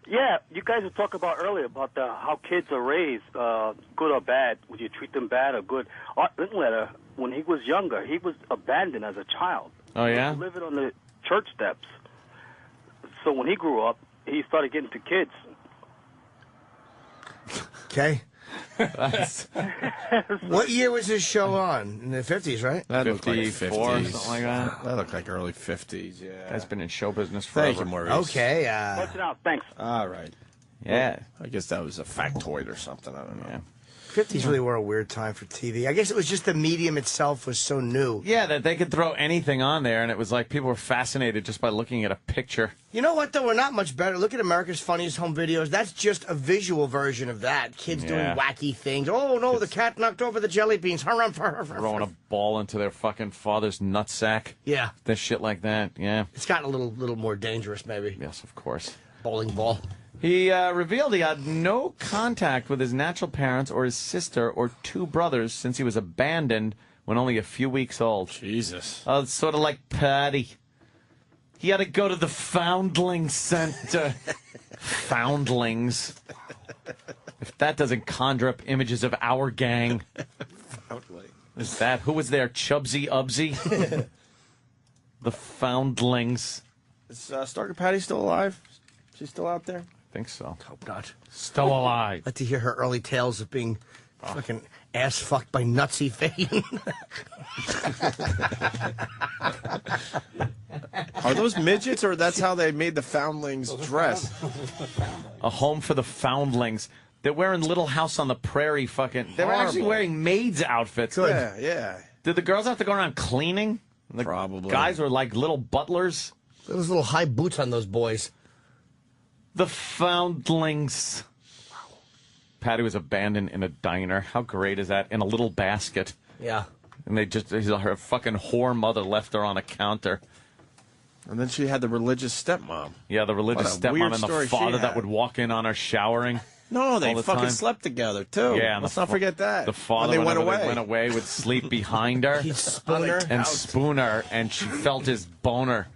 Yeah, you guys were talking about earlier about how kids are raised, good or bad. Would you treat them bad or good? Art Linkletter, when he was younger, he was abandoned as a child. Oh, yeah? He was living on the church steps. So when he grew up, he started getting to kids. Okay. What year was his show on? In the 50s, right? That looked like 54, 50s. something like that. That looked like early 50s, yeah. Guy's been in show business forever. Thank you, Maurice. Okay. That's it out. Thanks. All right. Yeah. I guess that was a factoid or something. I don't know. 50s really were a weird time for TV. I guess it was just the medium itself was so new. Yeah, that they could throw anything on there, and it was like people were fascinated just by looking at a picture. You know what, though? We're not much better. Look at America's Funniest Home Videos. That's just a visual version of that. Kids doing Yeah. wacky things. Oh, no, the cat knocked over the jelly beans. Throwing a ball into their fucking father's nutsack. Yeah. This shit like that, yeah. It's gotten a little more dangerous, maybe. Yes, of course. Bowling ball. He revealed he had no contact with his natural parents or his sister or 2 brothers since he was abandoned when only a few weeks old. Jesus. It's sort of like Patty. He had to go to the Foundling Center. Foundlings. If that doesn't conjure up images of our gang. Is that, who was there, Chubsy Ubsy? The Foundlings. Is Starker Patty still alive? She's still out there? I think so. Hope not. Still alive. I'd like to hear her early tales of being fucking ass fucked by Nutsy Fane. Are those midgets, or that's how they made the Foundlings dress? A home for the Foundlings. They're wearing Little House on the Prairie fucking... They were actually Horrible. wearing maids' outfits. Yeah, yeah. Did the girls have to go around cleaning? The Probably. guys were like little butlers. Those little high boots on those boys. The Foundlings. Patty was abandoned in a diner. How great is that? In a little basket. Yeah. And her fucking whore mother left her on a counter. And then she had the religious stepmom. Yeah, the religious What a weird stepmom and the story she father that had. would walk in on her showering. No, they all the fucking time. slept together, too. Yeah, and Let's the not forget that. The father, When they went whenever away. they went away, would sleep behind her. He'd spoon her. And spoon her, and she felt his boner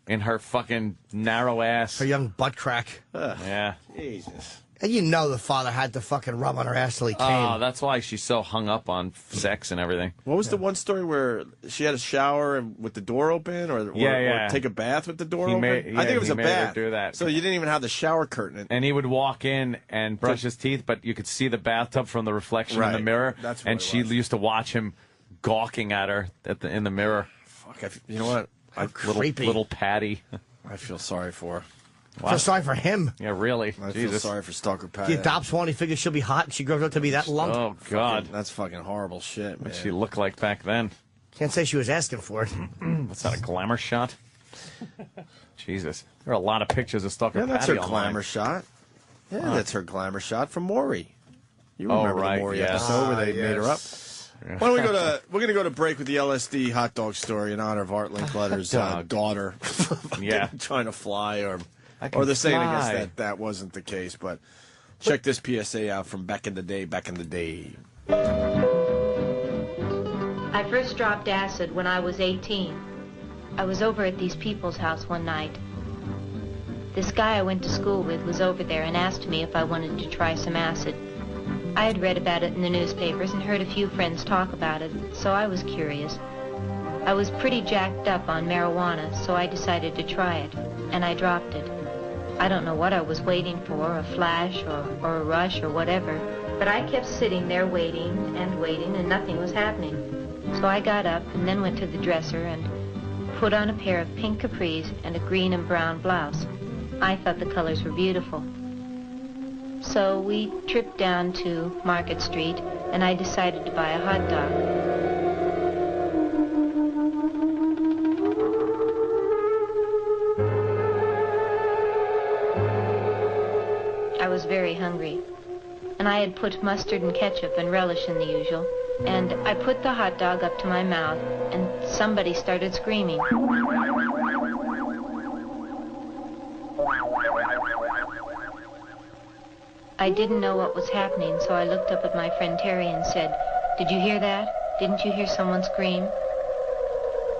in her fucking narrow ass. Her young butt crack. Yeah. Jesus. And you know the father had to fucking rub on her ass till he came. Oh, that's why she's so hung up on sex and everything. What was the one story where she had a shower and with the door open, or Yeah. take a bath with the door He open? made- I think it was he a made her bath. do that. So you didn't even have the shower curtain. And he would walk in and brush his teeth, but you could see the bathtub from the reflection in the Right. mirror. That's what and it she was. used to watch him gawking at her in the mirror. Fuck, you know what? creepy. Little Patty. I feel sorry for her. I feel sorry for him. Yeah, really. I feel Jesus. sorry for Stalker Patty. He adopts one, he figures she'll be hot, and she grows up to be that lump. Oh, God. That's fucking horrible shit, man. What'd she look like back then? Can't say she was asking for it. What's that, a glamour shot? Jesus. There are a lot of pictures of Stalker Yeah, that's Patty her online. glamour shot. Yeah, Huh. that's her glamour shot from Maury. You Oh, remember right, the Maury yes. episode where they made her up? Yeah. Why don't we go to? We're gonna go to break with the LSD hot dog story in honor of Art Linkletter's daughter. Yeah. trying to fly, or can they're saying I guess fly. that wasn't the case. But check this PSA out from back in the day. Back in the day. I first dropped acid when I was 18. I was over at these people's house one night. This guy I went to school with was over there and asked me if I wanted to try some acid. I had read about it in the newspapers and heard a few friends talk about it, so I was curious. I was pretty jacked up on marijuana, so I decided to try it, and I dropped it. I don't know what I was waiting for, a flash or a rush or whatever, but I kept sitting there waiting, and nothing was happening. So I got up and then went to the dresser and put on a pair of pink capris and a green and brown blouse. I thought the colors were beautiful. So we tripped down to Market Street, and I decided to buy a hot dog. I was very hungry, and I had put mustard and ketchup and relish in the usual, and I put the hot dog up to my mouth, and somebody started screaming. I didn't know what was happening, so I looked up at my friend Terry and said, "Did you hear that? Didn't you hear someone scream?"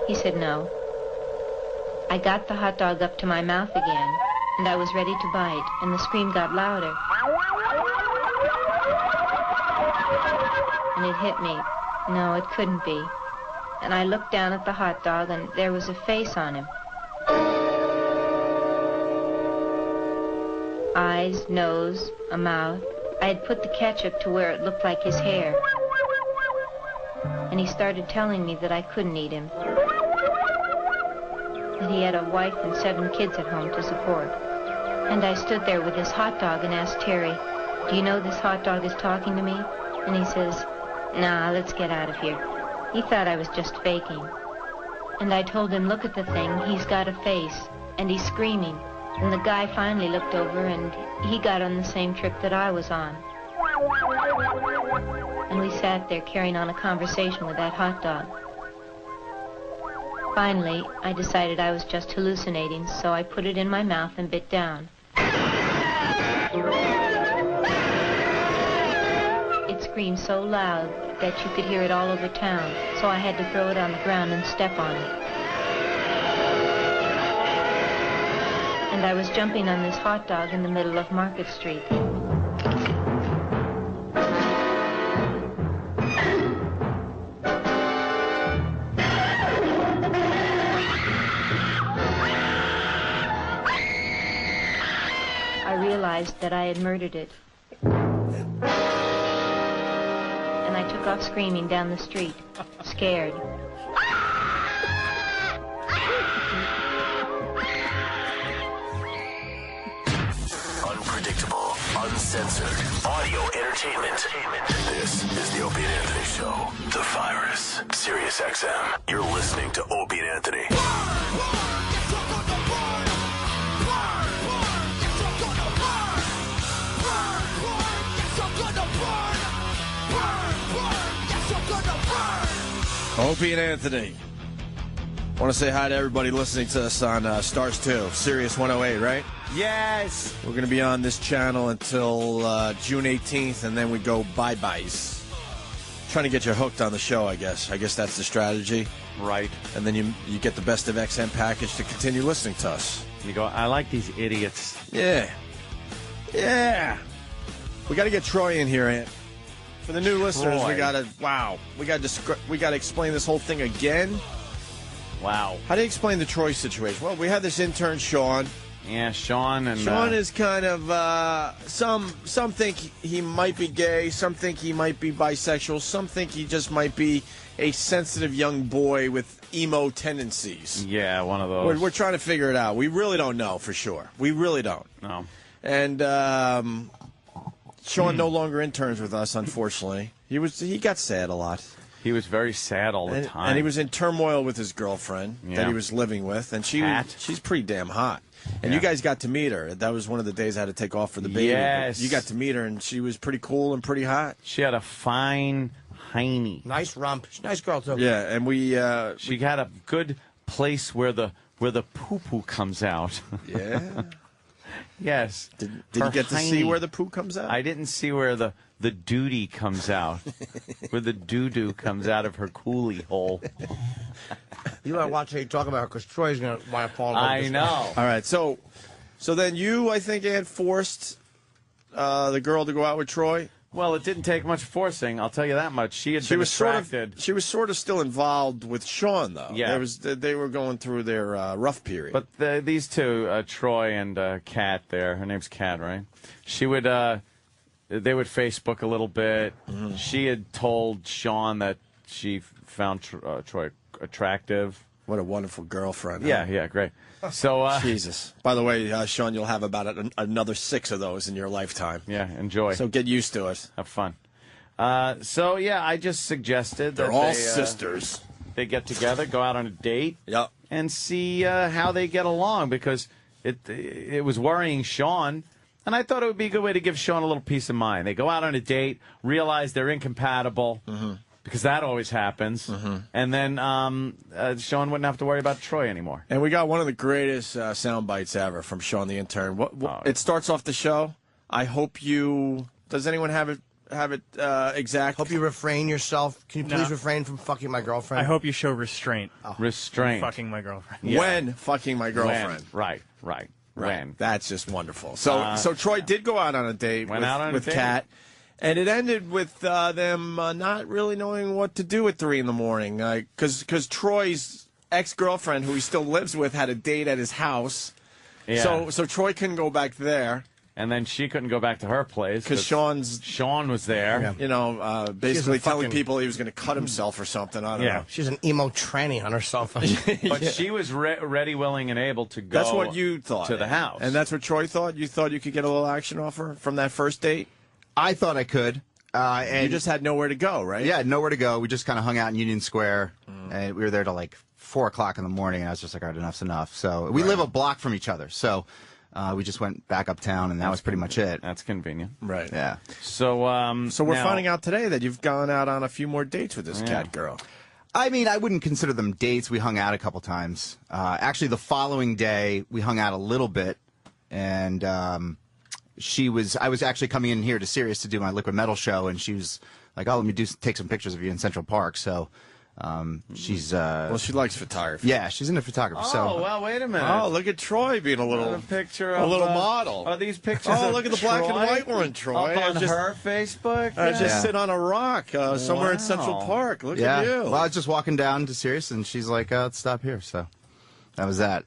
He said no. I got the hot dog up to my mouth again, and I was ready to bite, and the scream got louder. And it hit me. No, it couldn't be. And I looked down at the hot dog, and there was a face on him. Eyes, nose, a mouth. I had put the ketchup to where it looked like his hair. And he started telling me that I couldn't eat him. That he had a wife and 7 kids at home to support. And I stood there with this hot dog and asked Terry, "Do you know this hot dog is talking to me?" And he says, "Nah, let's get out of here." He thought I was just faking. And I told him, "Look at the thing, he's got a face, and he's screaming." And the guy finally looked over, and he got on the same trip that I was on. And we sat there carrying on a conversation with that hot dog. Finally, I decided I was just hallucinating, so I put it in my mouth and bit down. It screamed so loud that you could hear it all over town, so I had to throw it on the ground and step on it. And I was jumping on this hot dog in the middle of Market Street. I realized that I had murdered it. And I took off screaming down the street, scared. Unpredictable, uncensored, audio entertainment. This is the Opie and Anthony Show. The Virus. Sirius XM. You're listening to Opie and Anthony. Opie and Anthony. Want to say hi to everybody listening to us on Stars 2, Sirius 108, right? Yes. We're going to be on this channel until June 18th, and then we go bye-byes. Trying to get you hooked on the show, I guess. I guess that's the strategy. Right. And then you get the Best of XM package to continue listening to us. You go, I like these idiots. Yeah. Yeah. We got to get Troy in here, Ant. For the new listeners, we got to explain this whole thing again. Wow. How do you explain the Troy situation? Well, we had this intern, Sean. Yeah, Sean is kind of some think he might be gay, some think he might be bisexual, some think he just might be a sensitive young boy with emo tendencies. Yeah, one of those. We're trying to figure it out. We really don't know for sure. We really don't. No. And Sean no longer interns with us, unfortunately. He got sad a lot. He was very sad all the time. And he was in turmoil with his girlfriend that he was living with, and she's pretty damn hot. And you guys got to meet her. That was one of the days I had to take off for the baby. Yes. You got to meet her, and she was pretty cool and pretty hot. She had a fine hiney. Nice rump. She's a nice girl, too. Yeah, and she had a good place where the poo-poo comes out. Yeah? Yes. Did you get to see where the poo comes out? I didn't see where the duty comes out, where the doo-doo comes out of her coolie hole. You want to watch how you talk about her, because Troy's going to want to fall in love with I this know. guy. All right, so then you, I think, Aunt, forced the girl to go out with Troy. Well, it didn't take much forcing, I'll tell you that much. She was attracted. She was sort of still involved with Sean, though. Yeah. They were going through their rough period. But these two, Troy and Kat there, her name's Kat, right? She would, they would Facebook a little bit. Mm-hmm. She had told Sean that she found Troy attractive. What a wonderful girlfriend. Yeah, great. So Jesus. By the way, Sean, you'll have about another 6 of those in your lifetime. Yeah, enjoy. So get used to it. Have fun. So yeah, I just suggested They're that all sisters. They get together, go out on a date, yep, and see how they get along, because it was worrying Sean. And I thought it would be a good way to give Sean a little peace of mind. They go out on a date, realize they're incompatible, because that always happens. And then Sean wouldn't have to worry about Troy anymore. And we got one of the greatest sound bites ever from Sean the intern. It starts off the show. I hope you... Does anyone have it exact? Hope you refrain yourself. Can you please No. refrain from fucking my girlfriend? I hope you show restraint. Restraint. Fucking my girlfriend. Yeah. When fucking my girlfriend. When. Right. When. That's just wonderful. So Troy did go out on a date with Kat, and it ended with them not really knowing what to do at 3 in the morning, because Troy's ex-girlfriend, who he still lives with, had a date at his house. Yeah. So Troy couldn't go back there. And then she couldn't go back to her place because Sean was there. Yeah. You know, basically telling people he was going to cut himself or something. I don't know. She's an emo tranny on her cell phone. But she was ready, willing, and able to go. That's what you thought. To the house. And that's what Troy thought? You thought you could get a little action off her from that first date? I thought I could. And you just had nowhere to go, right? Yeah, nowhere to go. We just kind of hung out in Union Square, and we were there till like 4 o'clock in the morning, and I was just like, all right, enough's enough. So we live a block from each other, so we just went back uptown, and that was pretty much it. That's convenient. Right. Yeah. So we're finding out today that you've gone out on a few more dates with this cat girl. I mean, I wouldn't consider them dates. We hung out a couple times. Actually, the following day, we hung out a little bit, and I was actually coming in here to Sirius to do my Liquid Metal show, and she was like, oh, let me take some pictures of you in Central Park. So she's... well, she likes photography. Yeah, she's into photography. Oh, well, wait a minute. Oh, look at Troy being a little model. Are these pictures Oh, of look at the black and white one, Troy. Up on her Facebook? I just sit on a rock somewhere in Central Park. Look at you. Well, I was just walking down to Sirius, and she's like, let's stop here. So that was that.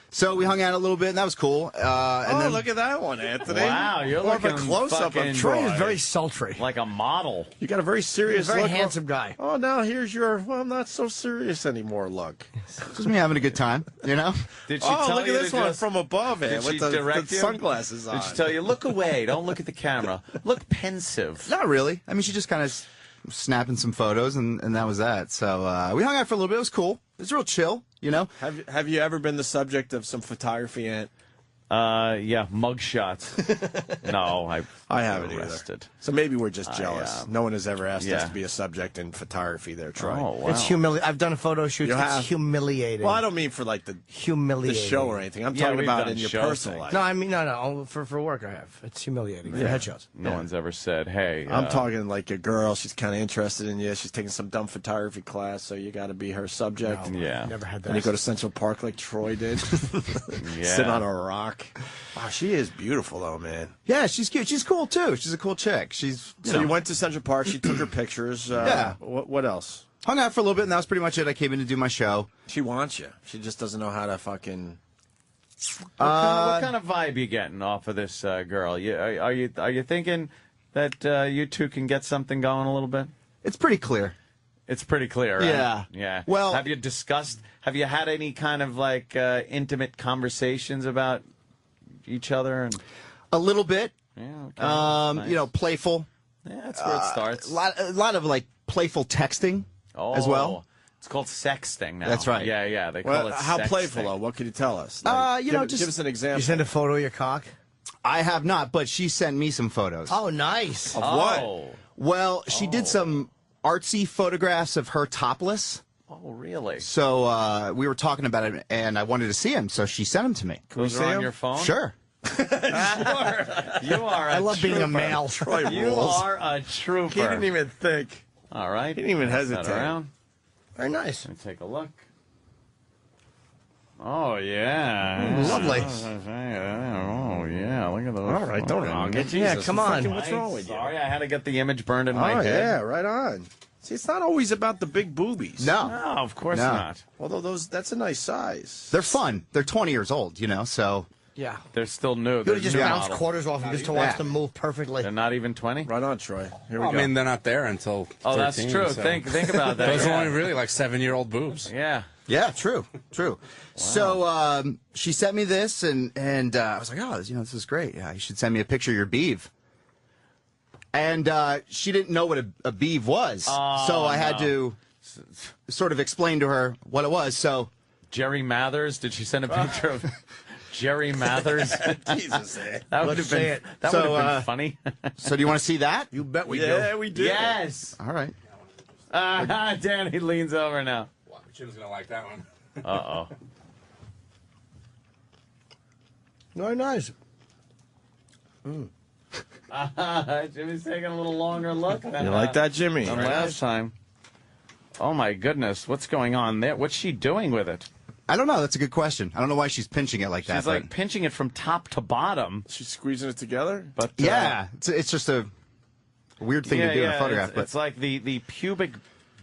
So we hung out a little bit, and that was cool. And then, look at that one, Anthony. Wow, you're more looking of a close-up of Troy. Troy is very sultry. Like a model. You got a very serious He's a very look. handsome guy. Oh, now here's your, well, I'm not so serious anymore look. just me having a good time, you know? Did she tell look you at this to one just- from above Did it she with the direct you? sunglasses on. Did she tell you, look away, don't look at the camera. Look pensive. Not really. I mean, she just kind of snapping some photos, and that was that. So we hung out for a little bit. It was cool. It was real chill, you know? Have you ever been the subject of some photography, Ant? Yeah, mugshots. No, I haven't arrested. either. So maybe we're just jealous. No one has ever asked yeah. us to be a subject in photography there, Troy. Oh, wow. It's humiliating. I've done a photo shoot. You It's have? humiliating. Well, I don't mean for like the humiliating show or anything. I'm Yeah, talking we've about done in your show personal things. life. No, I mean, no. For work, I have. It's humiliating. For headshots. No one's ever said, hey. I'm talking like a girl. She's kind of interested in you. She's taking some dumb photography class, so you got to be her subject. No, yeah. Never had that. And you go to Central Park like Troy did. Sit on a rock. Wow, she is beautiful though, man. Yeah, she's cute. She's cool too. She's a cool chick. She's You went to Central Park. She took her pictures. Yeah. What else? Hung out for a little bit, and that was pretty much it. I came in to do my show. She wants you. She just doesn't know how to fucking. What kind of vibe you getting off of this girl? Are you thinking that you two can get something going a little bit? It's pretty clear. It's pretty clear, right? Yeah. Yeah. Well, have you had any kind of like intimate conversations about each other? And a little bit. Yeah. Okay. Nice. Playful. Yeah, that's where it starts. A lot of like playful texting as well. It's called sexting now. That's right. Yeah. They call it how sexting. playful though? What could you tell us? Just give us an example. You send a photo of your cock? I have not, but she sent me some photos. Oh, nice. Of what? Well, she did some artsy photographs of her topless. Oh, really? So we were talking about it, and I wanted to see him, so she sent them to me. Those are on your phone? Sure. Sure. You are. I love being a male. Troy You rules. are a trooper. He didn't even think. All right. He didn't even Pass that hesitate. around. Very nice. Let me take a look. Oh, yeah. Lovely. Oh, yeah. Look at those. All right, don't fucking- hog it. Yeah, Jesus, come on. fucking What's wrong with you? Sorry, I had to get the image burned in my Oh, head. yeah, right on. See, it's not always about the big boobies. No. No, of course No. not. Although that's a nice size. They're fun. They're 20 years old, so. Yeah. They're still new. You They're would just new bounce model. quarters off him just to watch them move perfectly. They're not even 20? Right on, Troy. Here we I go. mean, they're not there until 13. Oh, that's true. So. Think about that. Those Yeah. are only really like 7-year-old boobs. Yeah. Yeah, true. So she sent me this, and I was like, oh, this is great. Yeah, you should send me a picture of your beeve. And she didn't know what a beeve was, so I had to sort of explain to her what it was. So Jerry Mathers, did she send a picture of Jerry Mathers? Jesus, man. That would have been, that would have been funny. So do you want to see that? You bet we do. Yeah, we do. Yes. All right. Danny leans over now. Jim's going to like that one. Uh-oh. Very nice. Jimmy's taking a little longer look than, You like that, Jimmy? than last time. Oh, my goodness. What's going on there? What's she doing with it? I don't know. That's a good question. I don't know why she's pinching it like that. She's like pinching it from top to bottom. She's squeezing it together? But yeah, it's just a weird thing to do in a photograph. It's like the pubic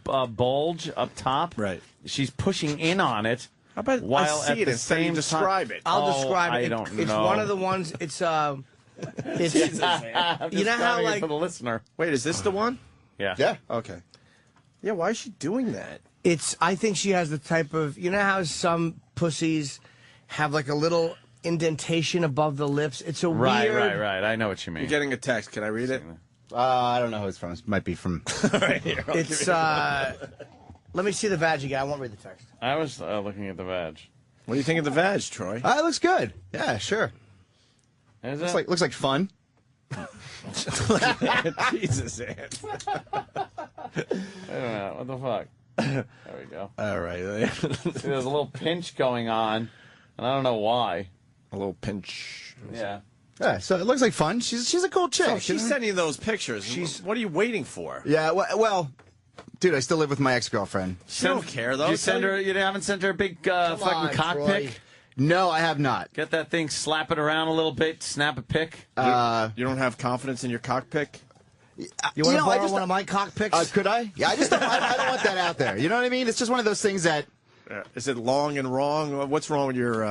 bulge up top. Right. She's pushing in on it. How about while I see at it the instead same you describe time, it? I'll Oh, describe it. I don't It's know. one of the ones. It's I'm you know how describing it like for the listener. Wait, is this the one? Yeah. Yeah. Okay. Yeah, why is she doing that? it's. I think she has the type of. You know how some pussies have like a little indentation above the lips. It's a weird. Right. I know what you mean. You're getting a text. Can I read it? I don't know who it's from. It might be from. Right here. It's. Let me see the vag again. I won't read the text. I was looking at the vag. What do you think of the vag, Troy? It looks good. Yeah, sure. Is Looks like fun. Jesus, man. Wait a minute. What the fuck? There we go. All right. See, there's a little pinch going on, and I don't know why. A little pinch. Yeah. Yeah, so it looks like fun. She's a cool chick. So she's sending you those pictures. What are you waiting for? Yeah, well, dude, I still live with my ex-girlfriend. You don't care, though. You send her. You haven't sent her a big fucking on, cock Troy. pic. No, I have not. Get that thing, slap it around a little bit, snap a pic. You don't have confidence in your cock pic? You want to I borrow just- one of my cock pics? Could I? Yeah, I just don't, I don't want that out there. You know what I mean? It's just one of those things that. Is it long and wrong? What's wrong with your...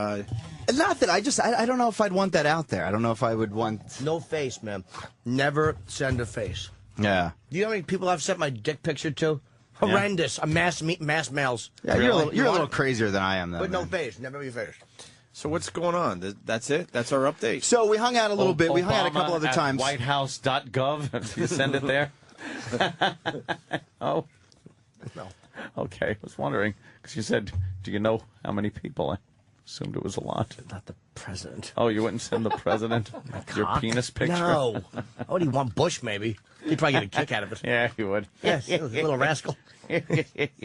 Not that I don't know if I'd want that out there. I don't know if I would want. No face, man. Never send a face. Yeah. Do you know how many people I've sent my dick picture to? Horrendous. A mass males. Yeah, Really? you're a little crazier than I am, though. But no man. face. Never your face. So what's going on? That's it? That's our update? So we hung out a little bit. We hung out a Obama couple other at times. WhiteHouse.gov. You send it there. Oh. No. Okay. I was wondering because you said, "Do you know how many people?" I assumed it was a lot. Not the President. Oh, you wouldn't send the president your Cock? penis picture? No. I would want Bush, maybe. He'd probably get a kick out of it. Yeah, he would. Yes, little rascal.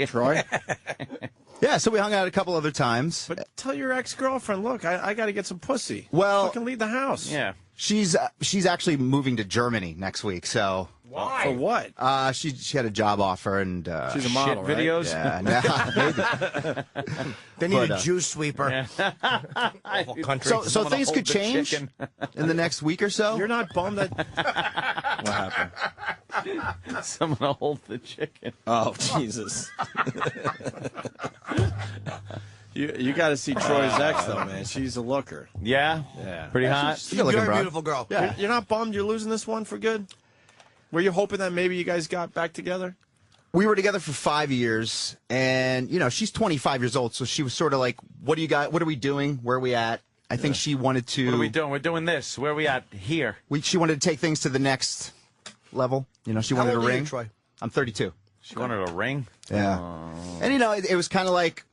Troy? Yeah, so we hung out a couple other times. But tell your ex-girlfriend, look, I got to get some pussy. Well, fucking leave the house. Yeah. She's actually moving to Germany next week, so. Why? For what? She had a job offer and she's a model, shit videos. Yeah, maybe. They need But, a juice sweeper. Awful country. So things could change in the next week or so. You're not bummed that. What happened? Someone will hold the chicken. Oh, Jesus. You got to see Troy's ex, though, man. She's a looker. Yeah? Yeah. Pretty hot? She's a very beautiful girl. Yeah. You're not bummed you're losing this one for good? Were you hoping that maybe you guys got back together? We were together for 5 years, and she's 25 years old, so she was sort of like, "What do you got? What are we doing? Where are we at?" I think she wanted to. What are we doing? We're doing this. Where are we at? Here. She wanted to take things to the next level. She How wanted old a are you, ring. Troy? I'm 32. She wanted a ring? Yeah. And it was kind of like,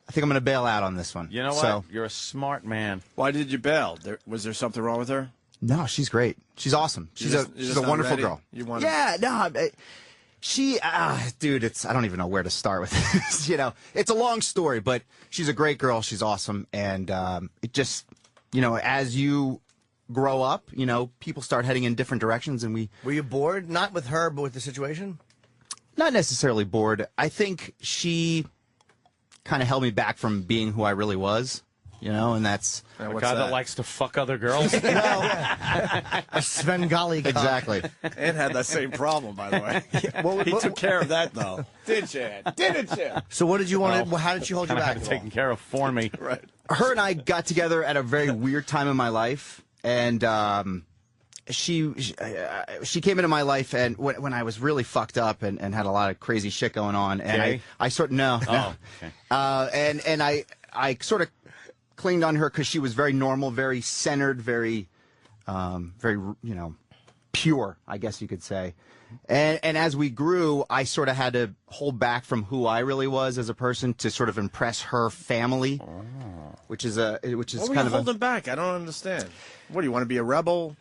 I think I'm going to bail out on this one. You know what? So, You're a smart man. Why did you bail? Was there something wrong with her? no, she's great. She's awesome. She's You're a not wonderful ready? girl. You want Yeah, no, she, dude, I don't even know where to start with this. It's a long story, but she's a great girl. She's awesome. And it just, as you grow up, people start heading in different directions. And Were you bored? Not with her, but with the situation? not necessarily bored. I think she kind of held me back from being who I really was. And that's A guy that likes to fuck other girls? A Svengali cock. exactly. Ed had that same problem, by the way. He took care of that, though. Did you, Ed? Didn't you? So what did you want to, how did she hold you Kind of back? had it taken care of for me. Right. Her and I got together at a very weird time in my life, and she came into my life and when I was really fucked up and had a lot of crazy shit going on, and Gay? I sort of no, okay. and I sort of clinged on her because she was very normal, very centered, very pure, I guess you could say. And as we grew, I sort of had to hold back from who I really was as a person to sort of impress her family, which is What were kind you of holding back? I don't understand. What, do you want to be a rebel?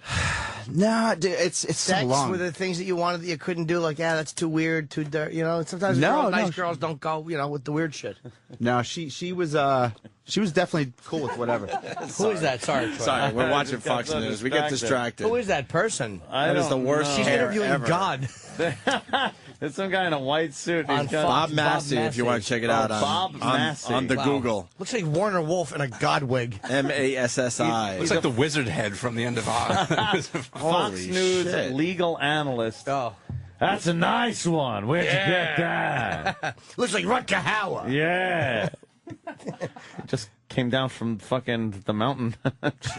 No, dude, it's so Sex long. were the things that you wanted that you couldn't do, like, that's too weird, too dirty. Sometimes nice girls don't go, with the weird shit. No, she was definitely cool with whatever. Who is that? Sorry, Troy. Sorry, we're watching Just got Fox so News. We get distracted. Who is that person? That is the worst She's hair interviewing ever. God. There's some guy in a white suit. On He's got Bob Bob Massey, if you want to check it out Bob Massey. on the Wow. Google. Looks like Warner Wolf in a God wig. MASSI. Looks like the wizard head from the end of Oz. Fox Holy News shit. legal analyst. Oh. That's a nice one. Where'd you get that? Looks like Rutger Hauer. Yeah. Just came down from fucking the mountain.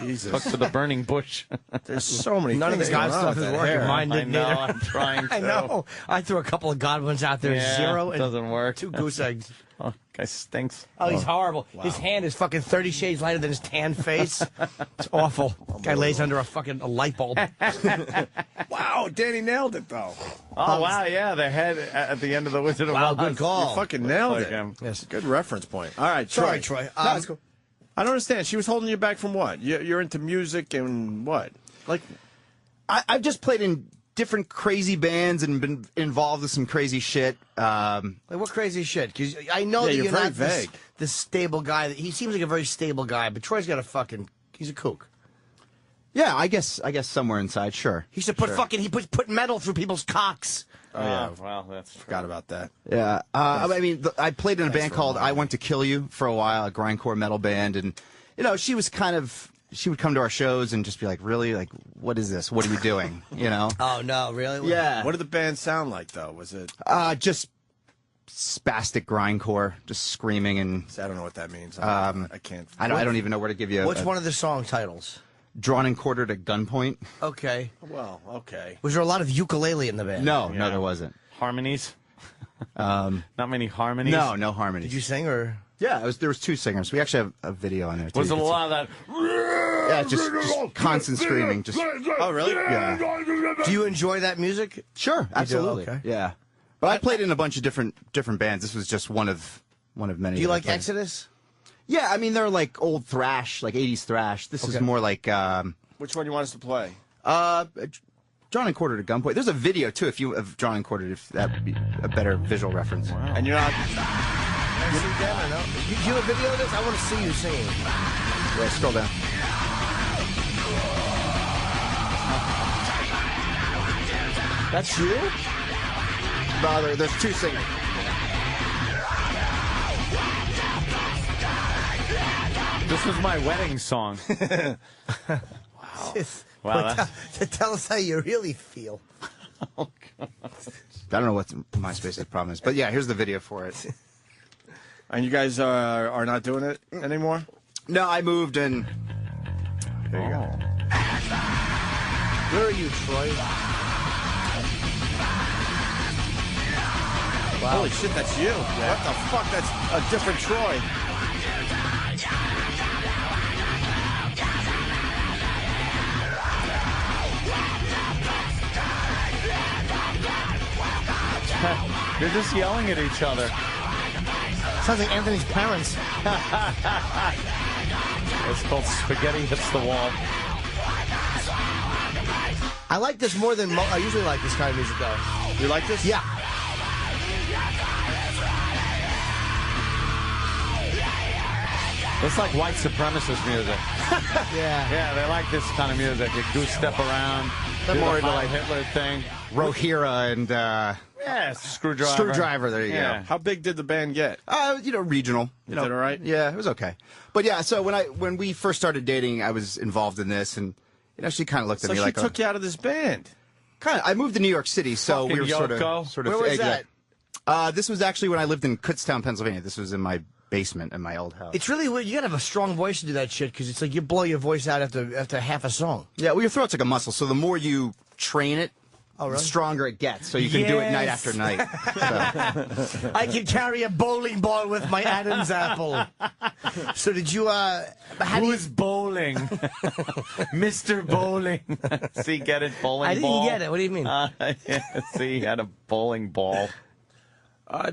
Jesus. Hooked to the burning bush. There's so many None of the things God going on stuff with is that working. hair. Mine I didn't know. either. I'm trying to. I know. I threw a couple of God ones out there. Yeah, 0 and doesn't work. 2 goose eggs. Oh, guy stinks. Oh, he's horrible. His hand is fucking 30 shades lighter than his tan face. It's awful. Guy lays under a light bulb. Wow, Danny nailed it, though. Oh, wow, yeah. The head at the end of the Wizard of Wow, Oz. good call. You fucking nailed Like it. him. Yes, good reference point. All right, Troy. Sorry, Troy. No, it's cool. I don't understand. She was holding you back from what? You're into music and what? Like, I've just played in different crazy bands and been involved with some crazy shit. Like what crazy shit? Because I know that you're you're very not vague. this stable guy. He seems like a very stable guy, but Troy's got he's a kook. Yeah, I guess somewhere inside, sure. He should he put metal through people's cocks. oh yeah, Well, that's forgot about that. Yeah, I played in a band called I Want to Kill You for a while, a grindcore metal band, and she was she would come to our shows and just be like, really, like, what is this? What are you doing? Oh no, really? Yeah. What did the band sound like, though? Was it? Just spastic grindcore, just screaming and. I don't know what that means. I can't. I don't even know where to give you. What's one of the song titles? Drawn and Quartered at Gunpoint. Okay. Well, okay. Was there a lot of ukulele in the band? No, there wasn't. harmonies. Not many harmonies. No harmonies. Did you sing or? Yeah, there was 2 singers. We actually have a video on there. Too. Was it a lot of that? Yeah, just constant screaming. Just. Oh, really? Yeah. Do you enjoy that music? Sure, absolutely. Okay. Yeah, but I played in a bunch of different bands. This was just one of many. Do you that I like played. Exodus? Yeah, I mean, they're like old thrash, like 80s thrash. This is more like... Which one do you want us to play? Drawn and Quartered at Gunpoint. There's a video, too, of Drawn and Quartered, if that would be a better visual reference. Wow. And you're not... Do you have a video of this? I want to see you singing. Yeah, scroll down. That's you? No, there's two singers. This was my wedding song. Wow. Tell us how you really feel. Oh, God. I don't know what MySpace's problem is, but yeah, here's the video for it. And you guys are not doing it anymore? No, I moved and... There you go. Where are you, Troy? Wow. Holy shit, that's you. Yeah. What the fuck? That's a different Troy. You're just yelling at each other. Sounds like Anthony's parents. It's called Spaghetti Hits the Wall. I like this more than I usually like this kind of music, though. You like this? Yeah. It's like white supremacist music. Yeah, they like this kind of music. You goose step around. They're more into like Hitler thing. Rohira and yeah, Screwdriver. Screwdriver, there you go. How big did the band get? Regional. Is that all right? Yeah, it was okay. But yeah, so when we first started dating, I was involved in this, and she kind of looked at me like... So she took you out of this band? Kind of. I moved to New York City, so we were sort of... Where was that? This was actually when I lived in Kutztown, Pennsylvania. This was in my basement in my old house. It's really weird. You gotta have a strong voice to do that shit, because it's like you blow your voice out after half a song. Yeah, well, your throat's like a muscle, so the more you train it, the stronger it gets, so you can do it night after night. So. I can carry a bowling ball with my Adam's apple. So did you, Who's bowling? Mr. Bowling. See, get it? Bowling ball? I didn't get it. What do you mean? Yeah, see, he had a bowling ball.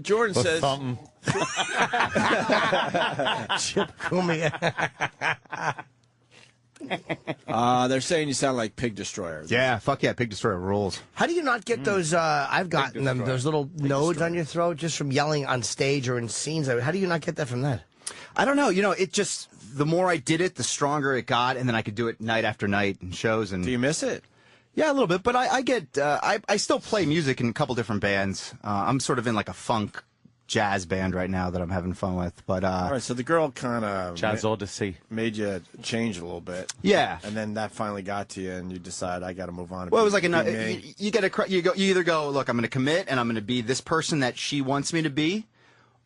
Jordan with says... something. Chip Kumi. They're saying you sound like Pig Destroyer. Yeah, fuck yeah, Pig Destroyer rules. How do you not get those, I've gotten them, those little nodes on your throat just from yelling on stage or in scenes? How do you not get that from that? I don't know. It just, the more I did it, the stronger it got, and then I could do it night after night in shows. And do you miss it? Yeah, a little bit, but I still play music in a couple different bands. I'm sort of in like a funk jazz band right now that I'm having fun with. But all right, so the girl kind of Jazz Odyssey made you change a little bit. Yeah, and then that finally got to you, and you decide I got to move on. Well, it was like you either go, look, I'm going to commit, and I'm going to be this person that she wants me to be,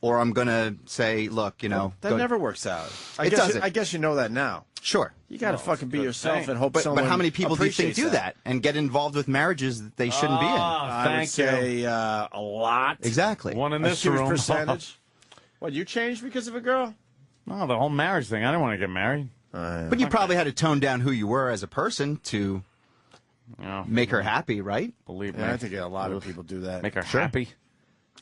or I'm going to say, look, that never works out. I guess you know that now. Sure. You got to fucking be yourself and hope someone But how many people do you think do that and get involved with marriages that they shouldn't be in? I would say a lot. Exactly. One in a this huge room. percentage. What, you changed because of a girl? No, the whole marriage thing. I didn't want to get married. But you probably had to tone down who you were as a person to make her happy, right? Believe me. I think a lot of people do that. Make her happy.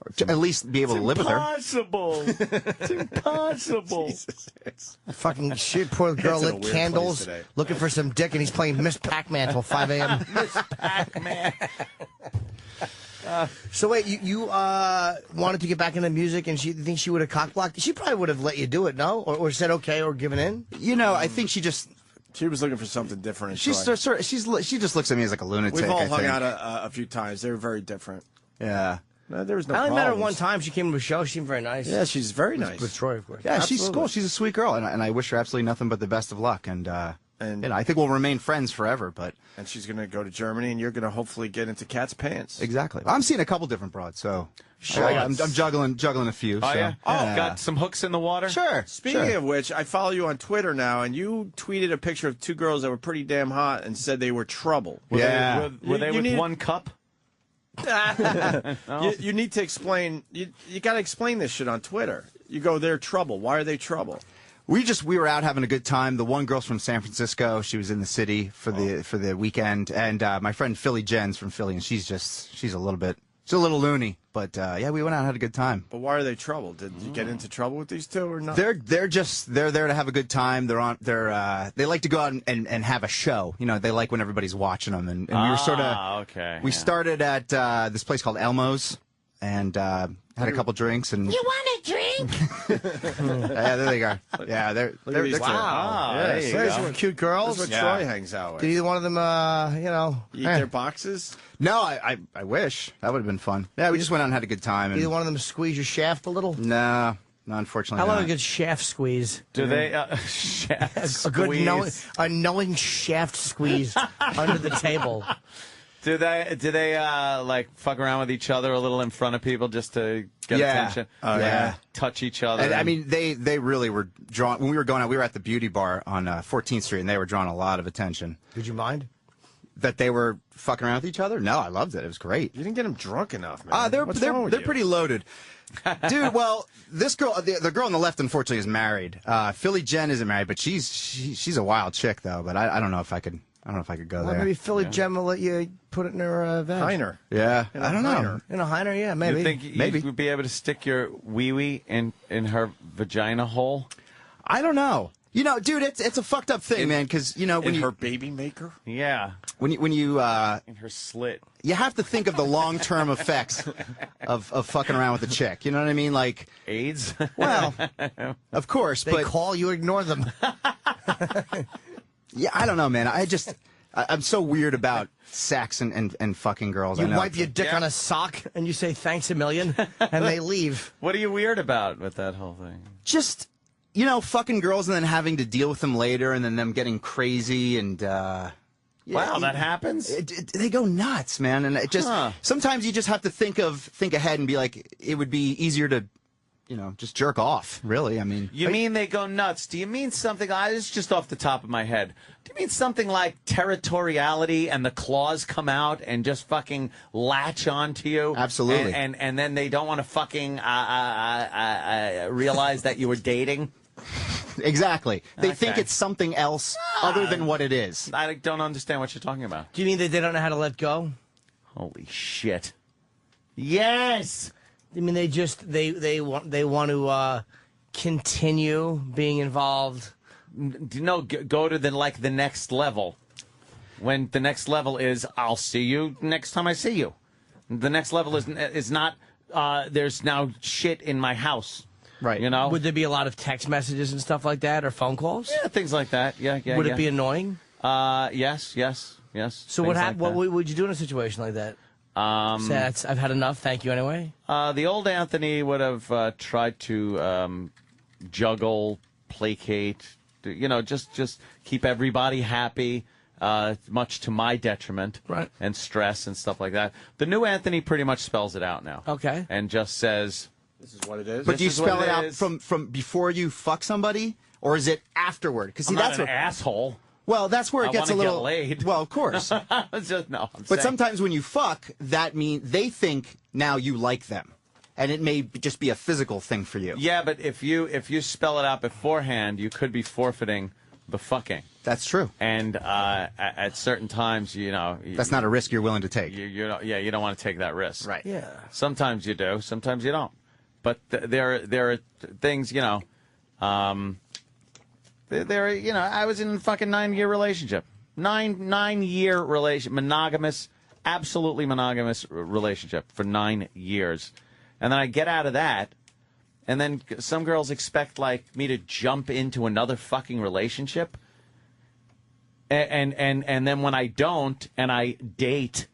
Or to at least be able to live with her. Impossible. It's impossible. Fucking shit, poor girl lit candles, looking for some dick, and he's playing Miss Pac-Man till 5 a.m. Miss Pac-Man. So wait, you wanted to get back into music, and you think she would have cock-blocked? She probably would have let you do it, no? Or said okay, or given in? I think she was looking for something different. She just looks at me as like a lunatic. We've all hung out a few times. They were very different. Yeah. No, there was no I only met her problems. one time. She came to a show. She seemed very nice. Yeah, she's very nice. With Troy, of course. Yeah, she's cool. She's a sweet girl, and I wish her absolutely nothing but the best of luck. And I think we'll remain friends forever. And she's going to go to Germany, and you're going to hopefully get into Cat's pants. Exactly. I'm seeing a couple different broads, so I'm juggling a few. Oh, so. yeah? Oh, got some hooks in the water? Sure. Speaking of which, I follow you on Twitter now, and you tweeted a picture of two girls that were pretty damn hot and said they were trouble. Were they with one cup? You need to explain. You got to explain this shit on Twitter. You go, they're trouble. Why are they trouble? We were out having a good time. The one girl's from San Francisco. She was in the city for the weekend, and my friend Philly Jen's from Philly, and she's a little loony. But yeah, we went out and had a good time. But why are they trouble? Did you get into trouble with these two or not? They're there to have a good time. They like to go out and have a show. You know, they like when everybody's watching them. And we were sort of We started at this place called Elmo's and had a couple drinks and. You want a drink? Yeah, there they go. Yeah, they're cute. Wow. Yeah, there you There's go. some cute girls. That's what Troy hangs out with. Did either one of them, Eat their boxes? No, I wish. That would have been fun. Yeah, we just went out and had a good time. And Either one of them squeeze your shaft a little? No, unfortunately How long not. a good shaft squeeze? Do they shaft a good squeeze? knowing shaft squeeze under the table. Do they like fuck around with each other a little in front of people just to get attention? Oh, yeah. Touch each other. And, I mean, they really were drawn. When we were going out, we were at the beauty bar on 14th Street, and they were drawing a lot of attention. Did you mind? That they were fucking around with each other? No, I loved it. It was great. You didn't get them drunk enough, man. They're What's wrong with you? pretty loaded. Dude, well, this girl, the girl on the left, unfortunately, is married. Philly Jen isn't married, but she's a wild chick, though. But I don't know if I could. I don't know if I could go Well, there. maybe Philly Jen will let you put it in her vag. Heiner. Yeah, In I don't know. Heiner. In a Heiner, yeah, maybe. You think you would be able to stick your wee-wee in her vagina hole? I don't know. You know, dude, it's a fucked up thing, man. Because when her baby maker. Yeah. When you in her slit. You have to think of the long-term effects of fucking around with a chick. You know what I mean? Like AIDS. Well, of course, They but call, you ignore them. yeah, I don't know, man. I'm so weird about sex and fucking girls. You I know. wipe your dick on a sock and you say thanks a million, and they leave. What are you weird about with that whole thing? Just fucking girls and then having to deal with them later, and then them getting crazy and. Wow, that happens? They go nuts, man, and it just sometimes you just have to think ahead and be like, it would be easier to, just jerk off. Really, I mean. You mean they go nuts? Do you mean something? It's just off the top of my head. Do you mean something like territoriality and the claws come out and just fucking latch onto you? Absolutely. And then they don't want to fucking realize that you were dating? Exactly. They Okay. think it's something else other than what it is. I don't understand what you're talking about. Do you mean that they don't know how to let go? Holy shit. Yes! I mean they just they want to continue being involved. No, go to the next level. When the next level is, I'll see you next time I see you. The next level is not, there's now shit in my house. Right. Would there be a lot of text messages and stuff like that, or phone calls? Yeah, things like that. Yeah. Would it be annoying? Yes. So what would you do in a situation like that? Say, I've had enough. Thank you anyway. The old Anthony would have tried to juggle, placate, just keep everybody happy, much to my detriment, right? And stress and stuff like that. The new Anthony pretty much spells it out now. Okay. And just says, "This is what it is." But do you This is what spell it it out is. from before you fuck somebody, or is it afterward? Because I'm not an asshole. Well, that's where it I gets a wanna little get laid. Well, of course. I'm But saying- sometimes when you fuck, that means they think now you like them, and it may just be a physical thing for you. Yeah, but if you spell it out beforehand, you could be forfeiting the fucking. That's true. And at certain times, That's not a risk you're willing to take. You don't want to take that risk. Right. Yeah. Sometimes you do. Sometimes you don't. But there are things, I was in a fucking 9-year relationship. 9-year relationship. Monogamous, absolutely monogamous relationship for 9 years. And then I get out of that, and then some girls expect, me to jump into another fucking relationship. And then when I don't, and I date,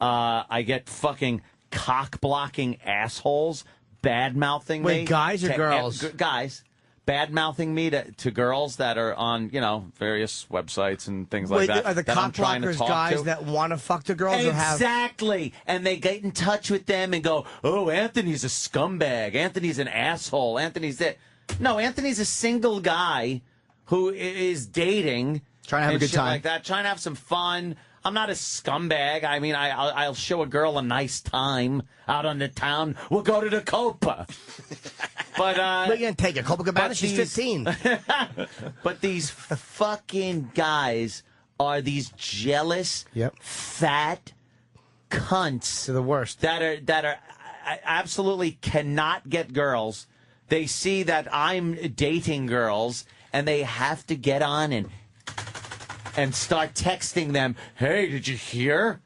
I get fucking cock-blocking assholes bad-mouthing me. Wait, guys or to- girls? Guys. Bad-mouthing me to girls that are on, various websites and things like Wait, that. are the that I'm cock trying to blockers talk guys to. that want to fuck the girls or have? Exactly. And they get in touch with them and go, oh, Anthony's a scumbag. Anthony's an asshole. Anthony's that. No, Anthony's a single guy who is dating. Trying to have a and good shit time. like that. Trying to have some fun. I'm not a scumbag. I mean, I'll show a girl a nice time out on the town. We'll go to the Copa. But We're going to take her. Copacabana, she's 15. But these fucking guys are these jealous, fat cunts. They're the worst. That are absolutely cannot get girls. They see that I'm dating girls, and they have to get on and start texting them, hey, did you hear?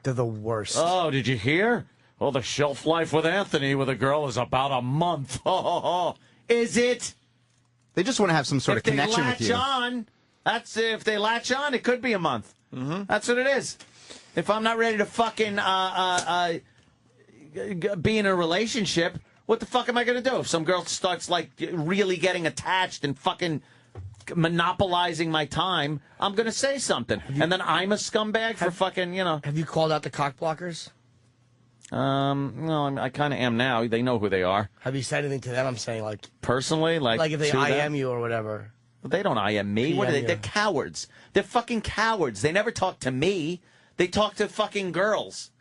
They're the worst. Oh, did you hear? Well, the shelf life with Anthony with a girl is about a month. Is it? They just want to have some sort of connection with you. If they latch on, it could be a month. Mm-hmm. That's what it is. If I'm not ready to fucking be in a relationship, what the fuck am I going to do? If some girl starts, like, really getting attached and fucking monopolizing my time, I'm going to say something. And then I'm a scumbag for fucking, you know. Have you called out the cock blockers? No, I kind of am now. They know who they are. Have you said anything to them? I'm saying, like... Personally? Like if they to IM them? you or whatever. Well, they don't IM me. What are they? They're cowards. They're fucking cowards. They never talk to me. They talk to fucking girls.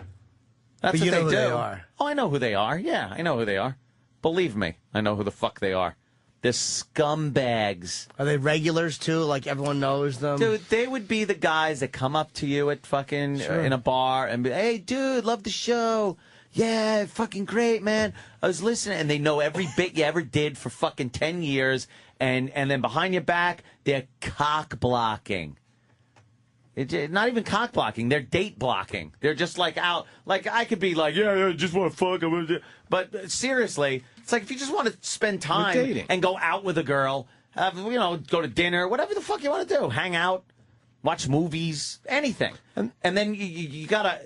That's but what you know they who do. They are. Oh, I know who they are. Yeah, I know who they are. Believe me, I know who the fuck they are. They're scumbags. Are they regulars, too? Like, everyone knows them? Dude, they would be the guys that come up to you at fucking in a bar and be, hey, dude, love the show. Yeah, fucking great, man. I was listening. And they know every bit you ever did for fucking 10 years. And then behind your back, they're cock blocking. Not even cock blocking. They're date blocking. They're just like out. Like, I could be like, yeah, I just want to fuck. But seriously, it's like if you just want to spend time and go out with a girl, go to dinner, whatever the fuck you want to do, hang out, watch movies, anything. And then you gotta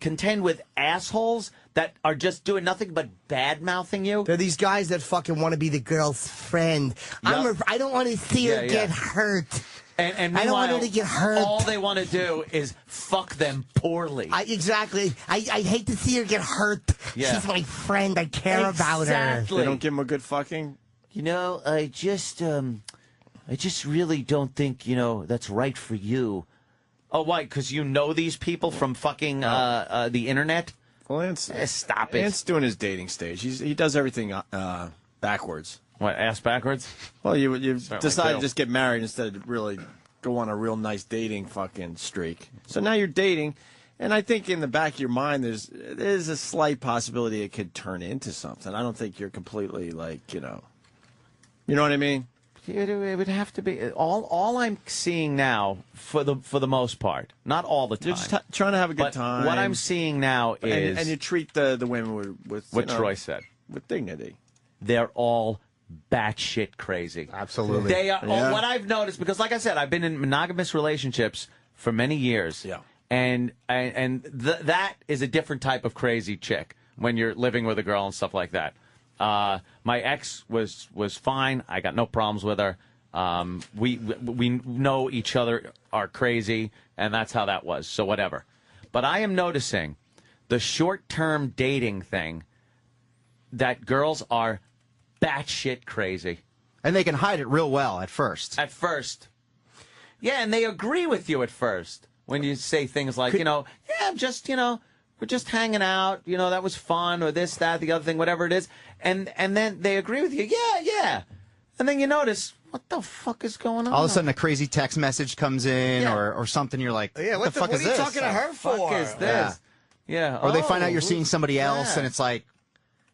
contend with assholes that are just doing nothing but bad-mouthing you. They're these guys that fucking want to be the girl's friend. Yep. I don't want to see her get hurt. And I don't want her to get hurt. All they want to do is fuck them poorly. Exactly. I hate to see her get hurt. Yeah. She's my friend. I care about her. They don't give them a good fucking... You know, I just really don't think, that's right for you. Oh, why? Because you know these people from fucking the internet? Well, stop it. Ant's doing his dating stage. He does everything backwards. What, ass backwards? Well, you decide to do. just get married instead of really go on a real nice dating fucking streak. So now you're dating, and I think in the back of your mind there's a slight possibility it could turn into something. I don't think you're completely like, you know what I mean? It would have to be all I'm seeing now for the most part, not all the time. You're just trying to have a good time. What I'm seeing now is, and you treat the women with what Troy said, with dignity. They're all batshit crazy. Absolutely, they are. Yeah. What I've noticed, because like I said, I've been in monogamous relationships for many years. Yeah, and that is a different type of crazy chick when you're living with a girl and stuff like that. My ex was fine. I got no problems with her. We know each other are crazy, and that's how that was. So whatever. But I am noticing the short-term dating thing that girls are batshit crazy, and they can hide it real well at first. At first, yeah, and they agree with you at first when you say things like, yeah, I'm just, we're just hanging out, that was fun, or this, that, the other thing, whatever it is. And then they agree with you, yeah. And then you notice, what the fuck is going on? All of a sudden a crazy text message comes in or something, you're like, what the fuck is this? What are you talking to her for? What the fuck is this? Yeah. Or they find out you're seeing somebody else, and it's like,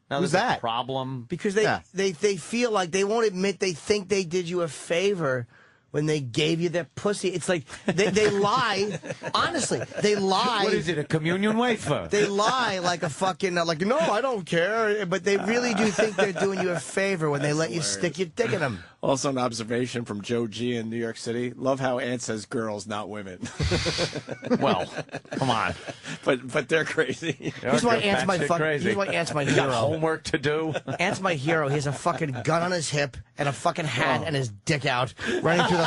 now who's there's that? A problem. Because they feel like they won't admit they think they did you a favor when they gave you their pussy. It's like they lie. Honestly, they lie. What is it, a communion wafer? They lie like a fucking, like, no, I don't care. But they really do think they're doing you a favor when they let you stick your dick in them. Also, an observation from Joe G in New York City. Love how Ant says girls, not women. Well, come on. But they're crazy. Here's why Ant's my Here's why Ant's my hero. Got homework to do. Ant's my hero. He has a fucking gun on his hip and a fucking hat and his dick out, running through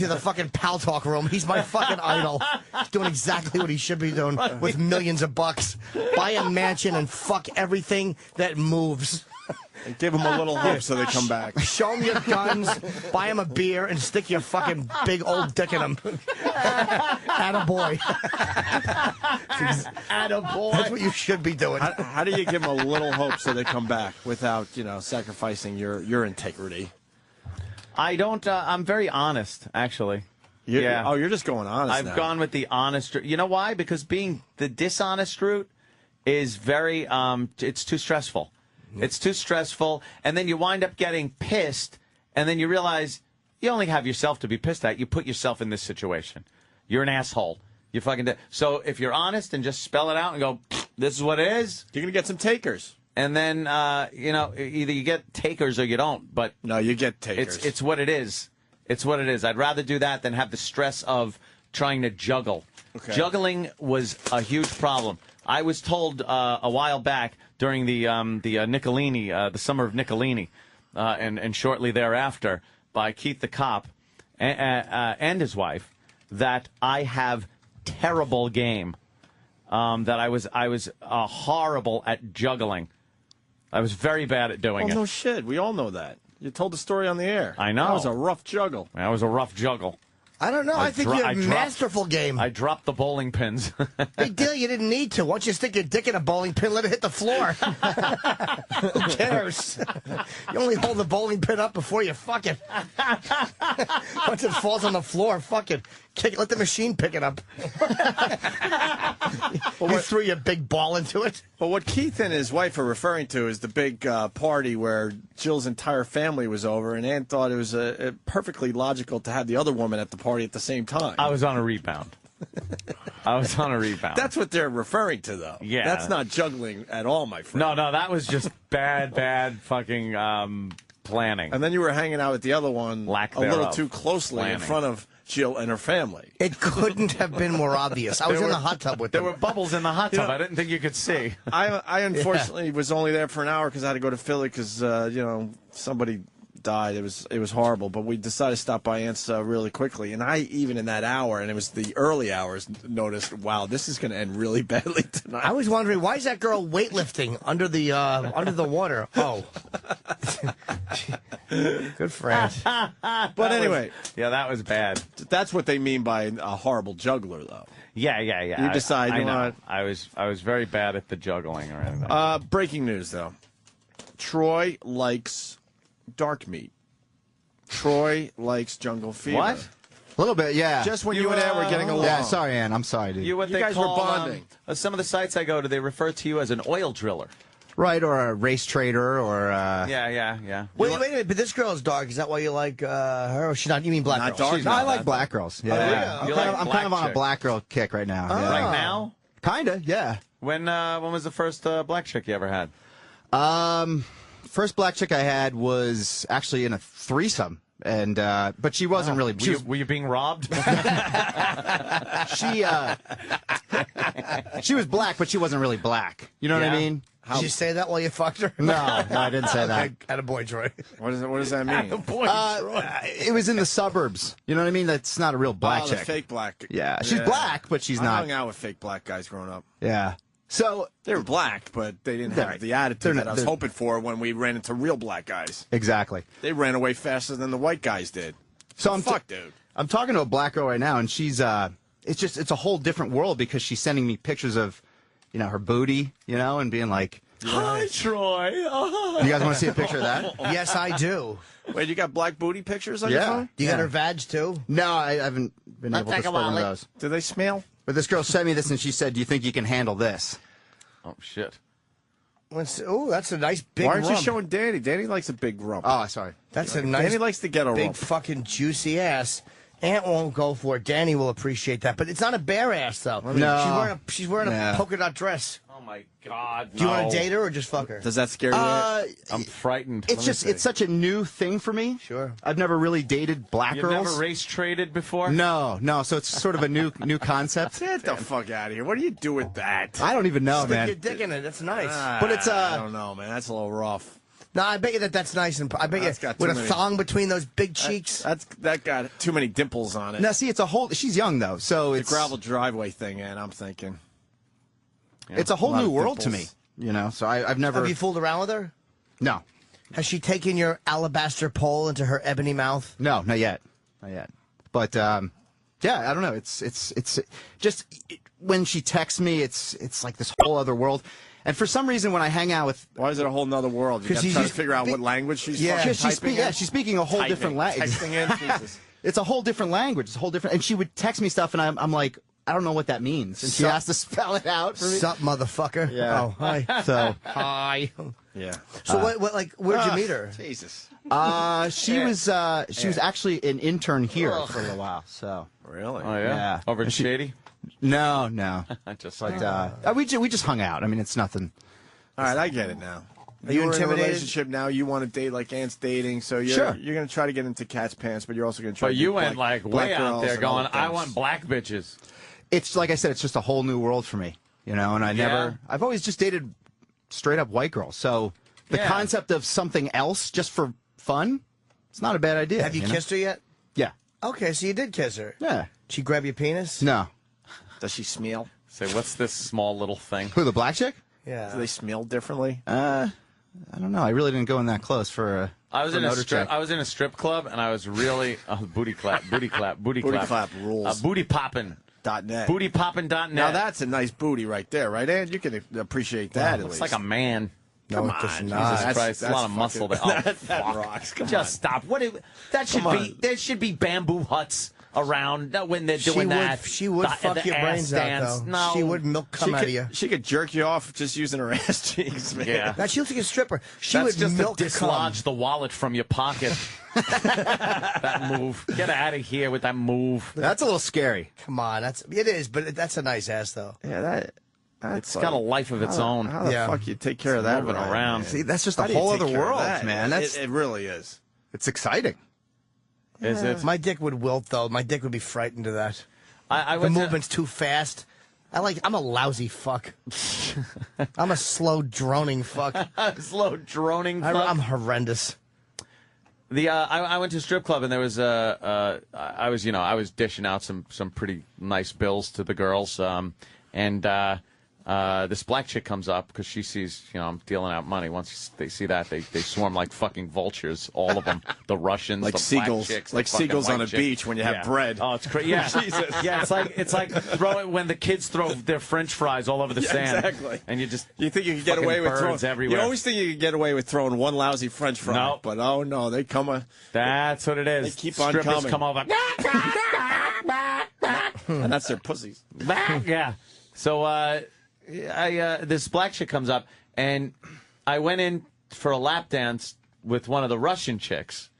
the fucking Pal Talk room. He's my fucking idol. He's doing exactly what he should be doing with millions of bucks. Buy a mansion and fuck everything that moves. And give them a little hope so they come back. Show them your guns, buy them a beer, and stick your fucking big old dick in them. Attaboy. Attaboy. That's what you should be doing. How do you give them a little hope so they come back without, sacrificing your integrity? I don't. I'm very honest, actually. Yeah. Oh, you're just going honest now. I've gone with the honest route. You know why? Because being the dishonest route is very, it's too stressful. It's too stressful, and then you wind up getting pissed, and then you realize you only have yourself to be pissed at. You put yourself in this situation. You're an asshole. You fucking So if you're honest and just spell it out and go, this is what it is, you're going to get some takers. And then, you know, either you get takers or you don't. But no, you get takers. It's what it is. It's what it is. I'd rather do that than have the stress of trying to juggle. Okay. Juggling was a huge problem. I was told a while back during the Nicolini, the summer of Nicolini, and shortly thereafter by Keith the Cop and his wife that I have terrible game. That I was horrible at juggling. I was very bad at doing it. No shit. We all know that. You told the story on the air. I know. That was a rough juggle. That was a rough juggle. I don't know. I think you have a masterful game. I dropped the bowling pins. Big deal. You didn't need to. Once you stick your dick in a bowling pin, let it hit the floor. Who cares? You only hold the bowling pin up before you fuck it. Once it falls on the floor, fuck it. Kick it. Let the machine pick it up. You threw your big ball into it. But what Keith and his wife are referring to is the big party where Jill's entire family was over, and Ann thought it was perfectly logical to have the other woman at the party at the same time. I was on a rebound. That's what they're referring to, though. Yeah. That's not juggling at all, my friend. No, that was just bad fucking planning. And then you were hanging out with the other one a little too closely in front of Jill and her family. It couldn't have been more obvious. I was in the hot tub with them. There were bubbles in the hot tub. I didn't think you could see. I unfortunately was only there for an hour because I had to go to Philly because somebody died. It was horrible. But we decided to stop by Ant's really quickly. And I, even in that hour, and it was the early hours, noticed, wow, this is going to end really badly tonight. I was wondering, why is that girl weightlifting under the water? Oh. Good for Ant. But anyway. Yeah, that was bad. That's what they mean by a horrible juggler, though. Yeah. You decide I you know. want. I was very bad at the juggling or anything. Breaking news, though. Troy likes dark meat. Troy likes Jungle Fever. What? A little bit, yeah. Just when you and Ann were getting along. Yeah, sorry, Ann. I'm sorry, dude. You guys call, were bonding. Some of the sites I go to, they refer to you as an oil driller. Right, or a race trader, or... Yeah. Wait a minute, but this girl is dark. Is that why you like her? Or she's not, you mean black Not girls? dark. No, I like black girls. Yeah. I'm kind of on a chick. black girl kick right now. Oh. Yeah. Right now? Kinda, yeah. When was the first black chick you ever had? First black chick I had was actually in a threesome. And but she wasn't really. Were you being robbed? She was black, but she wasn't really black. You know what I mean? Did you say that while you fucked her? No, I didn't say that. Attaboy, Troy. What does that mean? It was in the suburbs. You know what I mean? That's not a real black the chick. fake black. Yeah, she's black, but she's I not. hung out with fake black guys growing up. Yeah. So they were black, but they didn't have the attitude that I was hoping for when we ran into real black guys. Exactly. They ran away faster than the white guys did. So dude. I'm talking to a black girl right now, and she's it's a whole different world because she's sending me pictures of, her booty, and being like, Hi, Troy. You guys want to see a picture of that? Yes, I do. Wait, you got black booty pictures on your phone? You got her vag too? No, I haven't been able to spot one of those. Do they smell? But this girl sent me this, and she said, "Do you think you can handle this?" Oh shit! Oh, that's a nice big. Why aren't you rump. showing Danny? Danny likes a big rump. Oh, sorry. That's a nice. Danny likes to get a big rump. fucking juicy ass. Aunt won't go for it. Danny will appreciate that, but it's not a bare ass though. No. She's wearing a polka dot dress. Oh my God! Do you want to date her or just fuck her? Does that scare you? I'm frightened. It's such a new thing for me. Sure. I've never really dated black You've girls. never race traded before? No. So it's sort of a new concept. Get the fuck out of here! What do you do with that? I don't even know, Stick man. your dick in it. That's nice. But it's I don't know, man. That's a little rough. No, I bet you that's nice, and I bet That's you got with too a many- thong between those big cheeks. That got too many dimples on it. Now, see, it's a whole. She's young though, so The it's gravel driveway thing, and I'm thinking. it's a whole lot new of world to me. dimples. So I've never. Have you fooled around with her? No, Has she taken your alabaster pole into her ebony mouth? no, not yet. But yeah, I don't know. It's just when she texts me, it's like this whole other world. And for some reason, when I hang out with, Why is it a whole nother world? You got to try to figure out what language she's fucking typing in? she's speaking a whole different language. Texting in, Jesus. It's a whole different language. It's a whole different. And she would text me stuff, and I'm like, I don't know what that means. And she has to spell it out for me. Sup, motherfucker. Yeah. Oh, hi. So, Hi. Yeah. So where'd you meet her? Jesus. she was actually an intern here for a little while. So really, Oh yeah, over at Shady. No. Just But we just hung out. I mean, it's nothing. All right, I get it now. Are you You're in a intimidated? relationship now. You want to date like Ant's dating, so you're Sure. you're going to try to get into cat's pants, but you're also going to try. But to you get went black way out girls there and going, other I things. want black bitches. It's like I said, it's just a whole new world for me, and I've always just dated straight up white girls. So the Yeah. concept of something else just for fun, it's not a bad idea. Have you kissed her yet? Yeah. Okay, so you did kiss her. Yeah. Did she grab your penis? No. Does she smell? Say, what's this small little thing? Who, the black chick? Yeah. Do they smell differently? I don't know. I really didn't go in that close for a. I was for in a motor strip. check. I was in a strip club, and I was really booty clap, booty clap, booty Booty clap, clap rules. booty popping, .net. bootypoppin.net. Now that's a nice booty right there, right, Ant? You can appreciate that. looks at like least. a man. No, Come it does on, not. Jesus Christ, a lot of muscle there. Oh, that fuck. rocks. Come Just stop. That should Come be. on. There should be bamboo huts around when they're doing that. She would fuck the your ass brains out, dance. though. No, She would milk come out of you. She could jerk you off just using her ass cheeks, man. Yeah. Now, she looks like a stripper. She That's would just milk to dislodge cum. the wallet from your pocket. That move. Get out of here with that move. That's a little scary. Come on, it is, but that's a nice ass though. Yeah, that's It's got a life of its own. How the fuck you take care of that? moving right, around. man? See, that's just a How do you whole take other care of world, that? man. That's It really is. it's exciting. Is it? My dick would wilt though. My dick would be frightened of that. I The went to- movement's too fast. I'm a lousy fuck. I'm a slow droning fuck. slow droning. Fuck. I'm horrendous. I went to a strip club and there was I was dishing out some pretty nice bills to the girls, and this black chick comes up because she sees I'm dealing out money. Once they see that, they swarm like fucking vultures, all of them. The Russians, Like the seagulls, black chicks, like the fucking seagulls on white a chicks. beach when you have bread. Oh, it's crazy. Yeah, Jesus. yeah. It's like throwing when the kids throw their French fries all over the Yeah, sand. exactly. And you think you can get fucking away with birds throwing everywhere. You always think you can get away with throwing one lousy French fry. No. But oh no, they come. That's what it is. They keep on Strippers coming. come over. And that's their pussies. Yeah. So this black chick comes up, and I went in for a lap dance with one of the Russian chicks,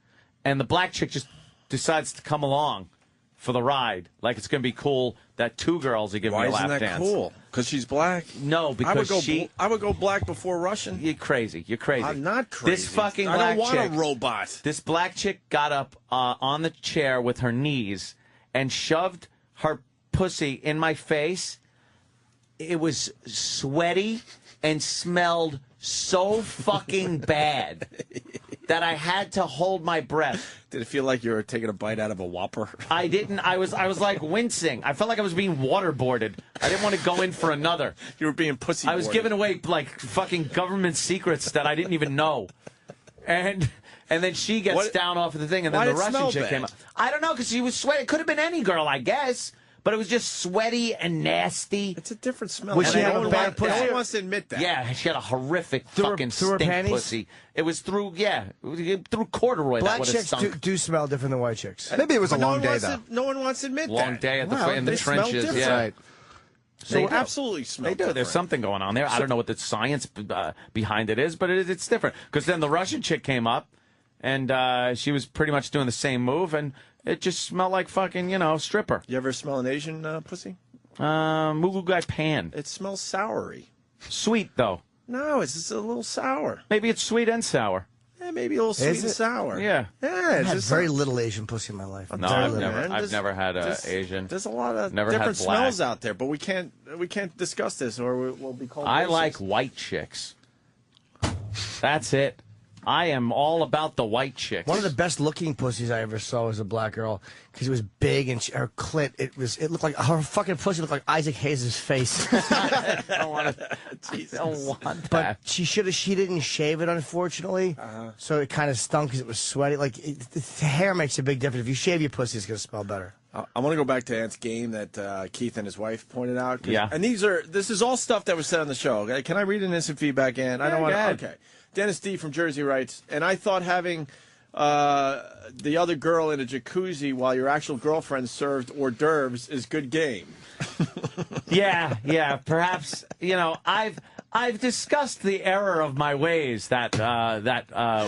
and the black chick just decides to come along for the ride. Like it's going to be cool that two girls are giving Why me a lap isn't that dance. cool? Because she's black. No, because I would go black before Russian. You're crazy. You're crazy. I'm not crazy. This fucking I black don't want chick, a robot. This black chick got up on the chair with her knees and shoved her pussy in my face. It was sweaty and smelled so fucking bad that I had to hold my breath. Did it feel like you were taking a bite out of a Whopper? I didn't. I was like wincing. I felt like I was being waterboarded. I didn't want to go in for another. You were being pussy. I was giving away like fucking government secrets that I didn't even know. And then she gets down off of the thing, and then Why the did it Russian smell chick bad? came up. I don't know, because she was sweaty. It could have been any girl, I guess. But it was just sweaty and nasty. It's a different smell. Was she no having one a bad no pussy? one wants to admit that. Yeah, she had a horrific Through her fucking stink panties? pussy. It was through corduroy. Black that would have chicks stunk. do smell different than white chicks. Maybe it was a But no long one day wants though. to- no one wants to admit that. Long day at Wow, in the they smell trenches. different. Yeah. Right. So They do. absolutely smell They do. different. There's something going on there. I don't know what the science behind it is, but it's different. Because then the Russian chick came up, and she was pretty much doing the same move, and it just smelled like fucking, stripper. You ever smell an Asian pussy? Mulugai pan. It smells soury. Sweet, though. No, it's just a little sour. Maybe it's sweet and sour. Yeah, maybe a little sweet Is and it? sour. Yeah. Yeah, I've it's had just very little Asian pussy in my life. No, Very I've little. never. man. I've There's- never had there's- Asian. There's a lot of Never had different black. smells out there, but we can't discuss this or we'll be called. I racist. like white chicks. That's it. I am all about the white chicks. One of the best looking pussies I ever saw was a black girl because it was big and her clit. It looked like her fucking pussy looked like Isaac Hayes' face. I don't want that. But she didn't shave it, unfortunately. So it kind of stunk because it was sweaty. Like the hair makes a big difference. If you shave your pussy, it's gonna smell better. I want to go back to Ant's game that Keith and his wife pointed out. Yeah. And this is all stuff that was said on the show. Okay? Can I read an instant feedback, Ant? I don't want go to. ahead. Okay. Dennis D. from Jersey writes, and I thought having the other girl in a jacuzzi while your actual girlfriend served hors d'oeuvres is good game. Yeah. Perhaps I've discussed the error of my ways that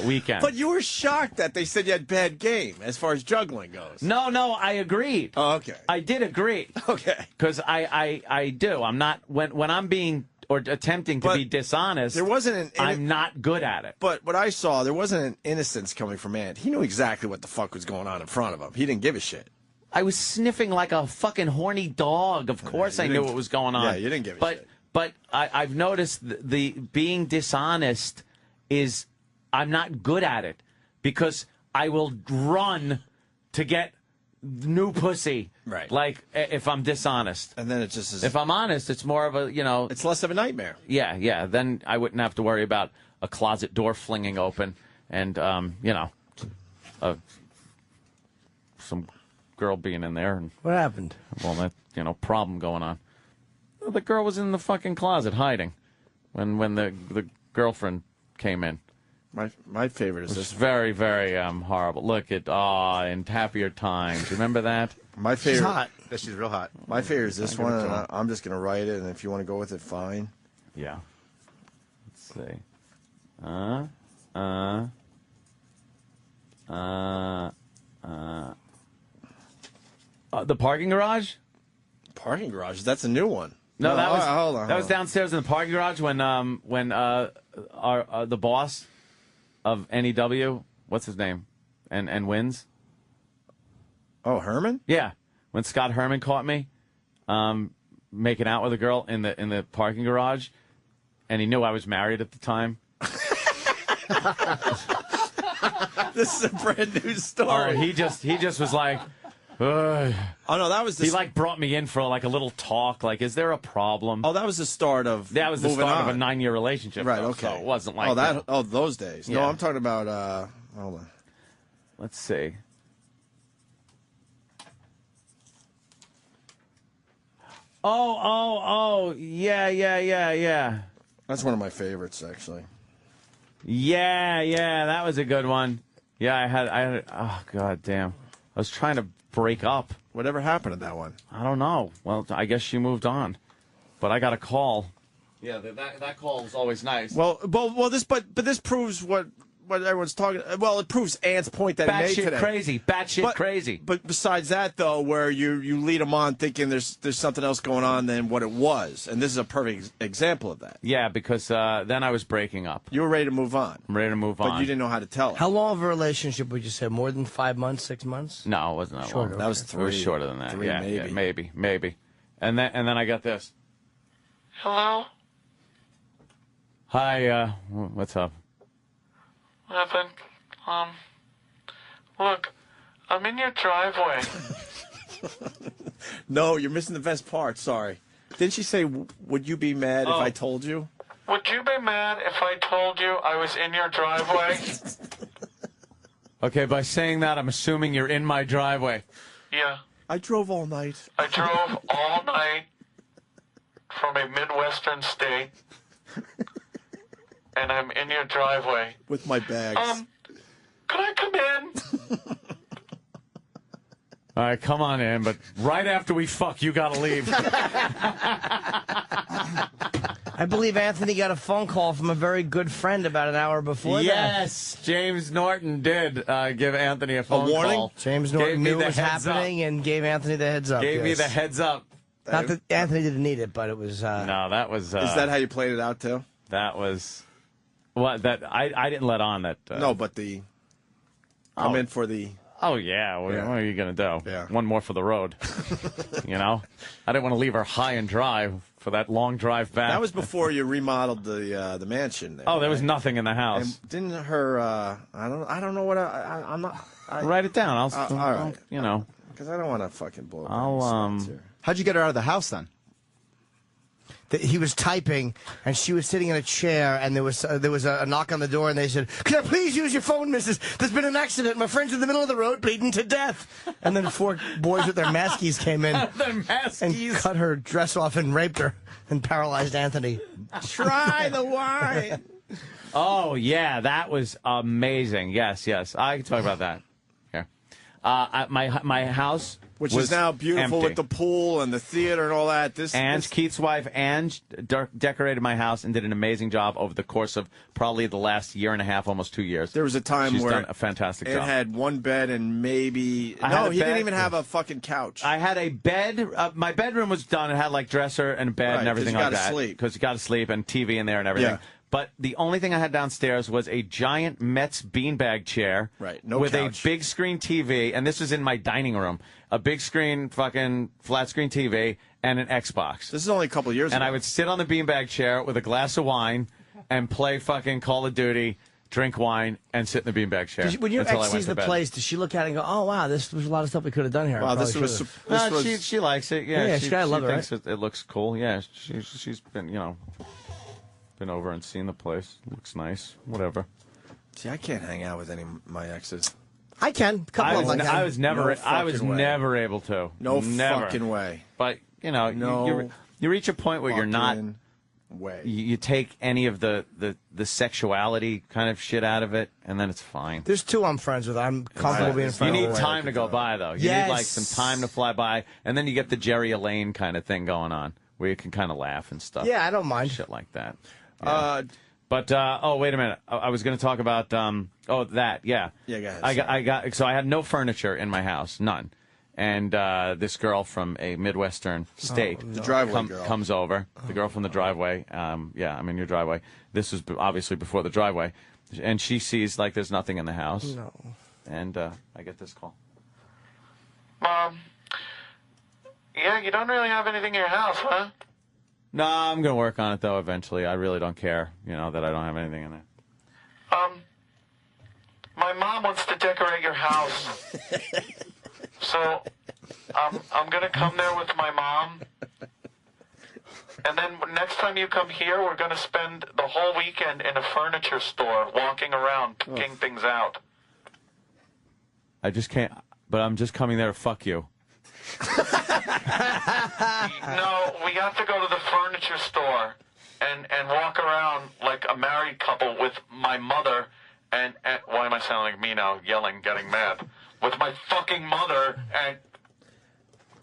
weekend. But you were shocked that they said you had bad game as far as juggling goes. No, I agreed. Oh, okay. I did agree. Okay. Because I do. I'm not when I'm being or attempting to be dishonest. There wasn't I'm not good at it. But what I saw, there wasn't an innocence coming from Ant. He knew exactly what the fuck was going on in front of him. He didn't give a shit. I was sniffing like a fucking horny dog. Of course I knew what was going on. Yeah, you didn't give a shit. But I've noticed the being dishonest is I'm not good at it because I will run to get new pussy. Right. Like if I'm dishonest. And then it just is. If I'm honest, it's more of a, It's less of a nightmare. Yeah. Then I wouldn't have to worry about a closet door flinging open and, some girl being in there. And, what happened? Well, that, problem going on. Well, the girl was in the fucking closet hiding when the girlfriend came in. My favorite is this. Very, very horrible. Look at in Happier Times. Remember that? My favorite. She's hot. Yeah, she's real hot. My favorite is this one, and I'm just gonna write it, and if you want to go with it, fine. Yeah. Let's see. The parking garage? Parking garage? That's a new one. No, that was hold on. That was downstairs in the parking garage when the boss of NEW, what's his name, and wins. Oh, Herman? Yeah, when Scott Herman caught me making out with a girl in the parking garage, and he knew I was married at the time. This is a brand new story. Oh, he just was like. Oh no, that was he brought me in for like a little talk. Like, is there a problem? Oh, that was the start of that was the moving start on. of a 9-year relationship. Right. Though, Okay. So it wasn't like those days. No, Yeah. I'm talking about. Hold on. Let's see. Oh, yeah. That's one of my favorites, actually. Yeah, that was a good one. Yeah, I had. Oh, god damn. I was trying to break up. Whatever happened to that one? I don't know. Well, I guess she moved on. But I got a call. Yeah, that call was always nice. Well, this this proves what everyone's talking. Well, it proves Ant's point that he made today. Batshit crazy. But besides that, though, where you lead them on thinking there's something else going on than what it was, and this is a perfect example of that. Yeah, because then I was breaking up. You were ready to move on. I'm ready to move on. But you didn't know how to tell it. How long of a relationship would you say? More than 5 months, 6 months? No, it wasn't that long. That was 3. It was shorter than that. 3, yeah, maybe. And then I got this. Hello? Hi, what's up? Nothing. Look, I'm in your driveway. No, you're missing the best part. Sorry. Didn't she say, would you be mad if I told you? Would you be mad if I told you I was in your driveway? Okay, by saying that, I'm assuming you're in my driveway. Yeah. I drove all night. I drove all night from a Midwestern state, and I'm in your driveway. With my bags. Could I come in? All right, come on in, but right after we fuck, you gotta leave. I believe Anthony got a phone call from a very good friend about an hour before Yes, James Norton did give Anthony a phone warning? call. James Norton Gave me knew the it was heads happening and gave Anthony the heads up. Gave me the heads up. Not that Anthony didn't need it, but it was... No, that was... Is that how you played it out, too? That was... What, that... I didn't let on that... No, but the... I'm in for the... Oh, yeah. What are you going to do? Yeah. One more for the road. You know? I didn't want to leave her high and dry for that long drive back. That was before you remodeled the mansion there. Oh, there was nothing in the house. And didn't her... I don't know what... I'm not... Write it down. all right. You know. Because I don't want to fucking blow up. How'd you get her out of the house then? He was typing, and she was sitting in a chair, and there was a knock on the door, and they said, "Can I please use your phone, missus? There's been an accident. My friend's in the middle of the road bleeding to death." And then 4 boys with their maskies came in and cut her dress off and raped her and paralyzed Anthony. Try the wine. Oh, yeah, that was amazing. Yes. I can talk about that. Here. My house Which was is now beautiful empty. with the pool and the theater and all that. Ange, Keith's wife, Ange, decorated my house and did an amazing job over the course of probably the last year and a half, almost 2 years. There was a time She's where done a fantastic it job. had one bed and maybe... I had No, a he bed. didn't even have a fucking couch. I had a bed. My bedroom was done. It had like dresser and bed Right, and everything 'cause you like gotta that. sleep. Because you got to sleep and TV in there and everything. Yeah. But the only thing I had downstairs was a giant Mets beanbag chair. Right, no with couch. a big screen TV, and this was in my dining room. A big screen, fucking flat screen TV, and an Xbox. This is only a couple of years And ago. I would sit on the beanbag chair with a glass of wine and play fucking Call of Duty, drink wine, and sit in the beanbag chair. When your until I ex went sees to the bed. place, does she look at it and go, "Oh wow, this was a lot of stuff we could have done here"? Wow, I this probably was... should've." This No, was she likes it. Yeah, she gotta love it, thinks it looks cool. Yeah, she's been been over and seen the place. Looks nice. Whatever. See, I can't hang out with any of my exes. I can. A couple of them. I was never. No I was fucking way. never able to. No never. fucking way. But No you reach a point where you're not. fucking way. You take any of the sexuality kind of shit out of it, and then it's fine. There's two I'm friends with. I'm comfortable being You friends need with. time to go by, though. You need like some time to fly by, and then you get the Jerry Elaine kind of thing going on, where you can kind of laugh and stuff. Yeah, I don't mind. Shit like that. Yeah. But oh, wait a minute. I was going to talk about that. Yeah. Yeah, go ahead. I had no furniture in my house, none. And this girl from a Midwestern state The driveway girl. comes over. The girl from the driveway. Yeah, I'm in your driveway. This was obviously before the driveway, and she sees like there's nothing in the house. No. And I get this call. Mom, yeah, you don't really have anything in your house, huh? No, I'm going to work on it, though, eventually. I really don't care, that I don't have anything in there. My mom wants to decorate your house. So, I'm going to come there with my mom. And then next time you come here, we're going to spend the whole weekend in a furniture store, walking around, picking things out. I just can't, but I'm just coming there to fuck you. No, we have to go to the furniture store and walk around like a married couple with my mother and why am I sounding like me now, yelling, getting mad? With my fucking mother and...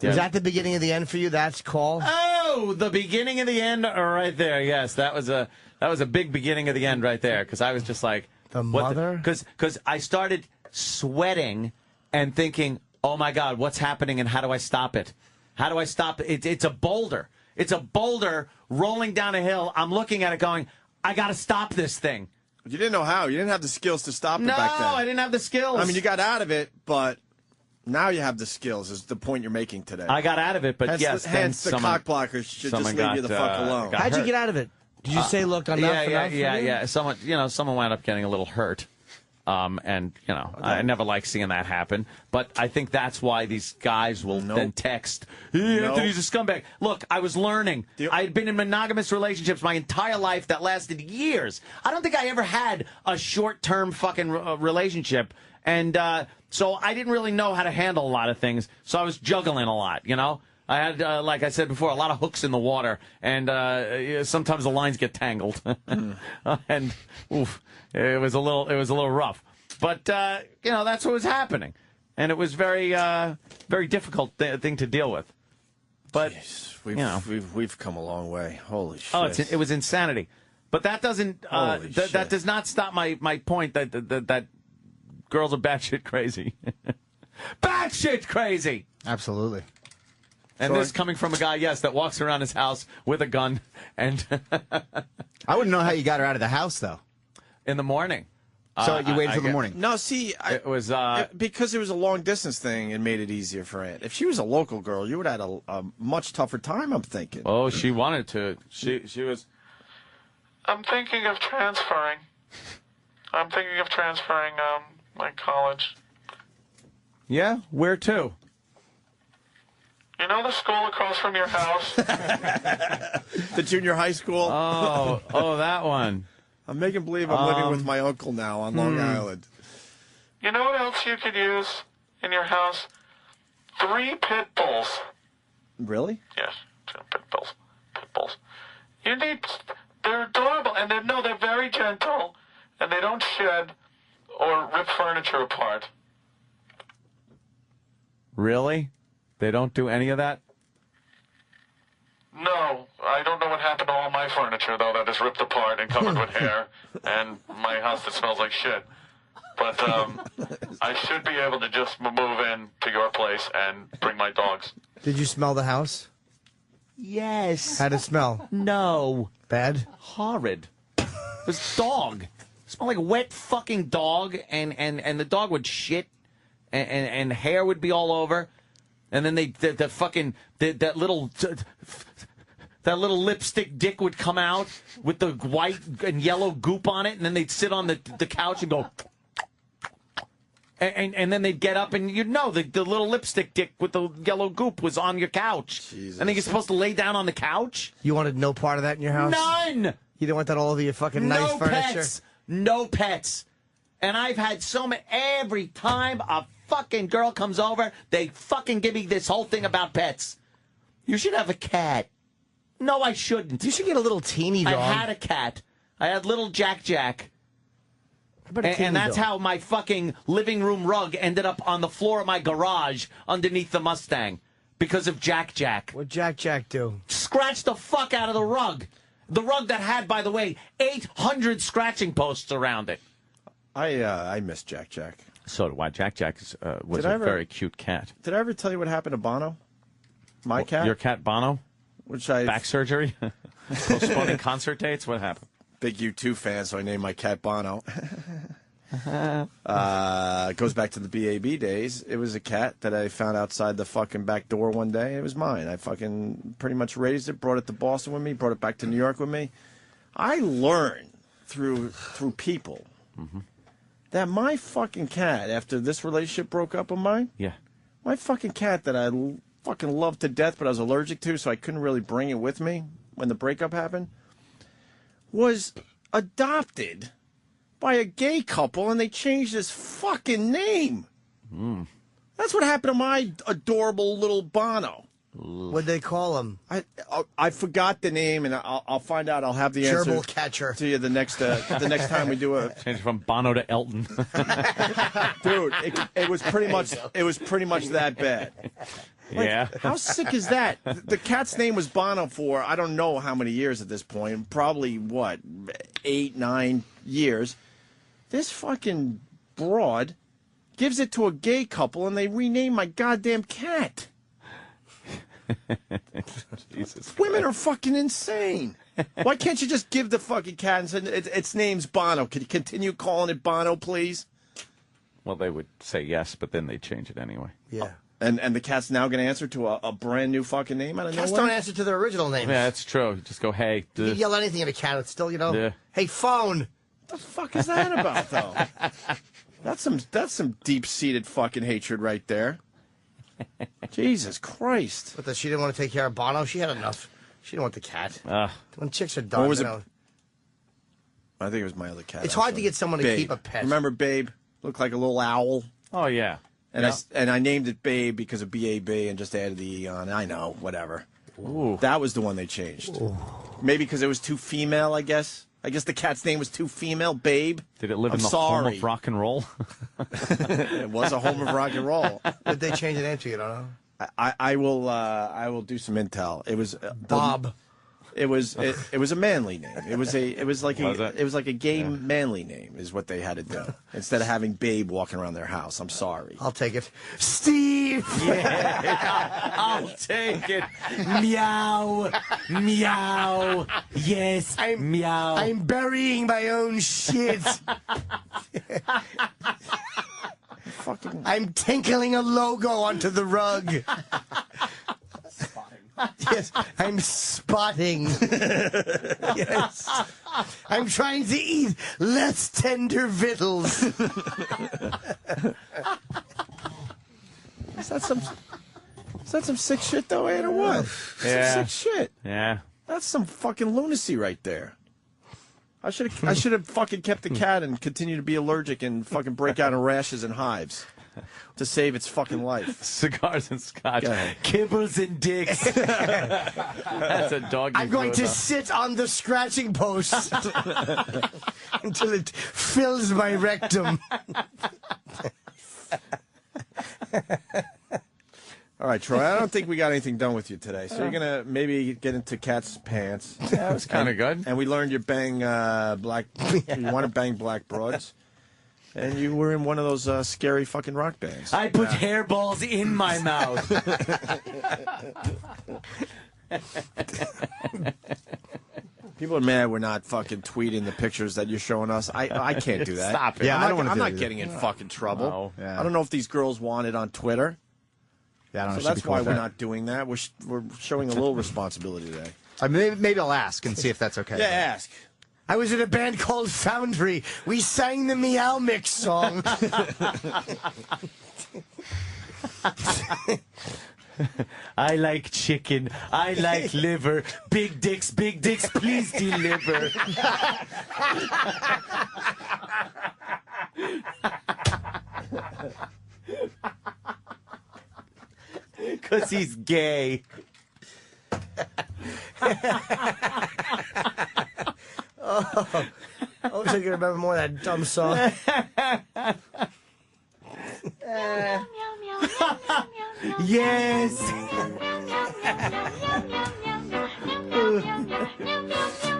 Was that the beginning of the end for you? That's call? Oh, the beginning of the end right there. Yes, that was a big beginning of the end right there, because I was just like... The mother? Because I started sweating and thinking, oh, my God, what's happening and how do I stop it? How do I stop it? It's a boulder. It's a boulder rolling down a hill. I'm looking at it going, I got to stop this thing. You didn't know how. You didn't have the skills to stop it back then. No, I didn't have the skills. I mean, you got out of it, but now you have the skills, is the point you're making today. I got out of it, but hence yes. the cock blockers should just leave you the fuck alone. How'd you get out of it? Did you say, look, I'm not Yeah. Someone wound up getting a little hurt. And, I never like seeing that happen. But I think that's why these guys will then text, hey, Anthony's a scumbag. Look, I was learning. I had been in monogamous relationships my entire life that lasted years. I don't think I ever had a short-term fucking relationship. And so I didn't really know how to handle a lot of things. So I was juggling a lot, I had, like I said before, a lot of hooks in the water, and sometimes the lines get tangled, and oof, it was a little rough. But that's what was happening, and it was very difficult thing to deal with. But we've come a long way. Holy shit! Oh, it was insanity. But that doesn't that does not stop my point that girls are batshit crazy, batshit crazy. Absolutely. And this coming from a guy, that walks around his house with a gun. And I wouldn't know how you got her out of the house, though. In the morning. So you waited till the morning? No, see, it was because it was a long-distance thing, it made it easier for Aunt. If she was a local girl, you would have had a much tougher time, I'm thinking. Oh, she wanted to. She was... I'm thinking of transferring. My college. Yeah? Where to? You know the school across from your house? The junior high school? Oh, that one. I'm making believe I'm living with my uncle now on Long Island. You know what else you could use in your house? 3 pit bulls. Really? Yes, 2 pit bulls. They're adorable, and they're very gentle, and they don't shed or rip furniture apart. Really? They don't do any of that? No, I don't know what happened to all my furniture, though, that is ripped apart and covered with hair, and my house that smells like shit. But I should be able to just move in to your place and bring my dogs. Did you smell the house? Yes. How'd it smell? No. Bad? Horrid. It was dog. It smelled like wet fucking dog, and the dog would shit, and hair would be all over. And then that little lipstick dick would come out with the white and yellow goop on it, and then they'd sit on the couch and go, and then they'd get up, and you'd know the little lipstick dick with the yellow goop was on your couch. Jesus. And then you're supposed to lay down on the couch? You wanted no part of that in your house? None! You didn't want that all over your fucking nice furniture? No pets. And I've had so many, every time a fucking girl comes over, they fucking give me this whole thing about pets. You should have a cat. No, I shouldn't. You should get a little teeny dog. I had a cat. I had little Jack Jack. And that's how my fucking living room rug ended up on the floor of my garage underneath the Mustang. Because of Jack Jack. What'd Jack Jack do? Scratched the fuck out of the rug. The rug that had, by the way, 800 scratching posts around it. I miss Jack Jack. So do I. Jack Jack was a very cute cat. Did I ever tell you what happened to Bono? My cat? Your cat Bono? Back surgery? Postponing concert dates? What happened? Big U2 fan, so I named my cat Bono. Goes back to the BAB days. It was a cat that I found outside the fucking back door one day. It was mine. I fucking pretty much raised it, brought it to Boston with me, brought it back to New York with me. I learned through people that my fucking cat, after this relationship broke up with mine, my fucking cat that I fucking loved to death, but I was allergic to, so I couldn't really bring it with me when the breakup happened, was adopted by a gay couple, and they changed his fucking name. That's what happened to my adorable little Bono. What'd they call him? I forgot the name, and I'll find out. I'll have the answer Gerbil catcher to you the next time we do a change from Bono to Elton. Dude, it was pretty much that bad. Yeah. How sick is that? The cat's name was Bono for I don't know how many years at this point. Probably, 8, 9 years. This fucking broad gives it to a gay couple, and they rename my goddamn cat. Jesus Women are fucking insane. Why can't you just give the fucking cat and say its name's Bono? Can you continue calling it Bono, please? Well, they would say yes, but then they change it anyway. Yeah. And the cat's now going to answer to a brand new fucking name out of Cats nowhere? don't answer to their original names. Yeah, that's true. Just go, hey. You yell anything at a cat, it's still, Yeah. hey, phone. What the fuck is that about, though? That's some deep-seated fucking hatred right there. Jesus Christ. But she didn't want to take care of Bono. She had enough. She didn't want the cat. When chicks are done, What was it? I think it was my other cat. It's hard to get someone to Babe. keep a pet. Remember Babe? Looked like a little owl. Oh, yeah. And I named it Babe because of B-A-B and just added the E on. I know, whatever. Ooh. That was the one they changed. Ooh. Maybe because it was too female, I guess. I guess the cat's name was too female, Babe. Did it live in the home of rock and roll? It was a home of rock and roll. Did they change the name to you? I don't know. I will do some intel. It was Bob. It was a manly name. It was like a gay manly name is what they had to do instead of having Babe walking around their house. I'm sorry. I'll take it. Steve. Yeah, I'll take it. Meow, meow. Yes, meow. I'm burying my own shit. I'm tinkling a logo onto the rug. Yes, I'm spotting. Yes. I'm trying to eat less tender victuals. Is that some sick shit though, Ed, or what? Yeah. Some sick shit. Yeah. That's some fucking lunacy right there. I should have fucking kept the cat and continued to be allergic and fucking break out in rashes and hives to save its fucking life. Cigars and scotch. Kibbles and dicks. That's a dog. I'm going to sit on the scratching post until it fills my rectum. All All right, Troy, I don't think we got anything done with you today. So you're going to maybe get into Kat's pants. Yeah, that was kind of good. And we learned you bang you want to bang black broads. And you were in one of those scary fucking rock bands. I put hairballs in my mouth. People are mad we're not fucking tweeting the pictures that you're showing us. I can't do that. Stop it. Yeah, I don't wanna I'm do not that getting in fucking trouble. No. Yeah. I don't know if these girls want it on Twitter. Yeah, I don't know. So that's why we're not doing that. We're showing a little responsibility today. Maybe I'll ask and see if that's okay. Yeah, ask. I was in a band called Foundry. We sang the Meow Mix song. I like chicken. I like liver. Big dicks, please deliver. Because he's gay. Oh, I wish I could remember more of that dumb song. Yes.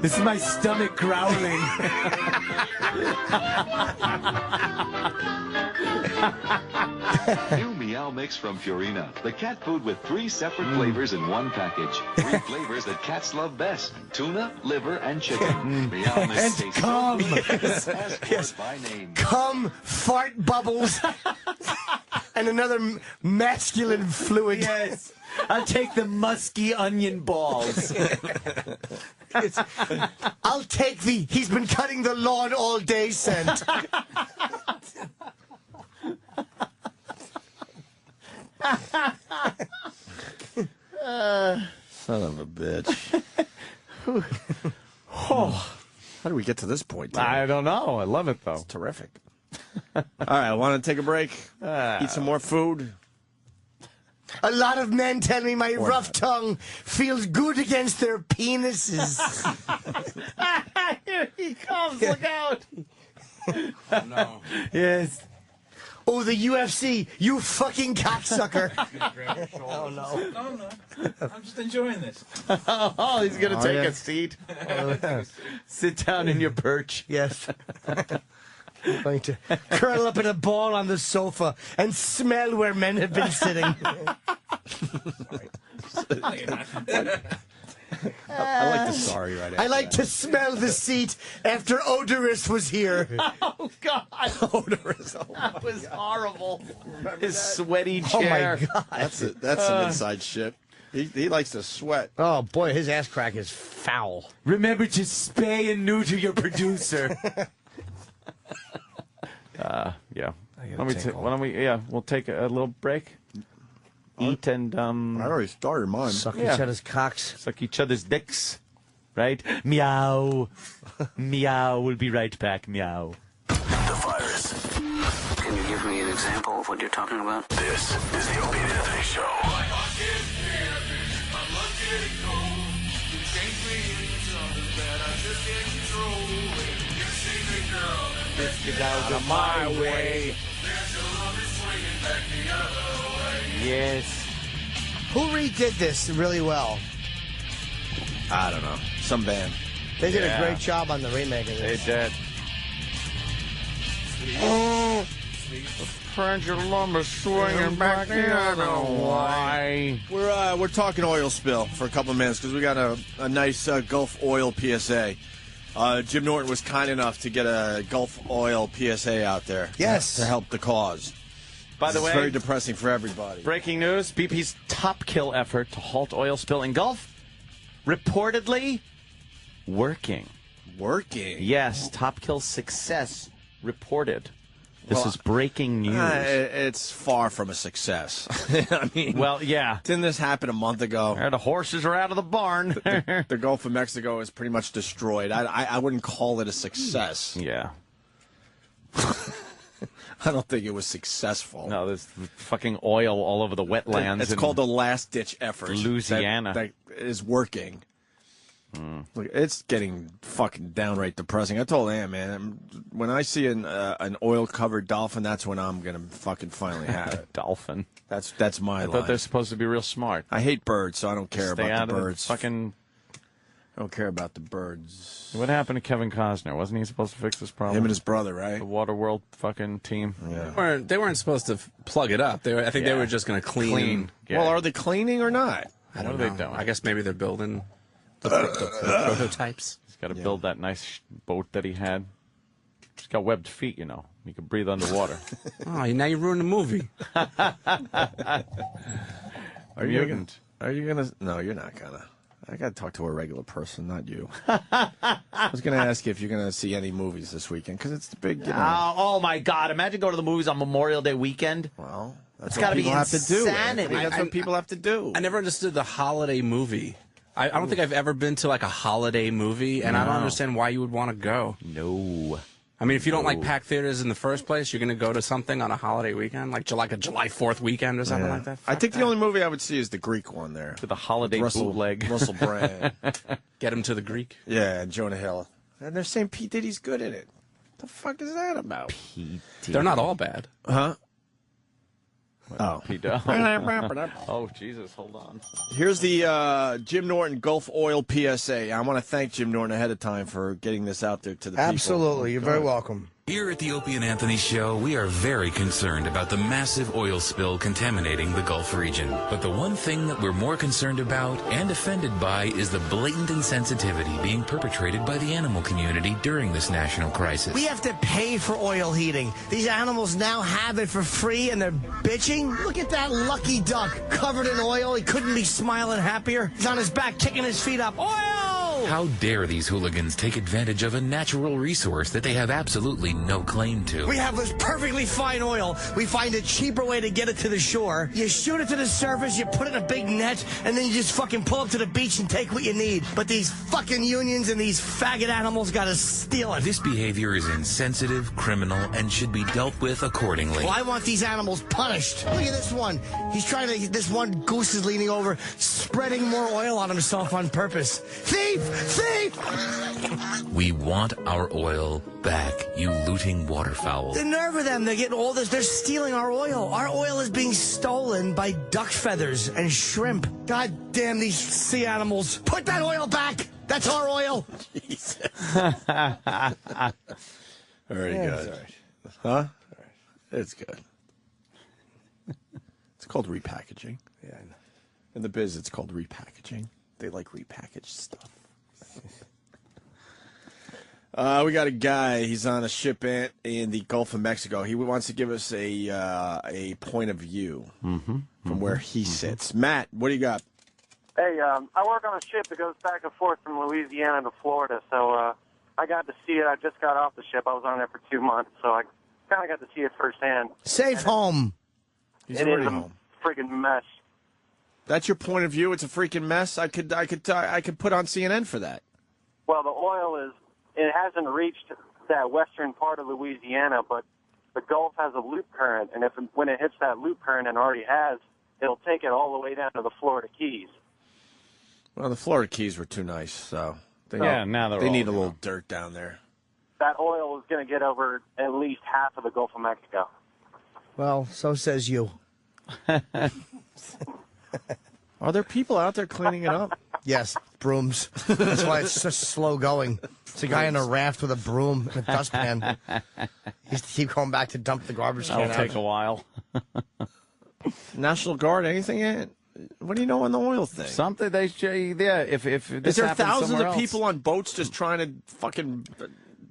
This is my stomach growling. New Meow Mix from Purina. The cat food with 3 separate flavors in one package. 3 flavors that cats love best. Tuna, liver, and chicken. Meow Mix And tastes cum. so good. Yes. Ask for Yes. it by name. Cum, fart bubbles, and another masculine fluid. Yes. I'll take the musky onion balls. I'll take the he's been cutting the lawn all day scent. Son of a bitch. How do we get to this point? Tim? I don't know. I love it, though. It's terrific. All right, I want to take a break, eat some more food. A lot of men tell me my rough tongue feels good against their penises. Here he comes. Look out. Oh, no. Yes. Oh, the UFC, you fucking cocksucker. Oh, no. No. I'm just enjoying this. Oh, he's going to take a seat. Sit down in your perch. Yes. I'm going to curl up in a ball on the sofa and smell where men have been sitting. I like the sorry right after I like to smell the seat after Odorous was here. Oh, God. Odorous. That was horrible. His sweaty Oh, chair. my God. That's some inside shit. He likes to sweat. Oh, boy, his ass crack is foul. Remember to spay and neuter your producer. Yeah. Why don't we? Yeah, we'll take a little break. Eat and I already started mine. Suck each other's cocks. Suck each other's dicks. Right? Meow. Meow. We'll be right back. Meow. The virus. Can you give me an example of what you're talking about? This is the Opie and Anthony Show. Get out of my way. Yes. Who redid this really well? I don't know. Some band. They did Yeah. a great job on the remake of They this. did. Oh, the pendulum is swinging back the other way. We're talking oil spill for a couple of minutes because we got a nice Gulf Oil PSA. Jim Norton was kind enough to get a Gulf Oil PSA out there. Yes. To help the cause. By the It's way, very depressing for everybody. breaking news: BP's top kill effort to halt oil spill in Gulf reportedly working. Working? Yes, top kill success reported. This Well, is breaking news. It's far from a success. I mean, Well, yeah. didn't this happen a month ago? The horses are out of the barn. The Gulf of Mexico is pretty much destroyed. I wouldn't call it a success. Yeah. I don't think it was successful. No, there's fucking oil all over the wetlands. It's in called the last-ditch effort. Louisiana. That is working. Look, it's getting fucking downright depressing. I told Ann, man, when I see an oil-covered dolphin, that's when I'm gonna fucking finally have it. Dolphin. That's my I life. thought they're supposed to be real smart. I hate birds, so I don't care Stay about out the of birds. fucking. I don't care about the birds. What happened to Kevin Costner? Wasn't he supposed to fix this problem? Him and his brother, right? The Waterworld fucking team. Yeah. They weren't supposed to plug it up. I think they were just going to clean. Yeah. Well, are they cleaning or not? I don't What are know. they doing? I guess maybe they're building the prototypes. He's got to build that nice boat that he had. He's got webbed feet, you know. He can breathe underwater. Oh, now you ruined the movie. Are you gonna? No, you're not gonna. I got to talk to a regular person, not you. I was going to ask you if you're going to see any movies this weekend, because it's the big, you know. Oh, my God. Imagine going to the movies on Memorial Day weekend. Well, that's it's what got to be people have to do. insanity. That's what people have to do. I never understood the holiday movie. I don't think I've ever been to like a holiday movie, and I don't understand why you would want to go. No. I mean, if you don't like packed theaters in the first place, you're going to go to something on a holiday weekend, like a July 4th weekend or something like that. I think the only movie I would see is the Greek one there. To the holiday bootleg. Russell Brand. Get him to the Greek. Yeah, and Jonah Hill. And they're saying P. Diddy's good in it. The fuck is that about? P. Diddy. They're not all bad. Huh? Oh. P. Oh, Jesus, hold on. Here's the Jim Norton Gulf Oil PSA. I want to thank Jim Norton ahead of time for getting this out there to the people. Absolutely. You're very welcome. Here at the Opie and Anthony Show, we are very concerned about the massive oil spill contaminating the Gulf region. But the one thing that we're more concerned about and offended by is the blatant insensitivity being perpetrated by the animal community during this national crisis. We have to pay for oil heating. These animals now have it for free, and they're bitching. Look at that lucky duck covered in oil. He couldn't be smiling happier. He's on his back, kicking his feet up. Oil! How dare these hooligans take advantage of a natural resource that they have absolutely no claim to? We have this perfectly fine oil. We find a cheaper way to get it to the shore. You shoot it to the surface, you put it in a big net, and then you just fucking pull up to the beach and take what you need. But these fucking unions and these faggot animals gotta steal it. This behavior is insensitive, criminal, and should be dealt with accordingly. Well, I want these animals punished. Look at this one. This one goose is leaning over, spreading more oil on himself on purpose. Thief! Thief! We want our oil back, you looting waterfowl. The nerve of them. They're getting all this. They're stealing our oil. Our oil is being stolen by duck feathers and shrimp. God damn these sea animals. Put that oil back. That's our oil. Jesus. Very good. Right. Huh? It's good. It's called repackaging. Yeah, I know. In the biz, it's called repackaging. They like repackaged stuff. We got a guy. He's on a ship in the Gulf of Mexico. He wants to give us a point of view from where he sits. Matt, what do you got? Hey, I work on a ship that goes back and forth from Louisiana to Florida, so I got to see it. I just got off the ship. I was on there for 2 months, so I kind of got to see it firsthand. Safe home. He's It already is a home. friggin' mess. That's your point of view. It's a freaking mess. I could put on CNN for that. Well, the oil it hasn't reached that western part of Louisiana, but the Gulf has a loop current, and when it hits that loop current, and already has, it'll take it all the way down to the Florida Keys. Well, the Florida Keys were too nice, so now they're they all need a little dirt down there. That oil is going to get over at least half of the Gulf of Mexico. Well, so says you. Are there people out there cleaning it up? Yes, brooms. That's why it's so slow going. It's a guy in a raft with a broom and a dustpan. He has to keep going back to dump the garbage can That'll out. take a while. National Guard, anything in? What do you know on the oil thing? Something they if this Is there happens thousands somewhere of else. people on boats just trying to fucking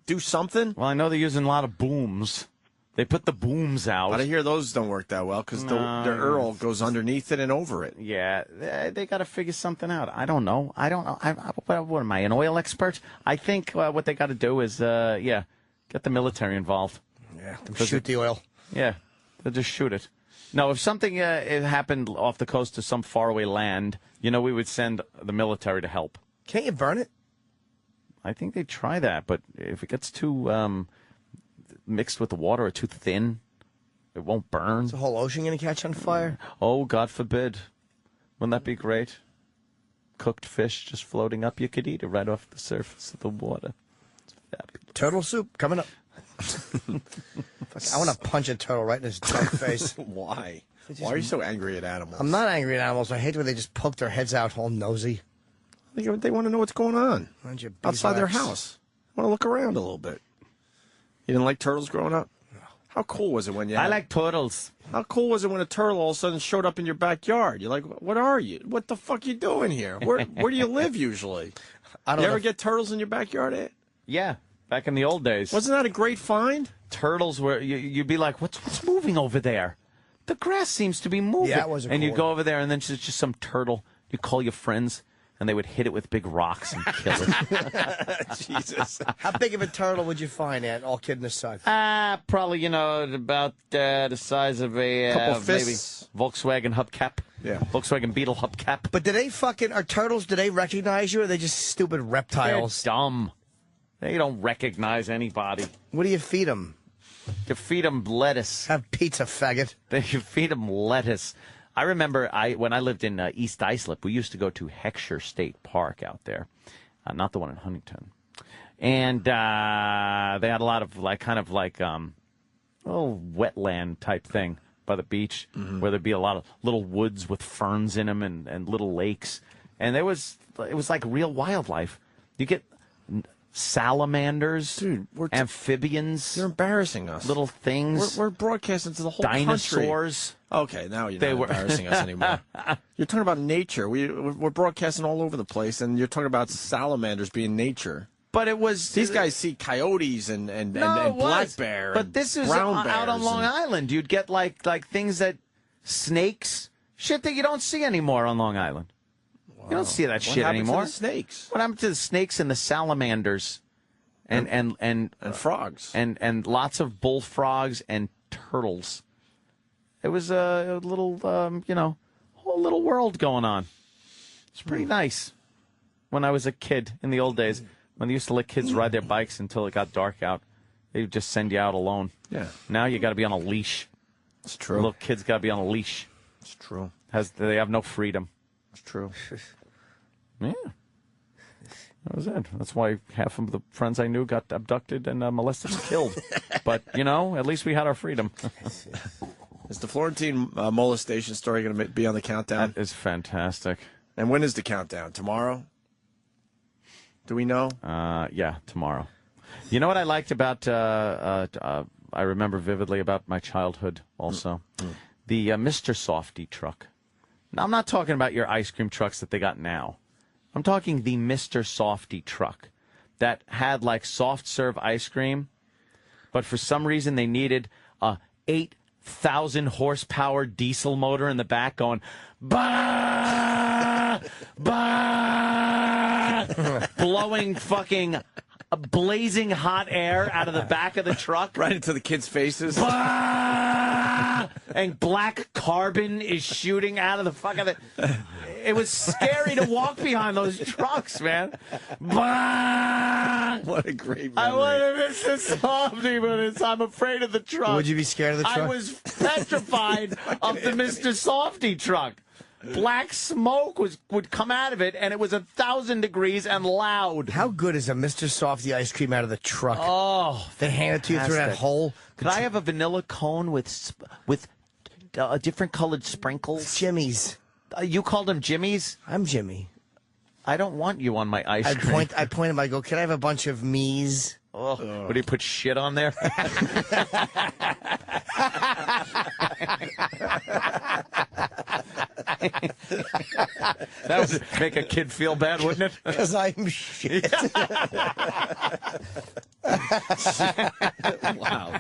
do something? Well, I know they're using a lot of booms. They put the booms out. But I hear those don't work that well because the Earl goes underneath it and over it. Yeah, they got to figure something out. I don't know. What am I, an oil expert? I think what they got to do is, get the military involved. Yeah, shoot the oil. Yeah, they'll just shoot it. No, if something it happened off the coast of some faraway land, we would send the military to help. Can't you burn it? I think they try that, but if it gets too mixed with the water or too thin, it won't burn. Is the whole ocean going to catch on fire? Oh, God forbid. Wouldn't that be great? cooked fish just floating up. You could eat it right off the surface of the water. Turtle soup coming up. I want to punch a turtle right in his dark face. Why? Why are you so angry at animals? I'm not angry at animals. I hate when they just poke their heads out all nosy. They want to know what's going on outside their house. Want to look around a little bit. You didn't like turtles growing up? How cool was it when you? I like turtles. How cool was it when a turtle all of a sudden showed up in your backyard? You're like, what are you? What the fuck are you doing here? Where do you live usually? I don't you know ever get turtles in your backyard, Ed? Yeah, back in the old days. Wasn't that a great find? Turtles were, you'd be like, what's moving over there? The grass seems to be moving. Yeah, it was and you go over there, and then it's just some turtle. You call your friends, and they would hit it with big rocks and kill it. Jesus. How big of a turtle would you find, Ed? All kidding aside. Probably, about the size of a Couple maybe fists. Volkswagen hubcap. Yeah. Volkswagen Beetle hubcap. But are turtles, do they recognize you, or are they just stupid reptiles? They're dumb. They don't recognize anybody. What do you feed them? You feed them lettuce. Have pizza, faggot. You feed them lettuce. I remember when I lived in East Islip, we used to go to Heckscher State Park out there, not the one in Huntington. And they had a lot of wetland type thing by the beach, where there'd be a lot of little woods with ferns in them and little lakes. And it was like real wildlife. You get salamanders, dude, amphibians. You're embarrassing us. Little things. We're broadcasting to the whole dinosaurs. Country. Okay, now you're not embarrassing us anymore. You're talking about nature. We're broadcasting all over the place, and you're talking about salamanders being nature. But it was these guys see coyotes and black bear. But this is out on Long Island. You'd get like things that snakes, shit that you don't see anymore on Long Island. Wow. You don't see that shit anymore. What happened to the snakes? What happened to the snakes and the salamanders, and frogs and lots of bullfrogs and turtles? It was a little whole little world going on. It's pretty nice. When I was a kid in the old days, when they used to let kids ride their bikes until it got dark out, they would just send you out alone. Yeah. Now you got to be on a leash. It's true. Little kids got to be on a leash. It's true. They have no freedom. It's true. Yeah. That was it. That's why half of the friends I knew got abducted and molested and killed. But, at least we had our freedom. Is the Florentine molestation story going to be on the countdown? That is fantastic. And when is the countdown? Tomorrow? Do we know? Yeah, tomorrow. You know what I liked about, I remember vividly about my childhood also? The Mr. Softy truck. Now, I'm not talking about your ice cream trucks that they got now. I'm talking the Mr. Softy truck that had like soft serve ice cream, but for some reason they needed a 8,000 horsepower diesel motor in the back going, bah, bah, blowing fucking blazing hot air out of the back of the truck. Right into the kids' faces. Bah, and black carbon is shooting out of the fucking... It was scary to walk behind those trucks, man. Bah! What a great memory. I want to miss this Softy, but I'm afraid of the truck. Would you be scared of the truck? I was petrified of the Mr. Softy truck. Black smoke would come out of it, and it was 1,000 degrees and loud. How good is a Mr. Softy ice cream out of the truck? Oh, they hand it to you through that hole. Could I have a vanilla cone with different colored sprinkles? Jimmy's. You called them Jimmy's? I'm Jimmy. I don't want you on my ice cream. I point him. I go, can I have a bunch of me's? Oh. Would he put shit on there? That would make a kid feel bad, wouldn't it? Because I'm shit. Wow.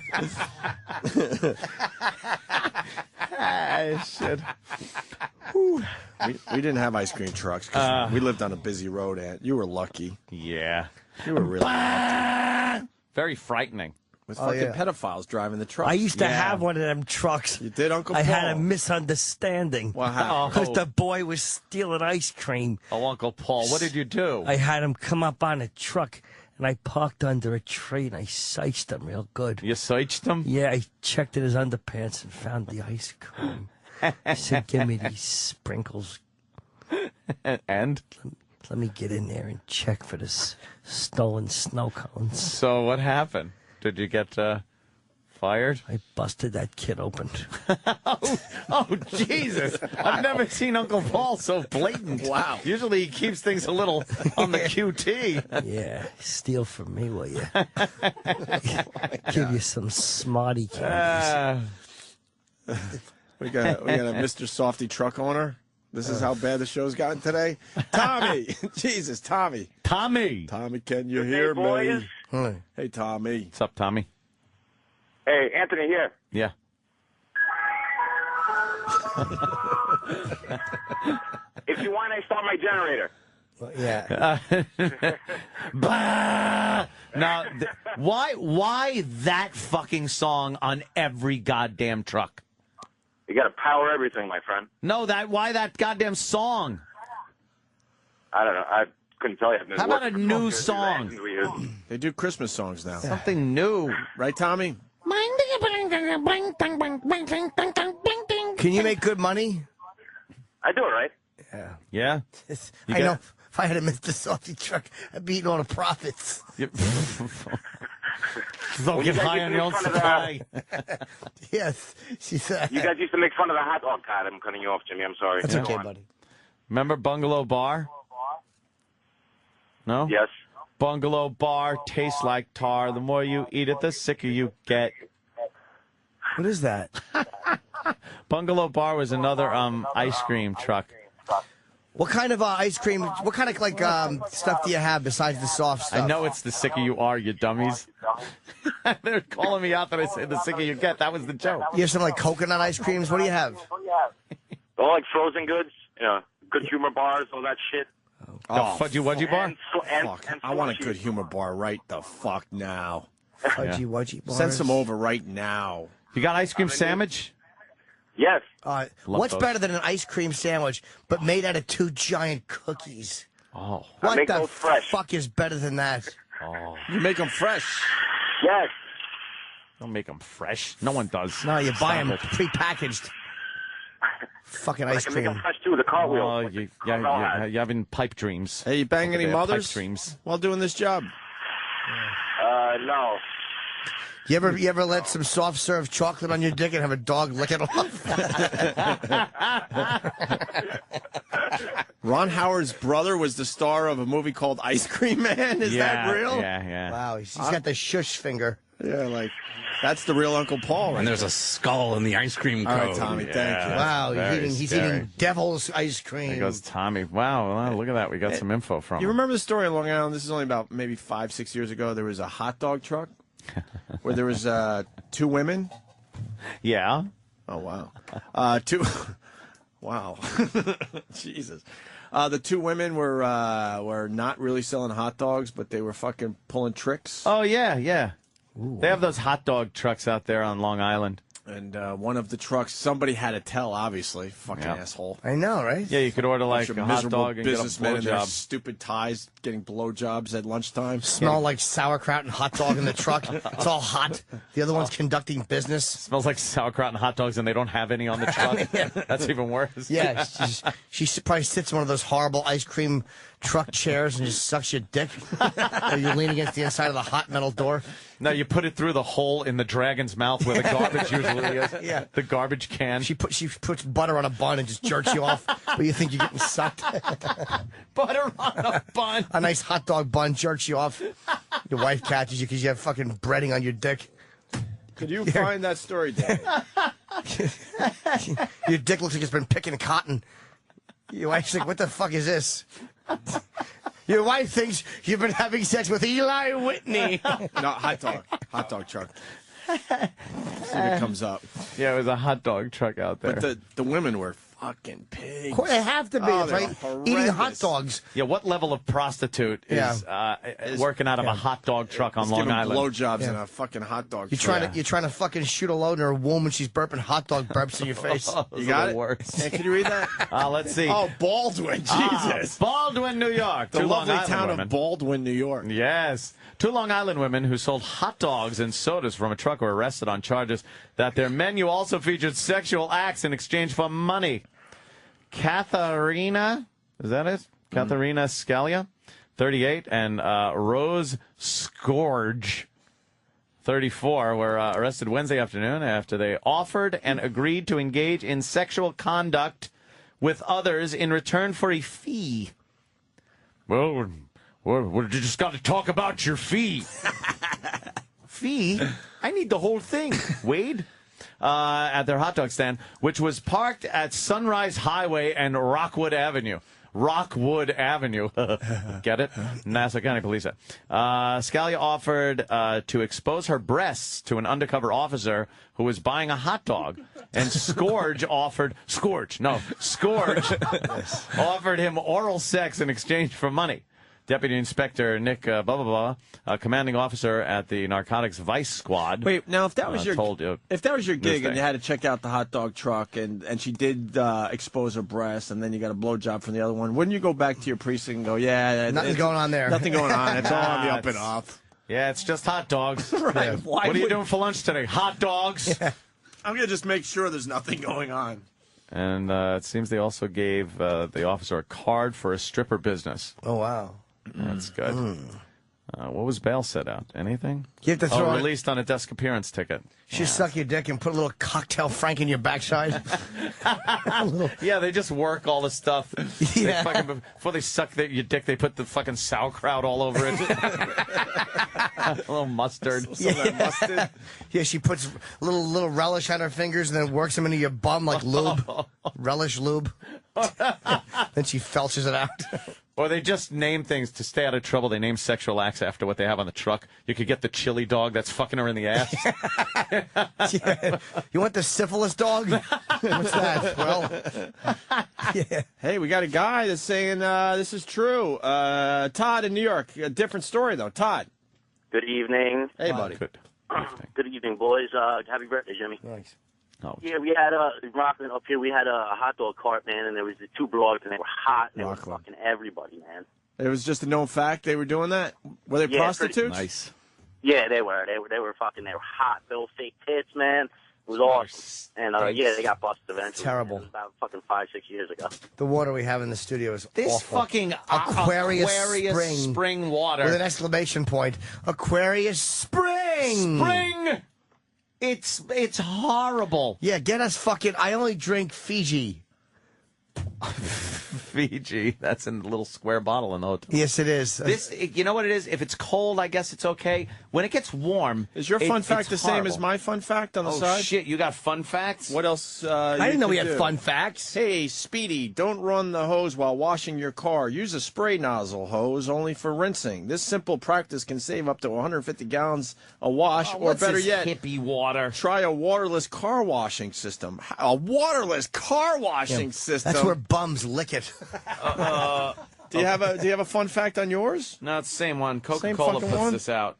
Shit. We didn't have ice cream trucks because we lived on a busy road, Ant. You were lucky. Yeah. You were really lucky. Very frightening. With fucking pedophiles driving the trucks. I used to have one of them trucks. You did, Uncle I Paul? had a misunderstanding. What happened? Because the boy was stealing ice cream. Oh, Uncle Paul, what did you do? I had him come up on a truck, and I parked under a tree, and I searched him real good. You searched him? Yeah, I checked in his underpants and found the ice cream. I said, give me these sprinkles. And? Let me get in there and check for this stolen snow cones. So what happened? Did you get fired? I busted that kid open. Oh, Jesus. I've never seen Uncle Paul so blatant. Wow. Usually he keeps things a little on the QT. Yeah, steal from me, will you? Give you some smarty candies. We got a Mr. Softy truck owner. This is how bad the show's gotten today. Tommy! Jesus, Tommy. Tommy, can you hear boys. me? Hey, Tommy. What's up, Tommy? Hey, Anthony here. Yeah. If you want, I start my generator. Yeah. Bah! Now, why that fucking song on every goddamn truck? You got to power everything, my friend. No, why that goddamn song? I don't know. I couldn't tell you. I've been How about a working for new 12 years. song? They do Christmas songs now. Something new. Right, Tommy? Can you make good money? I do it right. Yeah? I know. If I had a Mr. Softy truck, I'd be eating all the profits. Don't get high on your own supply. Yes, she said. You guys used to make fun of the hot dog. God, I'm cutting you off, Jimmy. I'm sorry. That's Go okay, on. buddy. Remember Bungalow Bar? No? Yes. Bungalow Bar tastes like tar. The more you eat it, the sicker you get. What is that? Bungalow Bar was another ice cream truck. What kind of ice cream? What kind of stuff do you have besides the soft stuff? I know it's the sicker you are, you dummies. They're calling me out that I said the sicker you get. That was the joke. You have some like coconut ice creams. What do you have? All like frozen goods, good humor bars, all that shit. Oh, Fudgy Wudgy Bar? Fuck. I want a good humor bar right the fuck now. Fudgy Wudgy bars. Send some over right now. You got ice cream sandwich? Yes. What's those. better than an ice cream sandwich, but made out of 2 giant cookies? Oh. What make the those fresh. fuck is better than that? Oh. You make them fresh. Yes. Don't make them fresh. No one does. No, you buy Stop them it. pre-packaged. Fucking I ice can make them cream. fresh too. The cartwheel. Oh, you're having pipe dreams. Hey, you bang Over any there, mothers Pipe dreams. while doing this job? No. You ever let some soft serve chocolate on your dick and have a dog lick it off? Ron Howard's brother was the star of a movie called Ice Cream Man. Is that real? Yeah. Wow, he's got the shush finger. Yeah, that's the real Uncle Paul. Right And there's a skull in the ice cream cone. All right, Tommy, thank you. Wow, very he's scary. eating devil's ice cream. There goes Tommy. Wow, well, look at that. We got some info from You him. remember the story on Long Island? This is only about maybe 5-6 years ago. There was a hot dog truck where there was 2 women. Yeah. Oh, wow. Wow. Jesus. The 2 women were not really selling hot dogs, but they were fucking pulling tricks. Oh, yeah. They have those hot dog trucks out there on Long Island. And one of the trucks, somebody had to tell, obviously. Fucking asshole. I know, right? Yeah, you could order like Bunch a of hot miserable dog and get a businessmen in their blowjob. stupid ties getting blowjobs at lunchtime. Smell like sauerkraut and hot dog in the truck. It's all hot. The other one's conducting business. Smells like sauerkraut and hot dogs, and they don't have any on the truck. That's even worse. Yeah, she probably sits in one of those horrible ice cream truck chairs and just sucks your dick. Or you lean against the inside of the hot metal door. No, you put it through the hole in the dragon's mouth where the garbage usually is. Yeah. The garbage can. She puts butter on a bun and just jerks you off, but you think you're getting sucked. Butter on a bun. A nice hot dog bun jerks you off. Your wife catches you because you have fucking breading on your dick. Could you find that story, Dad? Your dick looks like it's been picking cotton. Your wife's like, what the fuck is this? Your wife thinks you've been having sex with Eli Whitney. No, hot dog truck. See if it comes up. Yeah, it was a hot dog truck out there. But the women were fucking pigs. Of course, they have to be. Oh, That's they're right. horrendous. Eating hot dogs. Yeah, what level of prostitute is working out of a hot dog truck on It's Long giving Island? blowjobs in a fucking hot dog truck. You're trying to fucking shoot a load in her womb when she's burping hot dog burps in your face. You got it? Worst. Hey, can you read that? Let's see. Oh, Baldwin. Jesus. Baldwin, New York. The Two Long lovely Island town women. of Baldwin, New York. Yes. 2 Long Island women who sold hot dogs and sodas from a truck were arrested on charges that their menu also featured sexual acts in exchange for money. Katharina Is that it? Katharina Scalia, 38, and Rose Scourge, 34, were arrested Wednesday afternoon after they offered and agreed to engage in sexual conduct with others in return for a fee. Well, we just got to talk about your fee. Fee? I need the whole thing, Wade. At their hot dog stand, which was parked at Sunrise Highway and Rockwood Avenue. Rockwood Avenue. Get it? Nassau County Police. Scalia offered to expose her breasts to an undercover officer who was buying a hot dog. And Scourge offered him oral sex in exchange for money. Deputy Inspector Nick commanding officer at the Narcotics Vice Squad. Wait, now if that was your gig and you thing. had to check out the hot dog truck and she did expose her breast and then you got a blowjob from the other one, wouldn't you go back to your precinct and go, yeah, Nothing's going on there. Nothing going on. It's all on the up and up. Yeah, it's just hot dogs. Right. Yeah. Why What are you would- doing for lunch today? Hot dogs? Yeah. I'm going to just make sure there's nothing going on. And it seems they also gave the officer a card for a stripper business. Oh, wow. That's good. What was bail set out? Anything? You have to throw it- released on a desk appearance ticket. She suck your dick and put a little cocktail Frank in your backside. Yeah, they just work all the stuff. Yeah. Before they suck your dick, they put the fucking sauerkraut all over it. A little mustard. Yeah. Yeah, she puts a little relish on her fingers and then works them into your bum like lube. Relish lube. Then she felches it out. Or they just name things to stay out of trouble. They name sexual acts after what they have on the truck. You could get the chili dog that's fucking her in the ass. Yeah. You want the syphilis dog? What's that? Well, yeah. Hey, we got a guy that's saying this is true. Todd in New York. A different story, though. Todd. Good evening. Hey, buddy. Good evening, boys. Happy birthday, Jimmy. Thanks. Oh. Yeah, we had Rockland up here. We had a hot dog cart, man, and there was the two broads, and they were hot, and they were fucking everybody, man. It was just a known fact they were doing that? Were they Yeah, prostitutes? Nice. Yeah, they were. They were fucking. They were hot. Little fake tits, man. It was awesome. And yeah, they got busted eventually. Terrible. Man. It was about fucking 5-6 years ago. The water we have in the studio is This awful. fucking Aquarius spring water. with an exclamation point. Aquarius Spring. Spring. It's horrible. Yeah, get us fucking. I only drink Fiji. Fiji. That's in a little square bottle in the hotel. Yes, it is. This, you know what it is? If it's cold, I guess it's okay. When it gets warm, Is your fun fact it's the same as horrible. my fun fact on the Oh side? shit! You got fun facts? What else? I didn't know we had fun facts. Hey, Speedy, don't run the hose while washing your car. Use a spray nozzle hose only for rinsing. This simple practice can save up to 150 gallons a wash, or what's better this yet, hippie water. try a waterless car washing system. A waterless car washing system. That's where bums lick it. Do you have a fun fact on yours? No, it's the same one. Same Coca-Cola fucking puts one? this out.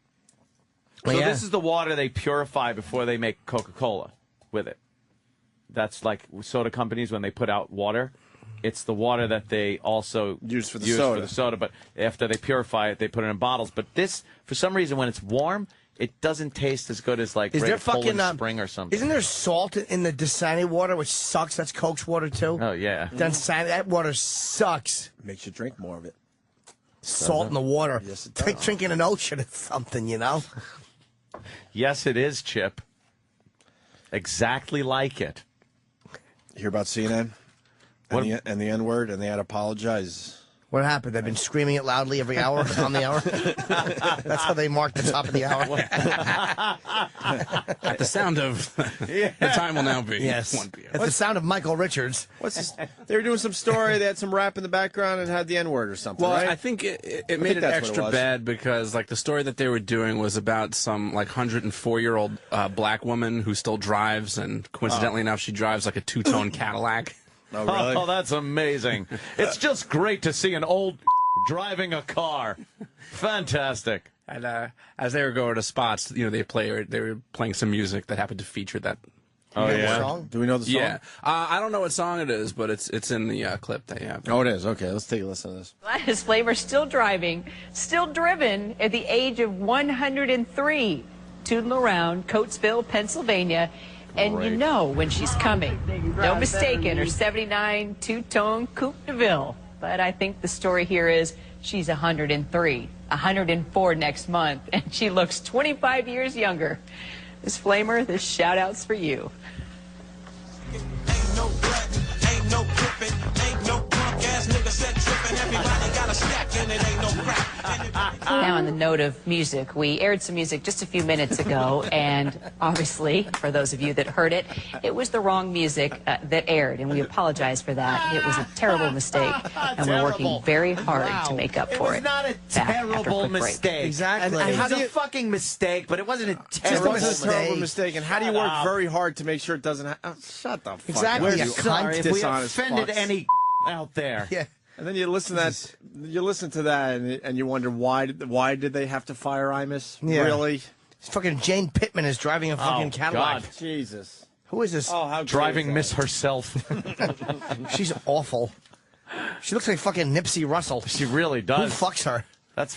So Yeah. this is the water they purify before they make Coca-Cola with it. That's like soda companies when they put out water. It's the water that they also Use for the soda. But after they purify it, they put it in bottles. But this, for some reason, when it's warm, it doesn't taste as good as like Is there regular fucking Poland Spring or something. Isn't there salt in the Dasani water, which sucks? That's Coke's water too. Oh yeah. Dasani, that water sucks. Makes you drink more of it. Salt in the water. Yes, it It's like does. drinking an ocean or something, you know. Yes, it is, Chip. Exactly like it. Hear about CNN and the N word, and they had to apologize. What happened? They've been screaming it loudly every hour on the hour. That's how they mark the top of the hour. At the sound of the time will now be Yes. 1 p.m. At the sound of Michael Richards. What's this? They were doing some story. They had some rap in the background and had the N word or something. Well, right? I think it think made it that's what it extra was. bad because, like, the story that they were doing was about some, like, 104-year-old black woman who still drives, and coincidentally enough, she drives, like, a two-tone Cadillac. Oh, really? Oh, that's amazing. It's just great to see an old driving a car. Fantastic. And as they were going to spots, you know, they were playing some music that happened to feeture that. Oh, You know yeah. the song? Do we know the song? Yeah, I don't know what song it is, but it's in the clip they have. Oh, it is. Okay, let's take a listen to this. Gladys Flavor still driving, still driven at the age of 103, tooting around Coatesville, Pennsylvania. And you know when she's coming. Don't mistake it, her 79 two-tone Coupe de Ville. But I think the story here is she's 103, 104 next month, and she looks 25 years younger. Ms. Flamer, this shout-out's for you. Ain't no blood, ain't no crippin', ain't no punk ass nigga set trippin'. Everybody got a stack and it ain't no crack. Now, on the note of music, we aired some music just a few minutes ago, and obviously, for those of you that heard it, it was the wrong music that aired, and we apologize for that. It was a terrible mistake, and we're working very hard to make up for it. It was not a terrible mistake. Exactly. And it how was do you- a fucking mistake, but it wasn't a Just terrible a terrible mistake. And how do you Shut work up. very hard to make sure it doesn't happen? Shut the fuck Exactly. up. We're You sorry if we dishonest offended fucks. any out there. Yeah. And then you listen to that, and you wonder why did they have to fire Imus? Yeah. Really? Fucking Jane Pittman is driving a fucking Cadillac. God. Jesus. Who is this? Oh, how great Driving is Miss herself. She's awful. She looks like fucking Nipsey Russell. She really does. Who fucks her? That's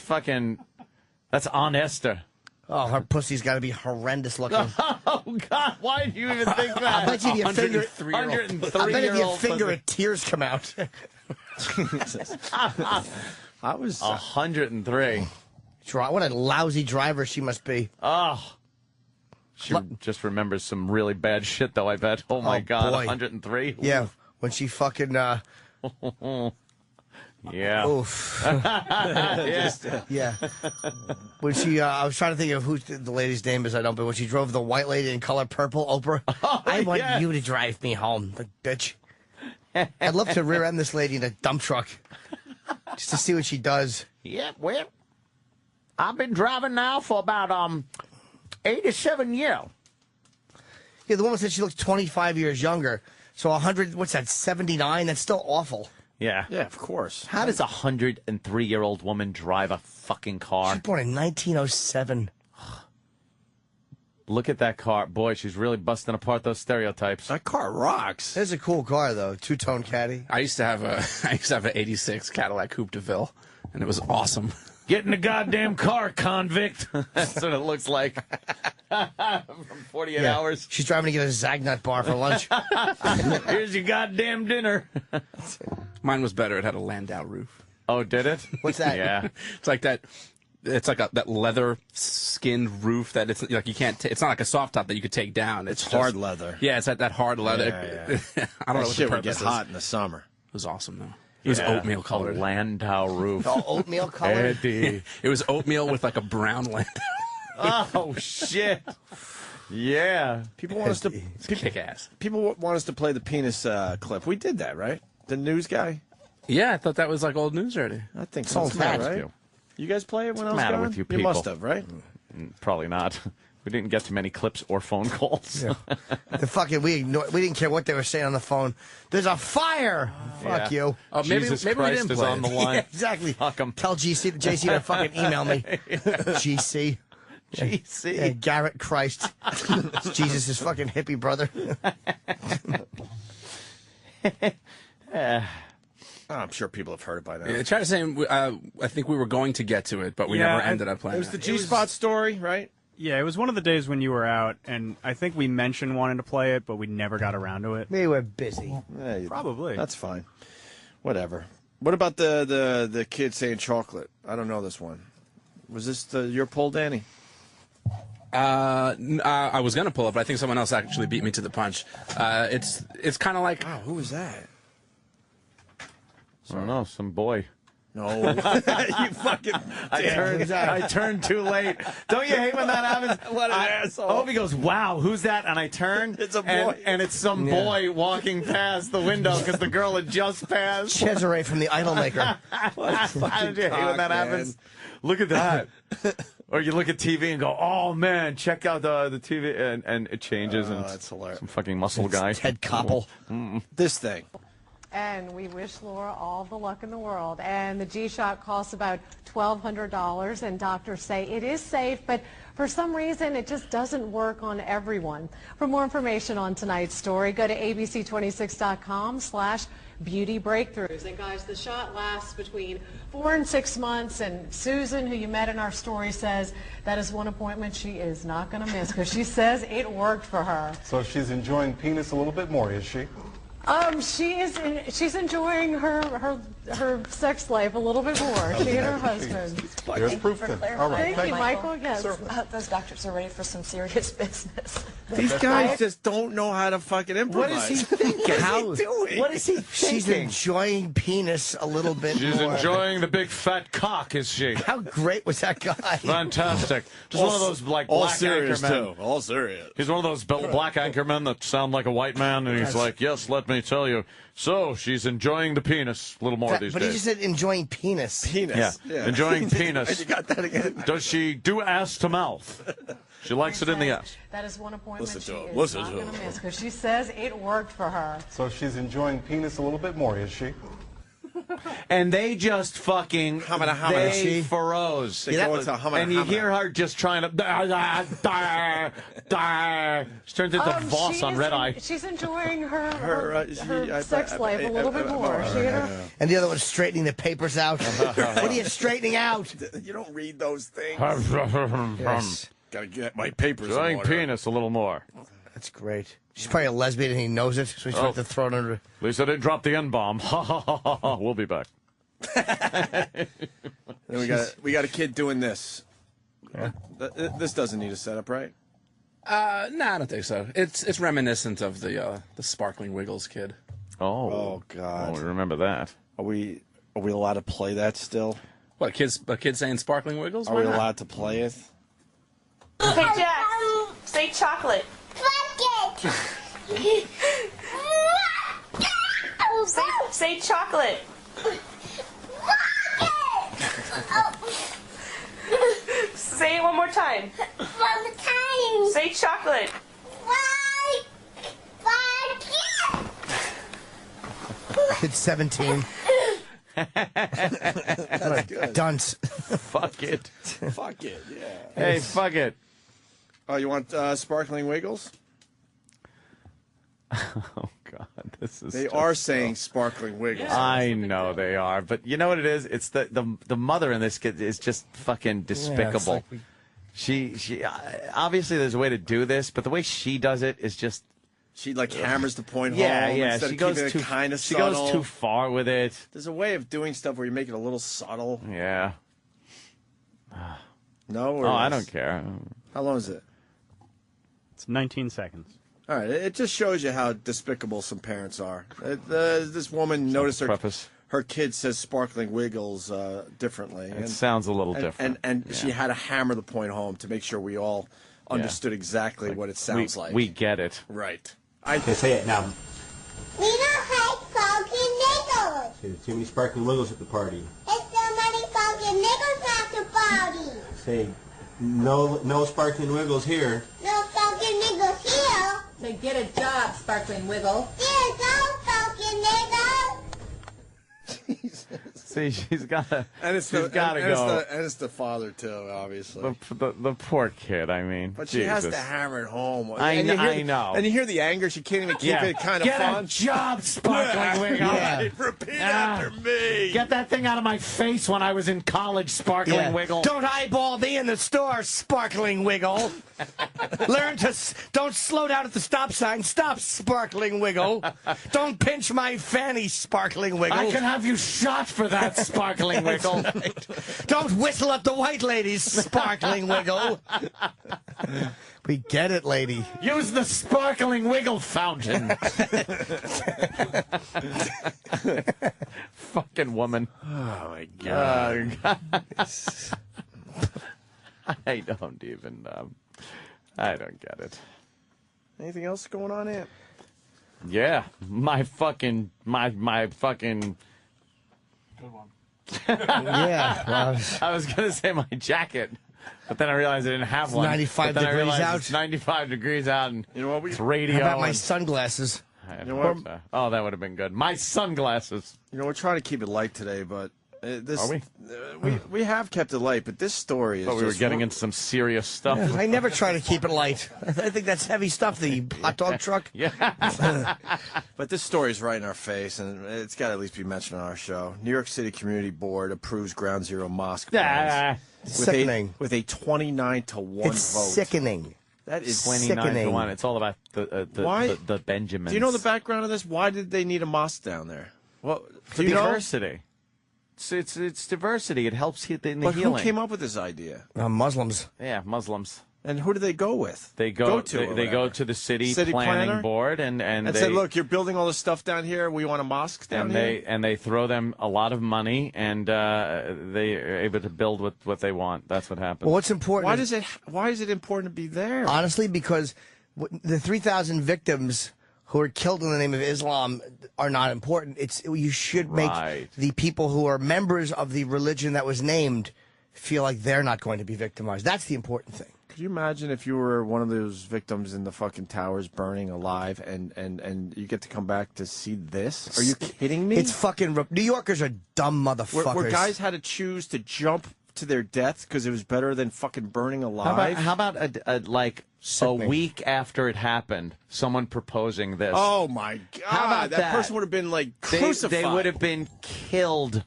Aunt Esther. Oh, her pussy's got to be horrendous looking. Oh, God, why do you even think that? I bet you if you finger, 103-year-old. I bet if you finger it, tears come out. Jesus. I was 103. What a lousy driver she must be. Oh. She just remembers some really bad shit, though, I bet. Oh, my God, boy. 103? Yeah, when she fucking... Yeah. Oof. Yeah. Yeah. When she, I was trying to think of who the lady's name is, I don't, but when she drove the white lady in color purple, Oprah, I want you to drive me home, the bitch. I'd love to rear end this lady in a dump truck just to see what she does. Yeah, well, I've been driving now for about 87 years. Yeah, the woman said she looks 25 years younger. So 100, what's that, 79? That's still awful. Yeah. Yeah, of course. How does a 103-year-old woman drive a fucking car? She was born in 1907. Look at that car. Boy, she's really busting apart those stereotypes. That car rocks. It's a cool car, though. Two-tone caddy. I used to have an 86 Cadillac Coupe de Ville, and it was awesome. Get in the goddamn car, convict. That's what it looks like. From 48 hours. She's driving to get a Zagnut bar for lunch. Here's your goddamn dinner. Mine was better. It had a Landau roof. Oh, did it? What's that? Yeah. It's like that. It's like that leather skinned roof that it's like you can't. It's not like a soft top that you could take down. It's hard just, leather. Yeah, it's that hard leather. Yeah. I don't know what shit the would get purpose is. hot in the summer. It was awesome though. It was oatmeal colored. A Landau roof. Oh, oatmeal colored? Eddie. It was oatmeal with like a brown Landau. Oh, shit. Yeah. People want us to kick ass. People want us to play the penis clip. We did that, right? The news guy. Yeah, I thought that was like old news already. I think It's so. old hat. Right? You guys play it when I was matter gone? with you You people? must have, right? Probably not. We didn't get too many clips or phone calls. Yeah. The fucking we didn't care what they were saying on the phone. There's a fire. Fuck you. Oh, maybe Jesus we Christ didn't is play on the it. line. Yeah, exactly. Fuck 'em. Tell JC to fucking email me. GC. GC. Yeah, Garrett Christ. It's Jesus' fucking hippie brother. I'm sure people have heard it by now. Yeah, try to say. I think we were going to get to it, but we never ended up playing. It was the G-Spot story, right? Yeah, it was one of the days when you were out, and I think we mentioned wanting to play it, but we never got around to it. We were busy. Yeah, Probably. That's fine. Whatever. What about the kid saying chocolate? I don't know this one. Was this your poll, Danny? I was gonna pull it, but I think someone else actually beat me to the punch. It's kind of like. Oh, who was that? I don't know, some boy. No. You fucking... I turned too late. Don't you hate when that happens? What an asshole. Opie goes, wow, who's that? And I turn. It's a boy. And it's some boy walking past the window because the girl had just passed. Cesare from the Idolmaker. Don't you hate when that happens? Look at that. Or you look at TV and go, oh, man, check out the TV. And it changes. and that's hilarious. Some fucking muscle guy. Ted Koppel. This thing. And we wish Laura all the luck in the world. And the G-Shock costs about $1,200, and doctors say it is safe, but for some reason it just doesn't work on everyone. For more information on tonight's story, go to abc26.com/beauty breakthroughs. And guys, the shot lasts between 4 and 6 months, and Susan, who you met in our story, says that is one appointment she is not going to miss because she says it worked for her. So she's enjoying penis a little bit more, is she? She's enjoying her sex life a little bit more. She and her husband. Here's proof then. All right. Thank you, Michael. Yes. Those doctors are ready for some serious business. These guys just don't know how to fucking improvise. What is he thinking? What is he doing? She's enjoying penis a little bit She's more. enjoying the big fat cock, is she? How great was that guy? Fantastic. Just one of those like all black serious anchor men. too. All serious. He's one of those black anchor men that sound like a white man, and he's like, "Yes, let me tell you." So she's enjoying the penis a little more these But he days. just said enjoying penis. Penis. Yeah. Enjoying penis. You got that again? Does she do ass to mouth? She likes it in the ass. That is one appointment Listen she to him. is Listen not to going to him. miss because she says it worked for her. So she's enjoying penis a little bit more, is she? And they just fucking they furrows. They go into humana, and you humana. hear her just trying to she turns into Voss on Red Eye. She's enjoying her Her sex life a little bit more. She and her And the other one's straightening the papers out. What are you straightening out? You don't read those things. Yes. Gotta get my papers in Enjoying order. penis a little more. That's great. She's probably a lesbian and he knows it, so he's trying to throw it under. At least I didn't drop the N-bomb. Ha ha ha ha ha. We'll be back. Then we got a kid doing this. This doesn't need a setup, right? No, I don't think so. It's reminiscent of the Sparkling Wiggles kid. Oh God. Oh, we remember that. Are we allowed to play that still? What, a kid saying Sparkling Wiggles? Are Why we not? allowed to play it? Hey, Jack, say chocolate. say chocolate. Say it one more time. Say chocolate. Kid's 17. That's good. Dunce. Fuck it. Fuck it, yeah. Hey, fuck it. Oh, you want Sparkling Wiggles? Oh God, this is. They just are saying Sparkling Wiggles. I know they are, but you know what it is? It's the mother in this kid is just fucking despicable. like she obviously there's a way to do this, but the way she does it is just. She like hammers the point Yeah, home. yeah. Instead She of goes keeping too it kind of She subtle. goes too far with it. There's a way of doing stuff where you make it a little subtle. Yeah. No. Or Oh, I less? don't care. How long is it? It's 19 seconds. All right. It just shows you how despicable some parents are. This woman noticed her kid says Sparkling Wiggles differently. It sounds a little different. And she had to hammer the point home to make sure we all understood exactly what it sounds like. We get it. Right. Okay, say it now. We don't like Sparkling Wiggles. There's too many Sparkling Wiggles at the party. It's so many Sparkling Wiggles at the party. Say, no Sparkling Wiggles here. No Sparkling Wiggles here. Say, get a job, Sparkling Wiggle. There's no Sparkling Wiggles. See, she's got to. And it's she's got to go. And it's the father too, obviously. The poor kid. I mean, But she has to Jesus. hammer it home. I And you kn- hear I the- know. And you hear the anger. She can't even keep Yeah. it kind of Get fun. a job, Sparkling Wiggle. Yeah. Repeat after me. Get that thing out of my face when I was in college, Sparkling Yeah. Wiggle. Don't eyeball me in the store, Sparkling Wiggle. Learn to don't slow down at the stop sign. Stop, Sparkling Wiggle. Don't pinch my fanny, Sparkling Wiggle. I can have you shot for that, Sparkling Wiggle. Don't whistle at the white ladies, Sparkling Wiggle. We get it, lady. Use the Sparkling Wiggle fountain. Fucking woman. Oh my God. I don't even. I don't get it. Anything else going on here? Yeah, my fucking. Yeah, well, I was gonna say my jacket, but then I realized I didn't have one. 95 but then I degrees realized out. It's 95 degrees out, and you know what? It's radio. How about my and- sunglasses? You know what? Oh, that would have been good. My sunglasses. You know, we're trying to keep it light today, but this Are we? We have kept it light, but this story is. Thought we were just- getting into some serious stuff. I never try to keep it light. I think that's heavy stuff, the hot dog truck. Yeah. But this story is right in our face, and it's got to at least be mentioned on our show. New York City Community Board approves Ground Zero mosque plans Sickening. with a 29-1 It's vote. sickening. That is 29th sickening. one. It's all about the Benjamins. Do you know the background of this? Why did they need a mosque down there? Well, For diversity. It's diversity. It helps in the But healing. who came up with this idea? Muslims. Yeah, Muslims. And who do they go with? They go to the city planning planner? board and they said, look, you're building all this stuff down here. We want a mosque down here. And they throw them a lot of money and they are able to build what they want. That's what happens. Well, what's important? Why is it important to be there? Honestly, because the 3,000 victims who are killed in the name of Islam are not important. You should make the people who are members of the religion that was named feel like they're not going to be victimized. That's the important thing. Could you imagine if you were one of those victims in the fucking towers burning alive and you get to come back to see this? Are you kidding me? It's fucking... New Yorkers are dumb motherfuckers. Where guys had to choose to jump to their death because it was better than fucking burning alive? How about a week after it happened, someone proposing this? Oh, my God. How about that person would have been, like, crucified. They would have been killed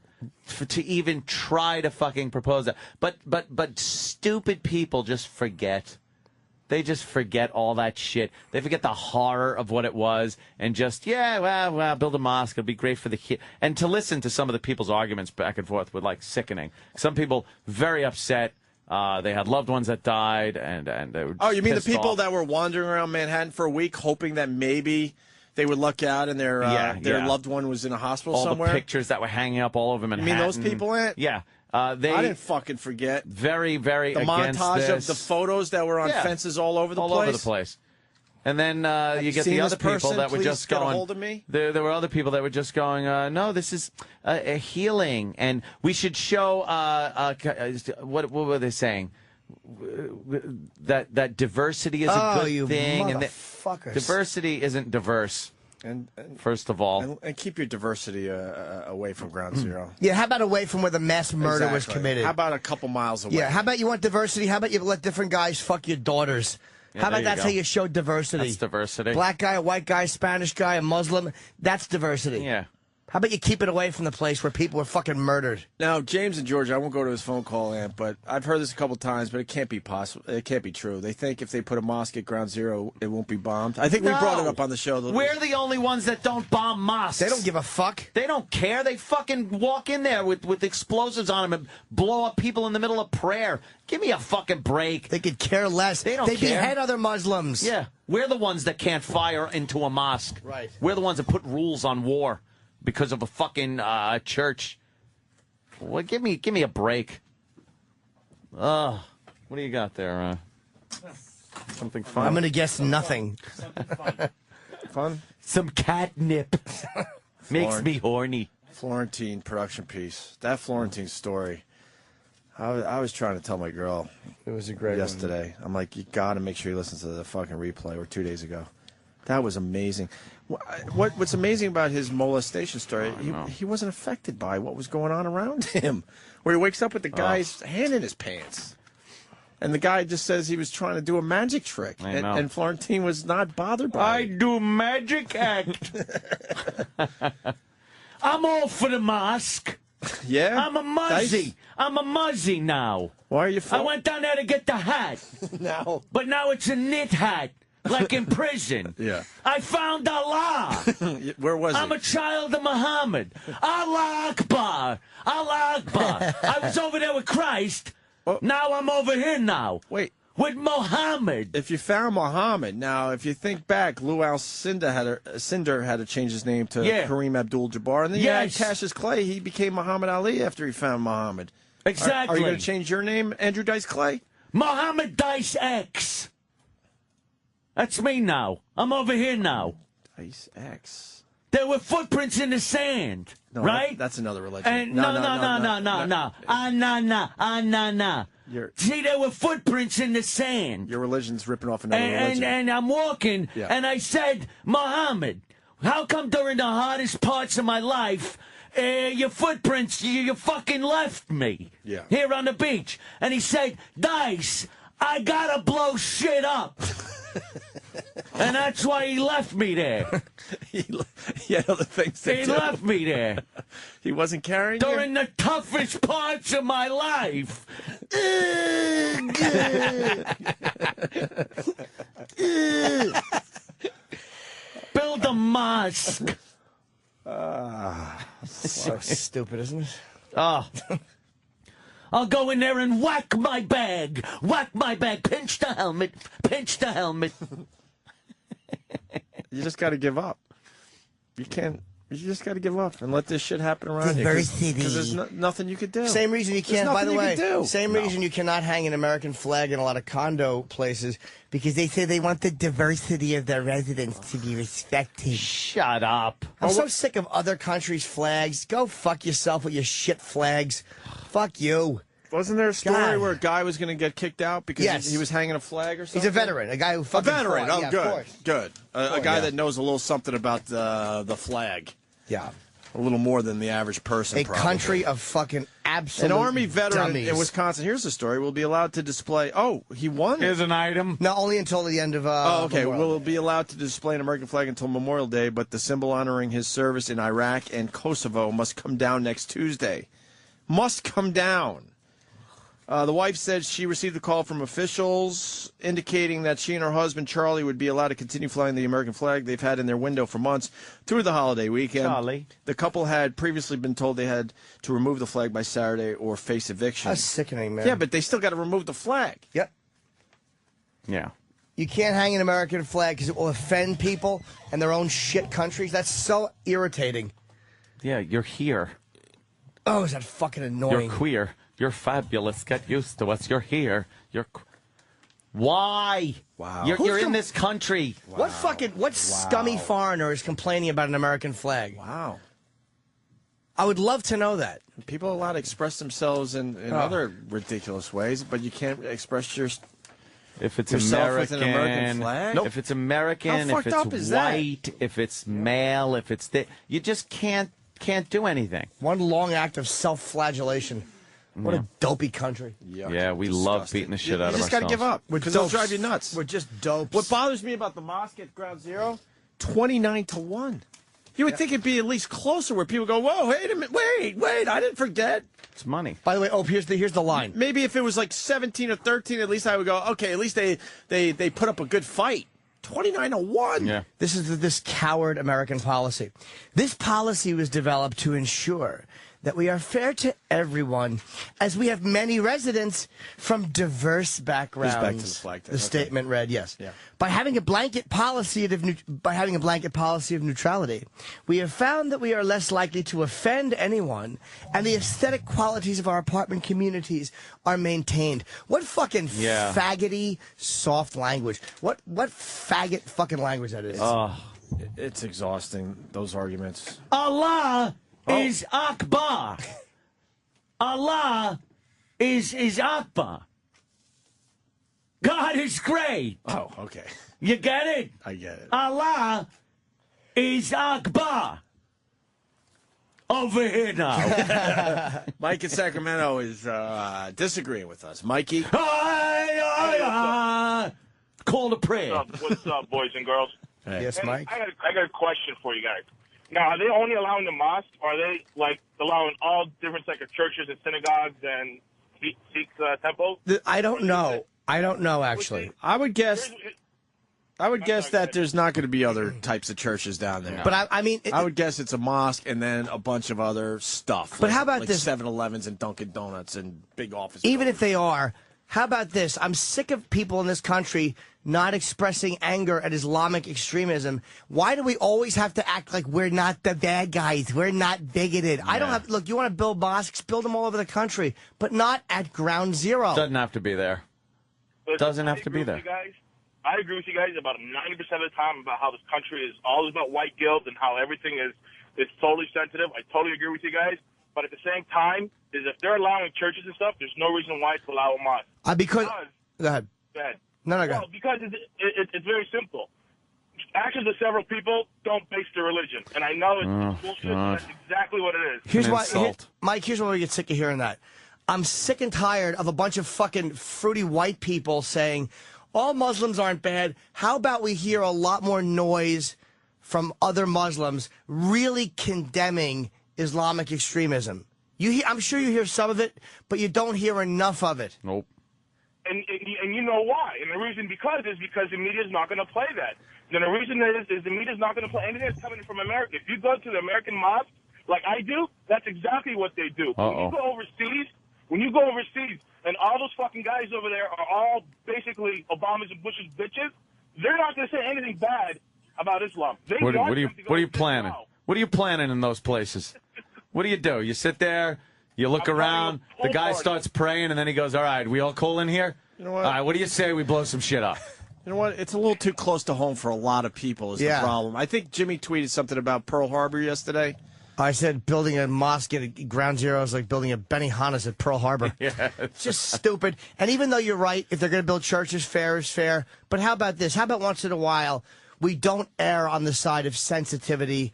to even try to fucking propose that. But stupid people just forget. They just forget all that shit. They forget the horror of what it was and just, well, build a mosque. It'll be great for the kid. And to listen to some of the people's arguments back and forth were, like, sickening. Some people very upset. They had loved ones that died, and they were you mean the pissed people off. that were wandering around Manhattan for a week hoping that maybe they would luck out and their loved one was in a hospital all somewhere? the pictures that were hanging up all over Manhattan. You mean those people, Ant? Yeah. I didn't fucking forget. Very, very the against montage this. of the photos that were on fences all over the place. All over the place. And then you get seen the other this person? people that were Please just get a going. hold of me? There were other people that were just going. No, this is a healing, and we should show. What were they saying? That diversity is a good thing, and motherfuckers. Diversity isn't diverse. And first of all, and keep your diversity away from Ground Zero. Yeah, how about away from where the mass murder was committed? How about a couple miles away? Yeah, how about you want diversity? How about you let different guys fuck your daughters? Yeah, how about there you that's go. how you show diversity? That's diversity. Black guy, a white guy, Spanish guy, a Muslim. That's diversity. Yeah. How about you keep it away from the place where people are fucking murdered? Now, James in Georgia, I won't go to his phone call, Ant, but I've heard this a couple times, but it can't be possible. It can't be true. They think if they put a mosque at Ground Zero, it won't be bombed. I think we brought it up on the show. We're the only ones that don't bomb mosques. They don't give a fuck. They don't care. They fucking walk in there with explosives on them and blow up people in the middle of prayer. Give me a fucking break. They could care less. They don't They care. behead other Muslims. Yeah. We're the ones that can't fire into a mosque. Right. We're the ones that put rules on war because of a fucking church. Well, give me a break. What do you got there? Something fun? I'm going to guess nothing. Fun? Some catnip. Makes me horny. Florentine production piece. That Florentine story. I was trying to tell my girl. It was a great yesterday. I'm like, you got to make sure you listen to the fucking replay, or 2 days ago. That was amazing. What's amazing about his molestation story, he wasn't affected by what was going on around him. Where he wakes up with the guy's hand in his pants. And the guy just says he was trying to do a magic trick. And Florentine was not bothered by it. I do magic act. I'm all for the mosque. Yeah? I'm a muzzy. I'm a muzzy now. Why are you I went down there to get the hat. No. But now it's a knit hat. Like in prison. Yeah. I found Allah. Where was I'm he? a child of Muhammad. Allah Akbar. Allah Akbar. I was over there with Christ. Now I'm over here now. Wait. With Muhammad. If you found Muhammad, now if you think back, Lou Alcindor had to change his name to Kareem Abdul-Jabbar, and then you had Cassius Clay. He became Muhammad Ali after he found Muhammad. Exactly. Are you going to change your name, Andrew Dice Clay? Muhammad Dice X. That's me now. I'm over here now. Dice X. There were footprints in the sand, No, right? That's another religion. And no. See, there were footprints in the sand. Your religion's ripping off another religion. And I'm walking, and I said, Muhammad, how come during the hardest parts of my life, your footprints, you fucking left me here on the beach? And he said, Dice, I gotta blow shit up. And that's why he left me there. He had other things to He do. left me there. He wasn't carrying you? During the toughest parts of my life. Build a mosque. So stupid, isn't it? Oh. I'll go in there and whack my bag. Whack my bag. Pinch the helmet. Pinch the helmet. You just got to give up. You can't. You just got to give up and let this shit happen around you. Because there's nothing you could do. Same reason you There's can't, by the nothing way, you could do. same reason you cannot hang an American flag in a lot of condo places because they say they want the diversity of their residents to be respected. Shut up. I'm so sick of other countries' flags. Go fuck yourself with your shit flags. Fuck you. Wasn't there a story God. where a guy was going to get kicked out because Yes. he was hanging a flag or something? He's a veteran, a guy who fucking A veteran. fought. Oh, Yeah, of good. course. Good. A guy that knows a little something about the flag. Yeah. A little more than the average person, A probably. country of fucking absolute An Army veteran dummies. in Wisconsin, here's the story, will be allowed to display... Oh, he won? Here's an item. No, only until the end of Oh, okay. Memorial Will Day. be allowed to display an American flag until Memorial Day, but the symbol honoring his service in Iraq and Kosovo must come down next Tuesday. Must come down. The wife said she received a call from officials indicating that she and her husband, Charlie, would be allowed to continue flying the American flag they've had in their window for months through the holiday weekend. Charlie. The couple had previously been told they had to remove the flag by Saturday or face eviction. That's sickening, man. Yeah, but they still got to remove the flag. Yep. Yeah. You can't hang an American flag because it will offend people and their own shit countries. That's so irritating. Yeah, you're here. Oh, is that fucking annoying? You're queer. You're fabulous. Get used to us. You're here. Why? Wow. You're in this country. What scummy foreigner is complaining about an American flag? Wow. I would love to know that. People are allowed to express themselves in other ridiculous ways, but you can't express If it's yourself American, with an American flag? If it's American, How if fucked up it's is that? white, if it's male, if it's you just can't do anything. One long act of self-flagellation. What a dopey country. Yeah, we love beating the shit out of You just ourselves. got to give up because they'll drive you nuts. We're just dopes. What bothers me about the mosque at Ground Zero, 29-1. You would think it'd be at least closer where people go, whoa, wait a minute, wait, I didn't forget. It's money. By the way, here's the line. Maybe if it was like 17 or 13, at least I would go, okay, at least they put up a good fight. 29-1. Yeah. This is this coward American policy. This policy was developed to ensure that we are fair to everyone, as we have many residents from diverse backgrounds. Back to the flag thing. The Okay. statement read, yes. Yeah. By having a blanket policy of neutrality, we have found that we are less likely to offend anyone, and the aesthetic qualities of our apartment communities are maintained. What fucking faggoty soft language? What faggot fucking language that is? It's exhausting, those arguments. Allah is Akbar. Allah is Akbar. God is great. Oh, okay. You get it? I get it. Allah is Akbar. Over here now. Mike in Sacramento is disagreeing with us. Mikey? Call the prayer. What's up, boys and girls? Hey. Yes, Mike? I got a question for you guys. Now, are they only allowing the mosque, or are they allowing all different churches and synagogues and Sikh temples? I don't know. I don't know, actually. I would guess that there's not going to be other types of churches down there. But I mean... I would guess it's a mosque and then a bunch of other stuff. But how about like this? 7-Elevens and Dunkin' Donuts and big offices. Even if they are, how about this? I'm sick of people in this country not expressing anger at Islamic extremism. Why do we always have to act like we're not the bad guys? We're not bigoted. I don't have... Look, you want to build mosques? Build them all over the country, but not at Ground Zero. Doesn't have to be there. Doesn't have to be there. I agree with you guys about 90% of the time about how this country is all about white guilt and how everything is totally sensitive. I totally agree with you guys. But at the same time, is if they're allowing churches and stuff, there's no reason why to allow a mosque. Go ahead. Go ahead. No, go Well, ahead. because it's very simple. Actions of several people don't base their religion. And I know it's bullshit, but that's exactly what it is. Here's why, Mike, here's why we get sick of hearing that. I'm sick and tired of a bunch of fucking fruity white people saying, all Muslims aren't bad. How about we hear a lot more noise from other Muslims really condemning Islamic extremism? I'm sure you hear some of it, but you don't hear enough of it. Nope. And you know why? And the reason because the media is not going to play that. And the reason is the media is not going to play anything that's coming from America. If you go to the American mosque, like I do, that's exactly what they do. When you go overseas, and all those fucking guys over there are all basically Obama's and Bush's bitches, they're not going to say anything bad about Islam. What are you planning? What are you planning in those places? What do? You sit there, you look around, the guy starts praying, and then he goes, all right, we all cool in here? You know what? All right, what do you say we blow some shit up? You know what? It's a little too close to home for a lot of people is the problem. I think Jimmy tweeted something about Pearl Harbor yesterday. I said building a mosque at Ground Zero is like building a Benihana's at Pearl Harbor. It's just stupid. And even though you're right, if they're going to build churches, fair is fair. But how about this? How about once in a while we don't err on the side of sensitivity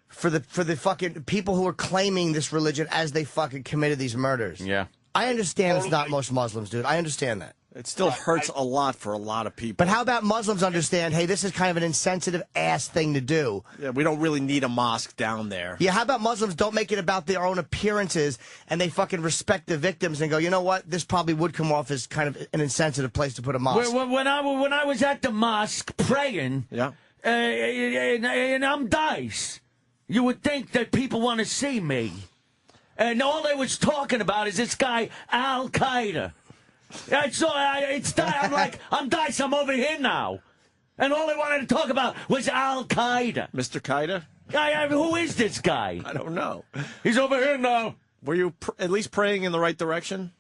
for the fucking people who are claiming this religion as they fucking committed these murders? Yeah. I understand it's not most Muslims, dude. I understand that. It still hurts a lot for a lot of people. But how about Muslims understand, hey, this is kind of an insensitive ass thing to do? Yeah, we don't really need a mosque down there. Yeah, how about Muslims don't make it about their own appearances and they fucking respect the victims and go, you know what, this probably would come off as kind of an insensitive place to put a mosque. When I was at the mosque praying, and I'm Dice, you would think that people want to see me. And all they was talking about is this guy, Al-Qaeda. I'm like, I'm Dice, I'm over here now. And all they wanted to talk about was Al-Qaeda. Mr. Qaeda? Who is this guy? I don't know. He's over here now. Were you at least praying in the right direction?